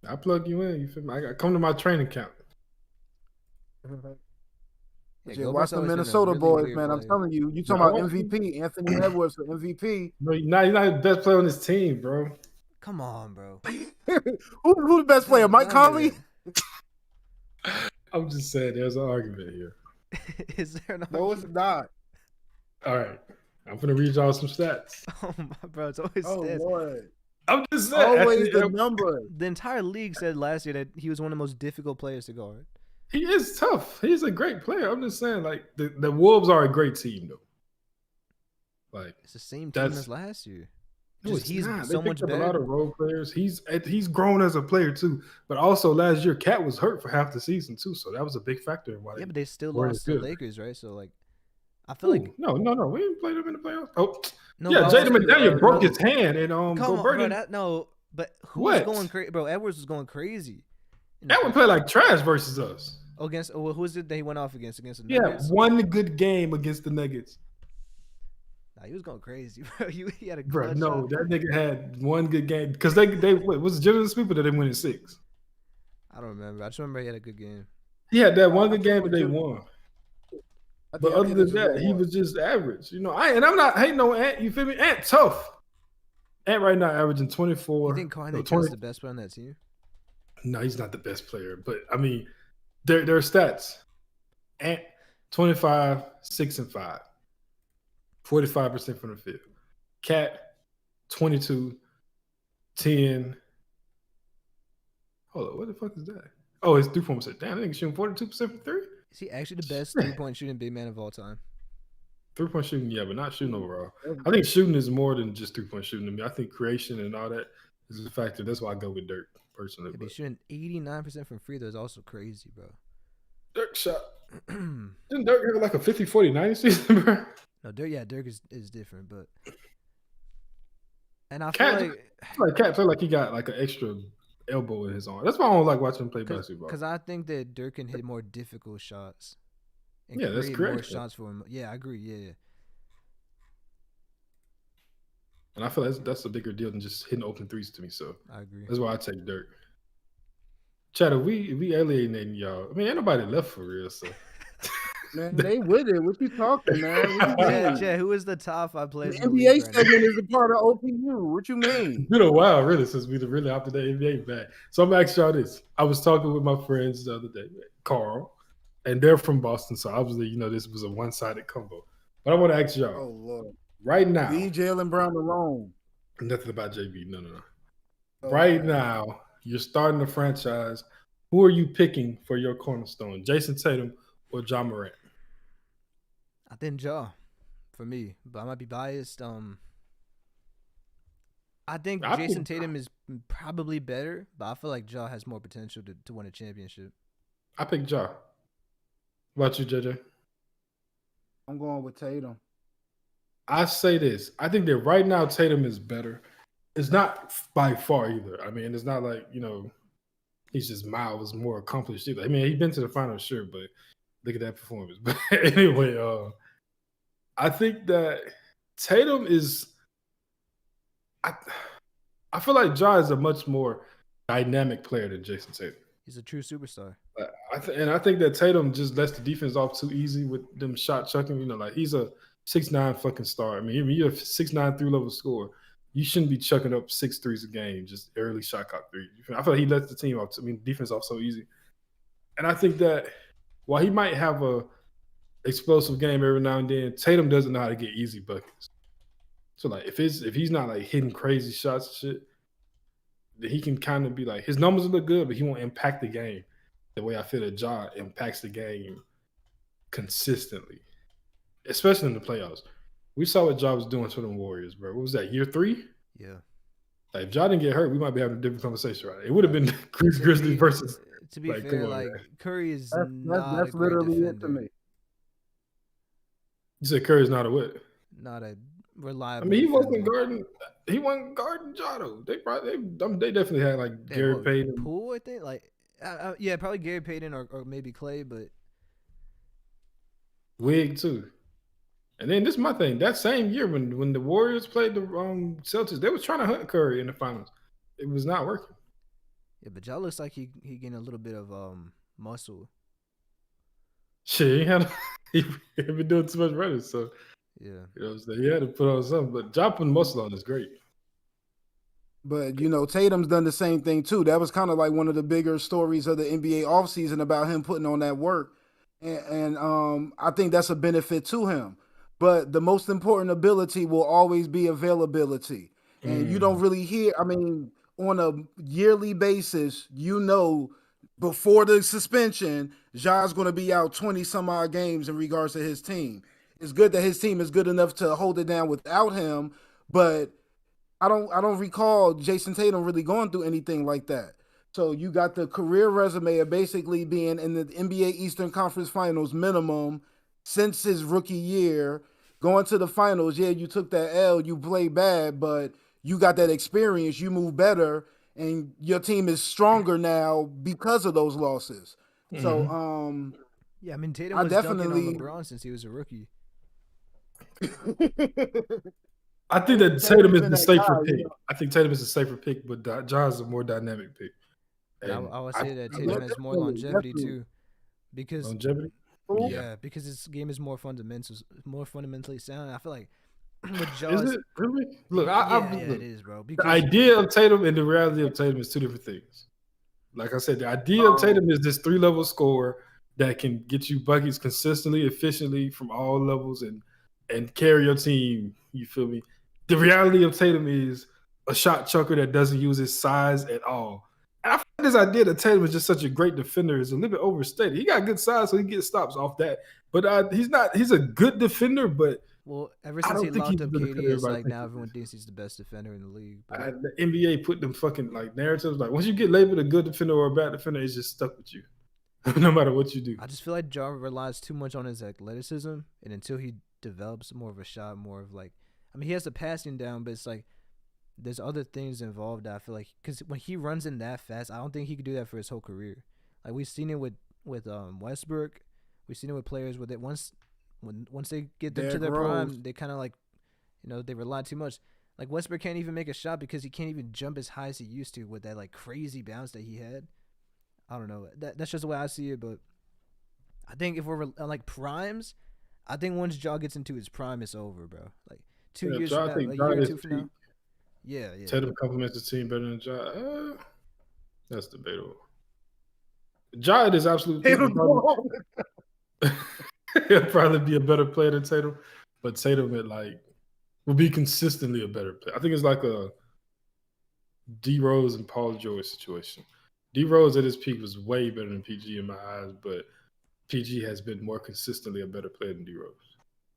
I plug you in. You feel me? I come to my training camp. Yeah, watch the Minnesota boys, man. I'm telling you, you talking about MVP, Anthony Edwards for MVP. No, he's not the best player on this team, bro. Come on, bro. Who the best player? Mike Conley? I'm just saying, there's an argument here. Is there an No, it's not. All right, I'm gonna read y'all some stats. Oh my bro, it's always stats. Lord. I'm just saying, Always the number. The entire league said last year that he was one of the most difficult players to guard. He is tough. He's a great player. I'm just saying, like the Wolves are a great team, though. Like it's the same team as last year. No, he's not. so much better. A lot of role players. He's grown as a player too. But also last year, Cat was hurt for half the season too, so that was a big factor in why. Yeah, but they still lost to the Lakers, right? So like, I feel like no, we didn't play them in the playoffs. Oh, no, yeah, Jaden McDaniel broke his hand and Gobert. But who was going crazy, bro? Edwards was going crazy. Edwards played like trash versus us. Against who was it that he went off against the Nuggets? Yeah, one good game against the Nuggets. Nah, he was going crazy, bro. He had a bro. clutch No, shot. that nigga had one good game because they was it generous people that they win in 6. I don't remember. I just remember he had a good game. He had that one good game and they won. But other than that, he was just average. You know, I'm not hating on Ant. You feel me? Ant tough. Ant right now averaging 24. You think Carney is the best player on that team? No, he's not the best player. But I mean, their stats. Ant 25, 6 and 5. 45% from the field. Cat 22, 10. Hold on, what the fuck is that? Oh, it's 3-point. Damn, I think he's shooting 42% from 3. Is he actually the best 3-point shooting big man of all time? 3-point shooting, yeah, but not shooting overall. I think shooting is more than just 3-point shooting to me. I think creation and all that is a factor. That's why I go with Dirk personally. Yeah, but shooting 89% from free throw is also crazy, bro. Dirk shot. Didn't Dirk have like a 50-40-90 season, bro? No, Dirk is different, but and I feel like Cat felt like he got like an extra elbow in his arm. That's why I don't like watching him play basketball. Because I think that Dirk can hit more difficult shots. And that's correct. More shots for him. Yeah, I agree. Yeah. And I feel that's a bigger deal than just hitting open threes to me. So I agree. That's why I take Dirk. Chad, we alienating y'all. I mean, ain't nobody left for real. So man, they with it. What you talking, man? Chad, who is the top 5 players? The NBA segment is a part of OPU. What you mean? It's been a while, really, since we really after the NBA back. So I'm gonna ask y'all this. I was talking with my friends the other day, Carl, and they're from Boston. So obviously, this was a one-sided combo. But I want to ask y'all. Oh Lord. Right now. Leave Jaylen Brown alone. Nothing about JB. No. Okay. Right now, you're starting a franchise. Who are you picking for your cornerstone? Jason Tatum or Ja Morant? I think Ja, for me, but I might be biased. I think Jason Tatum is probably better, but I feel like Ja has more potential to win a championship. I pick Ja. What about you, JJ? I'm going with Tatum. I say this. I think that right now Tatum is better. It's not by far either. I mean, it's not like, he's just miles more accomplished either. I mean, he's been to the finals, sure, but look at that performance. But anyway, I think that Tatum is I feel like Ja is a much more dynamic player than Jason Tatum. He's a true superstar. And I think that Tatum just lets the defense off too easy with them shot chucking. Like he's a 6'9" fucking star. I mean, you're a 6'9" 3-level scorer. You shouldn't be chucking up 6 threes a game, just early shot clock three. I feel like he lets the team off. Defense off so easy. And I think that while he might have a explosive game every now and then, Tatum doesn't know how to get easy buckets. So like if he's not like hitting crazy shots and shit, then he can kind of be like his numbers look good, but he won't impact the game the way I feel that Ja impacts the game consistently. especially in the playoffs. We saw what Ja was doing to the Warriors, bro. What was that, year 3? Yeah. Like, if Ja didn't get hurt, we might be having a different conversation, right? It would have been Grizzlies versus, to be like, come fair, on, like man. Curry is That's not a that's great literally it to defender, me. You said Curry's not a what? not a I reliable mean, he wasn't defender. guarding. He wasn't guarding Ja though. They definitely had like Damn, Gary what Payton, Poole? I think like yeah, probably Gary Payton or maybe Clay, but Wig too. And then this is my thing. That same year when the Warriors played the Celtics, they was trying to hunt Curry in the finals. It was not working. yeah, but Ja looks like he gained a little bit of muscle. Shit, he had been doing too much running, so Yeah. you know what I'm saying. He had to put on something. But Ja putting muscle on is great. But Tatum's done the same thing too. That was kind of like one of the bigger stories of the NBA offseason about him putting on that work, and I think that's a benefit to him. But the most important ability will always be availability, and you don't really hear. I mean, on a yearly basis, before the suspension, Ja's going to be out 20 some odd games in regards to his team. It's good that his team is good enough to hold it down without him, but I don't recall Jason Tatum really going through anything like that. So you got the career resume of basically being in the NBA Eastern Conference Finals minimum since his rookie year, going to the finals. Yeah, you took that L, you played bad, but you got that experience, you move better, and your team is stronger now because of those losses. So Yeah, I mean Tatum I was dunking on definitely LeBron since he was a rookie. I think that Tatum's Tatum is been the that safer guy, pick. I think Tatum is a safer pick, but Ja is a more dynamic pick. But I, And I would I say that Yeah, Tatum has more definitely, longevity definitely. too, because longevity. Who? Yeah. yeah, because his game is more fundamentally sound. I feel like with Is Jaws, it really? Look, yeah, look, it is, bro. the Because idea of Tatum and the reality of Tatum is two different things. Like I said, the idea of Tatum is this 3-level scorer that can get you buckets consistently, efficiently from all levels and carry your team. You feel me? The reality of Tatum is a shot chucker that doesn't use his size at all. And I find this idea that Tatum is just such a great defender is a little bit overstated. He got good size, so he gets stops off that. But he's not. He's a good defender, but well, ever I since he don't think he's locked up the KD, defender it's everybody like thinks now he everyone is. thinks he's the best defender in the league. But The NBA put them fucking like narratives. Like once you get labeled a good defender or a bad defender, it's just stuck with you, no matter what you do. I just feel like Ja relies too much on his athleticism, and until he develops more of a shot, more of like, I mean, he has the passing down, but it's like there's other things involved that I feel like because when he runs in that fast, I don't think he could do that for his whole career. Like we've seen it with Westbrook, we've seen it with players with it once they get them to Derrick their Rose. prime, they kind of like they rely too much. Like Westbrook can't even make a shot because he can't even jump as high as he used to with that like crazy bounce that he had. I don't know. That's just the way I see it, but I think if we're like primes, I think once Ja gets into his prime, it's over, bro. Like 2 years Ja, from I now, think a Ja year or is two from peak. now. Yeah. Tatum complements the team better than Ja. That's debatable. Ja at his absolute peak he'll probably be a better player than Tatum, but Tatum will be consistently a better player. I think it's like a D Rose and Paul George situation. D Rose at his peak was way better than PG in my eyes, but PG has been more consistently a better player than D Rose.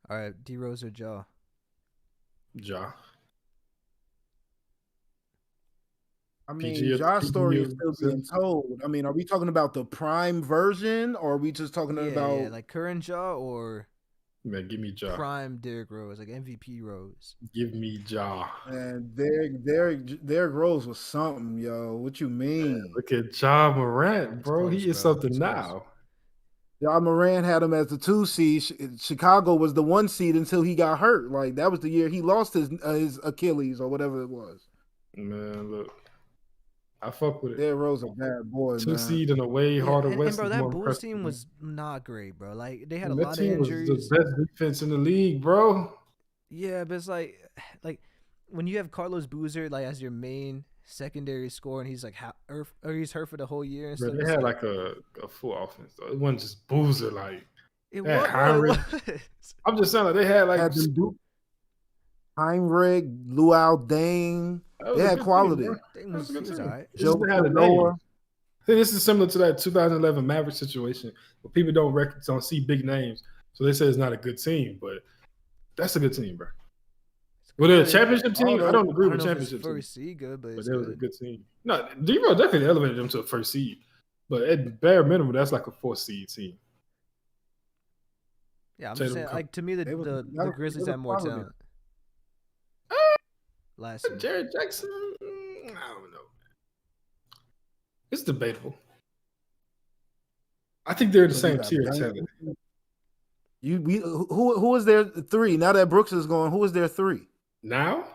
All right, D Rose or Ja? Ja. I PG mean, at the Ja's peak story is of still being told. I mean, are we talking about the prime version, or are we just talking Yeah, about like current Ja or Man, give me Ja. prime Derrick Rose, like MVP Rose. Give me Ja. and Derrick Rose was something, yo? What you mean? Look at Ja Morant, It's bro. close, He is bro. something It's close. now. Ja Morant had him as the 2 seed. Chicago was the 1 seed until he got hurt. Like that was the year he lost his Achilles or whatever it was. Man, look. I fuck with it. Derrick Rose a bad boy, 2 man. seed in a way Yeah, harder and West bro, is that more Bulls impressive. team was not great, bro. Like they had a That lot of team was the injuries. best defense in the league, bro. Yeah, but it's like when you have Carlos Boozer like as your main secondary scorer, and he's like he's hurt for the whole year and Bro, stuff. they It's had like, like a full offense, though. It wasn't just Boozer. Like, it they had was, bro. It Heinrich. was. I'm just saying, like, they had like Had them Duke, Heinrich, Luau, Dane. that was They a had good quality. team, bro. Thing That was a he good was team. alright. It's just Joe they had a Noah. name. I think this is similar to that 2011 Maverick situation where people don't see big names. So they say it's not a good team, but that's a good team, bro. Well, they're a championship team. I don't agree with championship team. First seed good, but But it's they was a good. good team. No, D-Rose definitely elevated them to a first seed. But at bare minimum, that's like a 4th seed team. Yeah, I'm just saying, like, to me, the Grizzlies have more talent. Last year. Jared Jackson, I don't know. It's debatable. I think they're the same tier of talent. Who is their 3 now that Brooks is gone? Who is their 3 now?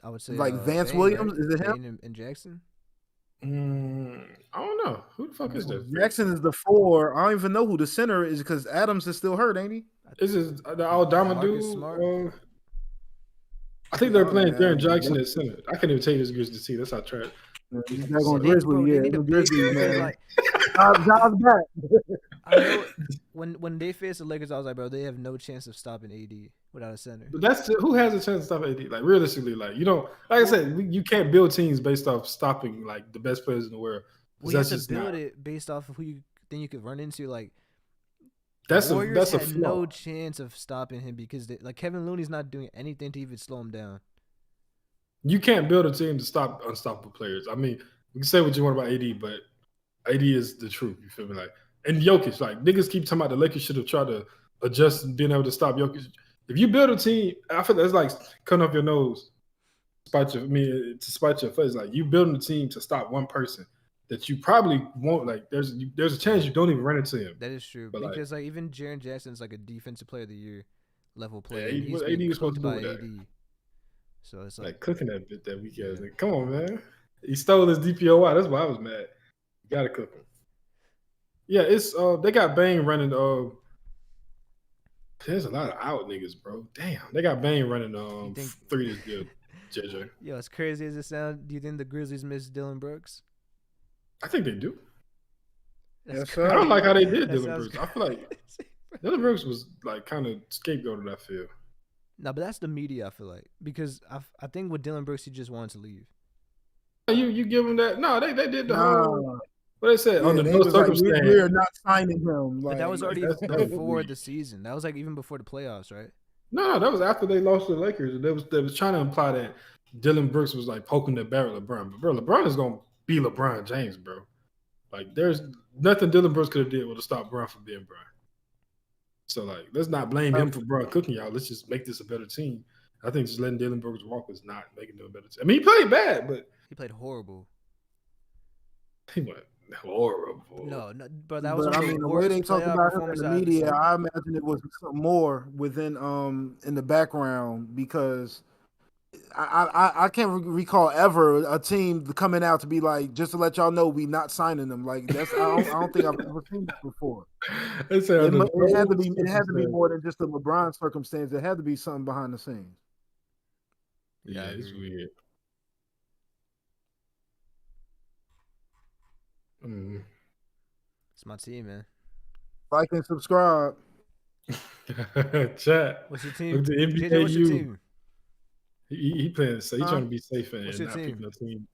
I would say like Vance Bane, Williams. right? Is it him? Bane and Jackson? I don't know. Who the fuck is that? Jackson is the 4. I don't even know who the center is because Adams is still hurt, ain't he? Is it the Aldama dude? I think they're playing Jaren Jackson at center. I can't even tell you this Grizzlies team. That's how trash. They need a big man. Like, John's back. I know when they faced the Lakers, I was like, bro, they have no chance of stopping AD without a center. But who has a chance to stop AD? Like realistically, like you don't. Like I said, you can't build teams based off stopping like the best players in the world. We have to build it based off of who you think you could run into. Like Warriors had no chance of stopping him because like Kevin Looney's not doing anything to even slow him down. You can't build a team to stop unstoppable players. I mean, you can say what you want about AD, but AD is the truth. You feel me? Like, and Jokic, like niggas keep talking about the Lakers should have tried to adjust and being able to stop Jokic. If you build a team, I feel that's like cutting off your nose, to spite your face. Like you building a team to stop one person that you probably won't. Like there's a chance you don't even run into him. That is true, but because like even Jaren Jackson's like a defensive player of the year level player. Yeah, he's AD was supposed to by do AD. that. So it's like cooking that bit that weekend. Like, come on, man. He stole his DPOY. That's why I was mad. You gotta cook him. Yeah, it's they got Bane running. There's a lot of out niggas, bro. Damn, they got Bane running 3 this good, JJ. Yo, as crazy as it sounds, do you think the Grizzlies miss Dillon Brooks? I think they do. Yes, I don't like how they did Dillon Brooks. I feel like Dillon Brooks was like kind of scapegoated. I feel. No, but that's the media. I feel like because I think with Dillon Brooks, he just wanted to leave. You give him that? No, they did the whole. What they said under no circumstance. Like, we're not signing him. But that was already before the season. That was like even before the playoffs, right? No, that was after they lost to the Lakers. They was trying to imply that Dillon Brooks was like poking the barrel at LeBron. But bro, LeBron is gonna be LeBron James, bro. Like there's nothing Dillon Brooks could have did to stop Bron from being Bron. So like let's not blame him for Bron cooking y'all. Let's just make this a better team. I think just letting Dillon Brooks walk was not making them a better team. I mean, he played bad, but he played horrible. He went horrible. No, but that was. I mean, the way they talk about him in the media, I imagine it was something more within in the background because I can't recall ever a team coming out to be like, just to let y'all know we not signing them. Like that's I don't think I've ever seen this before. It had to be more than just a LeBron circumstance. It had to be something behind the scenes. Yeah, it's weird. It's my team, man. Like and subscribe. Chat. What's your team? Look, JJ, what's your team? He playing safe. He's trying to be safe and not picking a team.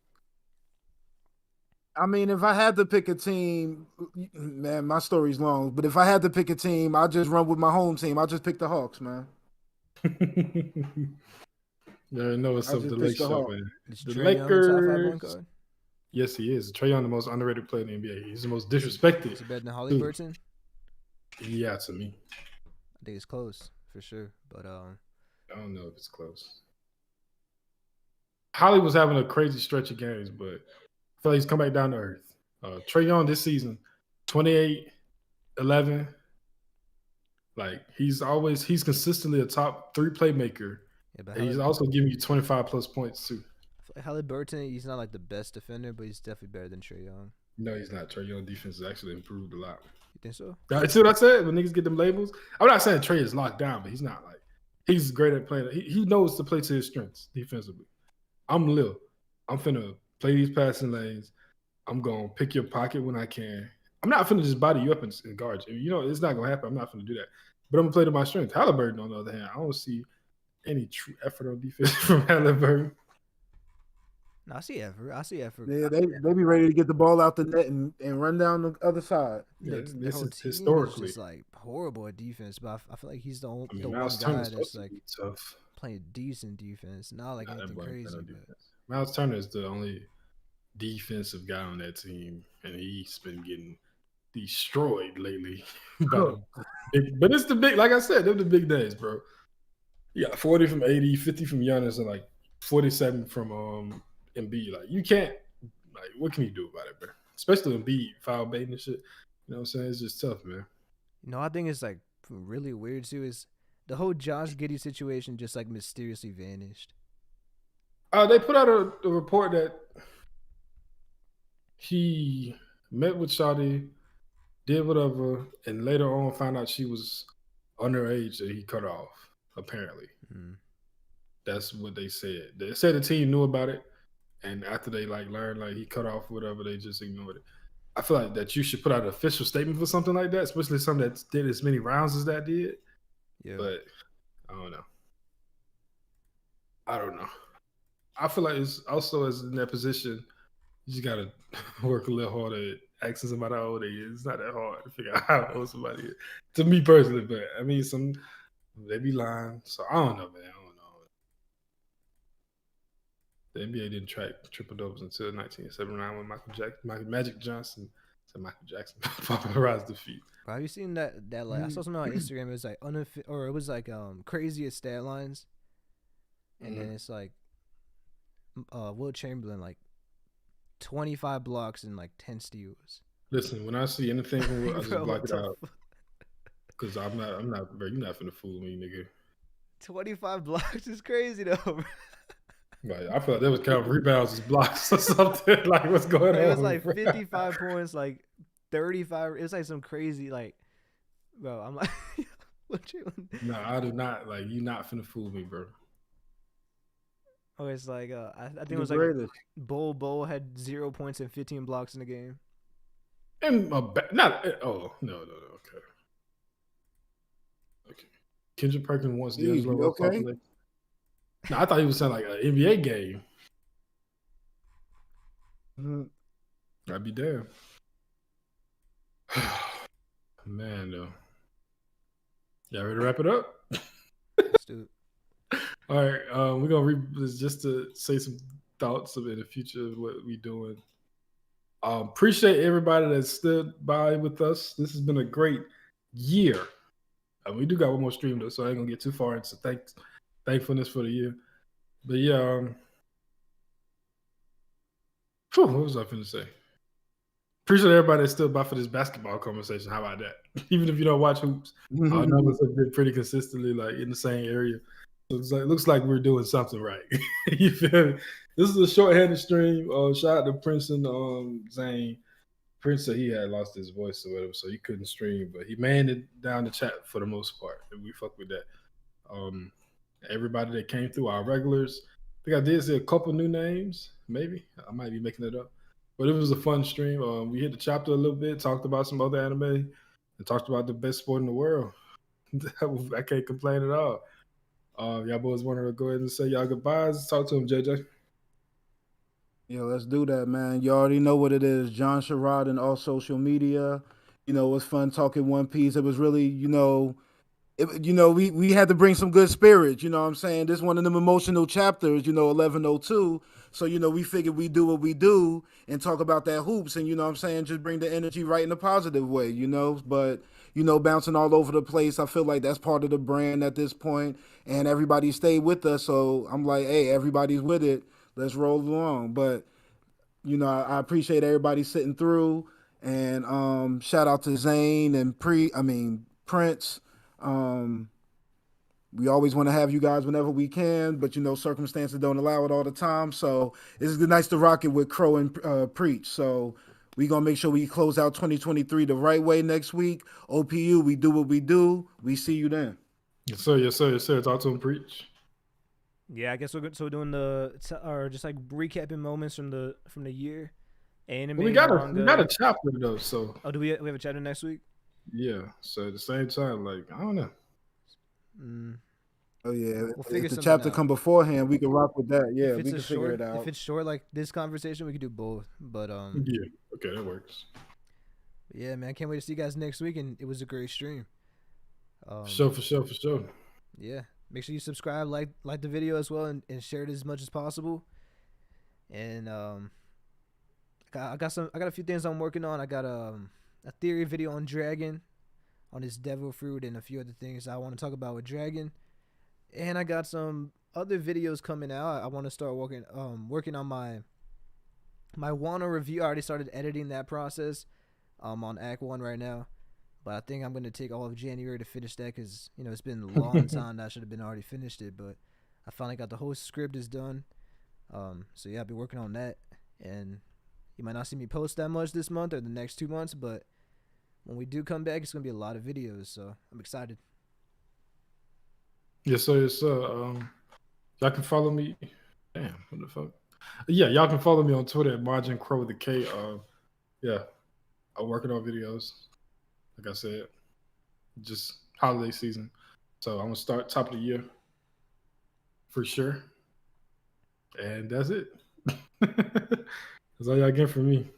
I mean, if I had to pick a team, man, my story's long. But if I had to pick a team, I'll just run with my home team. I'll just pick the Hawks, man. There know what's up the Lakers, man. The Lakers. Yes, he is. Trae Young, the most underrated player in the NBA. He's the most disrespected. Is he better than Halliburton? Yeah, to me. I think it's close for sure, but I don't know if it's close. Holly was having a crazy stretch of games, but I feel like he's come back down to earth. Trae Young this season, 28, 11. Like he's consistently a top 3 playmaker. Yeah, but he's also giving you 25 plus points too. Halliburton, he's not like the best defender, but he's definitely better than Trae Young. No, he's not. Trae Young defense has actually improved a lot. You think so? See what I said? When niggas get them labels, I'm not saying Trae is locked down, but he's not like he's great at playing. He knows to play to his strengths defensively. I'm Lil. I'm finna play these passing lanes. I'm gonna pick your pocket when I can. I'm not finna just body you up and guard you. You know, it's not gonna happen. I'm not finna do that. But I'm gonna play to my strength. Halliburton, on the other hand, I don't see any true effort on defense from Halliburton. No, I see effort. I see effort. Yeah, they be ready to get the ball out the net and run down the other side. Yeah, The this whole is team is historically. just like horrible at defense, but I feel like he's I the mean, one Miles Turner is guy that's supposed to like be tough. playing decent defense, not like Nah, that anything boy ain't got crazy, no but defense. Miles Turner is the only defensive guy on that team, and he's been getting destroyed lately by the big. But it's the big, like I said, they're the big days, bro. You got 40 from 80, 50 from Giannis, and like 47 from Embiid. Like you can't, like, what can you do about it, bro? Especially Embiid foul baiting and shit. You know what I'm saying? It's just tough, man. I think it's like really weird too. Is the whole Josh Giddey situation just like mysteriously vanished? They put out a report that he met with Shawty, did whatever, and later on found out she was underage that he cut off. Apparently, that's what they said. They said the team knew about it, and after they like learned like he cut off whatever, they just ignored it. I feel like that you should put out an official statement for something like that, especially something that did as many rounds as that did. Yeah, But I don't know. I don't know. I feel like it's also as in that position, you just gotta work a little harder at asking somebody how old they is. It's not that hard to figure out how old somebody is. To me personally, but I mean, some they be lying. So I don't know, man. I don't know. The NBA didn't track triple doubles until 1979 when Michael Magic Johnson said Michael Jackson popularized the feat. bro, have you seen that like I saw something on Instagram? It was like or it was like craziest stat lines, and then it's like Will Chamberlain like 25 blocks and like 10 steals. Listen, when I see anything from Will, I just Bro, block what it the out because I'm not, bro. You're not finna fool me, nigga. 25 blocks is crazy though, bro. Like, I feel like they was counting rebounds as blocks or something. Like, what's going It on? was like 55 points, like 35. It was like some crazy, like, bro. I'm like, what you? No, I do not. Like, you not finna fool me, bro. Oh, it's like I think The it was like greatest. Bull had 0 points and 15 blocks in the game. And not. Oh no. Okay. Kendrick Perkins wants Steve, D'Angelo you Russell. okay? No, I thought he was saying like an NBA game. I'd be damned. Man, though. Y'all ready to wrap it up? Let's do it. All right, we're gonna read this just to say some thoughts of in the future of what we doing. Appreciate everybody that stood by with us. This has been a great year. We do got one more stream though, so I ain't gonna get too far into thankfulness for the year. But yeah, what was I finna say? Appreciate everybody that stood by for this basketball conversation. How about that? Even if you don't watch hoops, our numbers have been pretty consistently like in the same area. So it looks like we're doing something right. You feel me? This is a short-handed stream. Shout out to Prince and Zane. Prince said he had lost his voice or whatever, so he couldn't stream, but he manned it down the chat for the most part, and we fuck with that. Everybody that came through, our regulars. I think I did see a couple new names. Maybe I might be making it up. But it was a fun stream. We hit the chapter a little bit, talked about some other anime, and talked about the best sport in the world. I can't complain at all. Y'all boys want to go ahead and say y'all goodbyes? Talk to him, JJ. Yeah, let's do that, man. You already know what it is. John Sherrod and all social media. It was fun talking One Piece. It was really, we had to bring some good spirits. You know what I'm saying? This is one of them emotional chapters, 1102. So, we figured we do what we do and talk about that hoops and, what I'm saying, just bring the energy right in a positive way, But, bouncing all over the place, I feel like that's part of the brand at this point. And everybody stayed with us. So I'm like, hey, everybody's with it. Let's roll along. But, I appreciate everybody sitting through. And shout out to Zane and Prince. We always want to have you guys whenever we can, but circumstances don't allow it all the time. So it's nice to rock it with Crow and Preach. So we gonna make sure we close out 2023 the right way next week. OPU, we do what we do. We see you then. Yes, sir. Yes, sir. Yes, sir. Talk to him, Preach. Yeah, I guess we're good. So we're doing or just like recapping moments from the year. Anime, We got manga. a chapter though, so Oh, do we have a chapter next week? yeah. So at the same time, like I don't know. Oh yeah, We'll if figure the something chapter out. come beforehand, we can rock with that. Yeah, If it's we a can figure short, it out. if it's short like this conversation, we could do both. But Yeah. Okay, that works. yeah, man, I can't wait to see you guys next week. And it was a great stream. For Um, sure, for sure, for sure. yeah, make sure you subscribe, like the video as well, and share it as much as possible. And I got a few things I'm working on. I got a theory video on Dragon, on his devil fruit, and a few other things I want to talk about with Dragon. And I got some other videos coming out. I want to start working on my Wano review. I already started editing that process. On Act One right now, but I think I'm gonna take all of January to finish that because it's been a long time that I should have been already finished it. But I finally got the whole script is done. So yeah, I'll be working on that, and you might not see me post that much this month or the next 2 months, but when we do come back, it's gonna be a lot of videos. So I'm excited. Yes, sir. Yes, sir. Y'all can follow me. Damn, what the fuck? Yeah, y'all can follow me on Twitter at Margin Crow with the K. Yeah, I'm working on videos. Like I said, just holiday season. So I'm gonna start top of the year for sure. And that's it. That's all y'all get from me.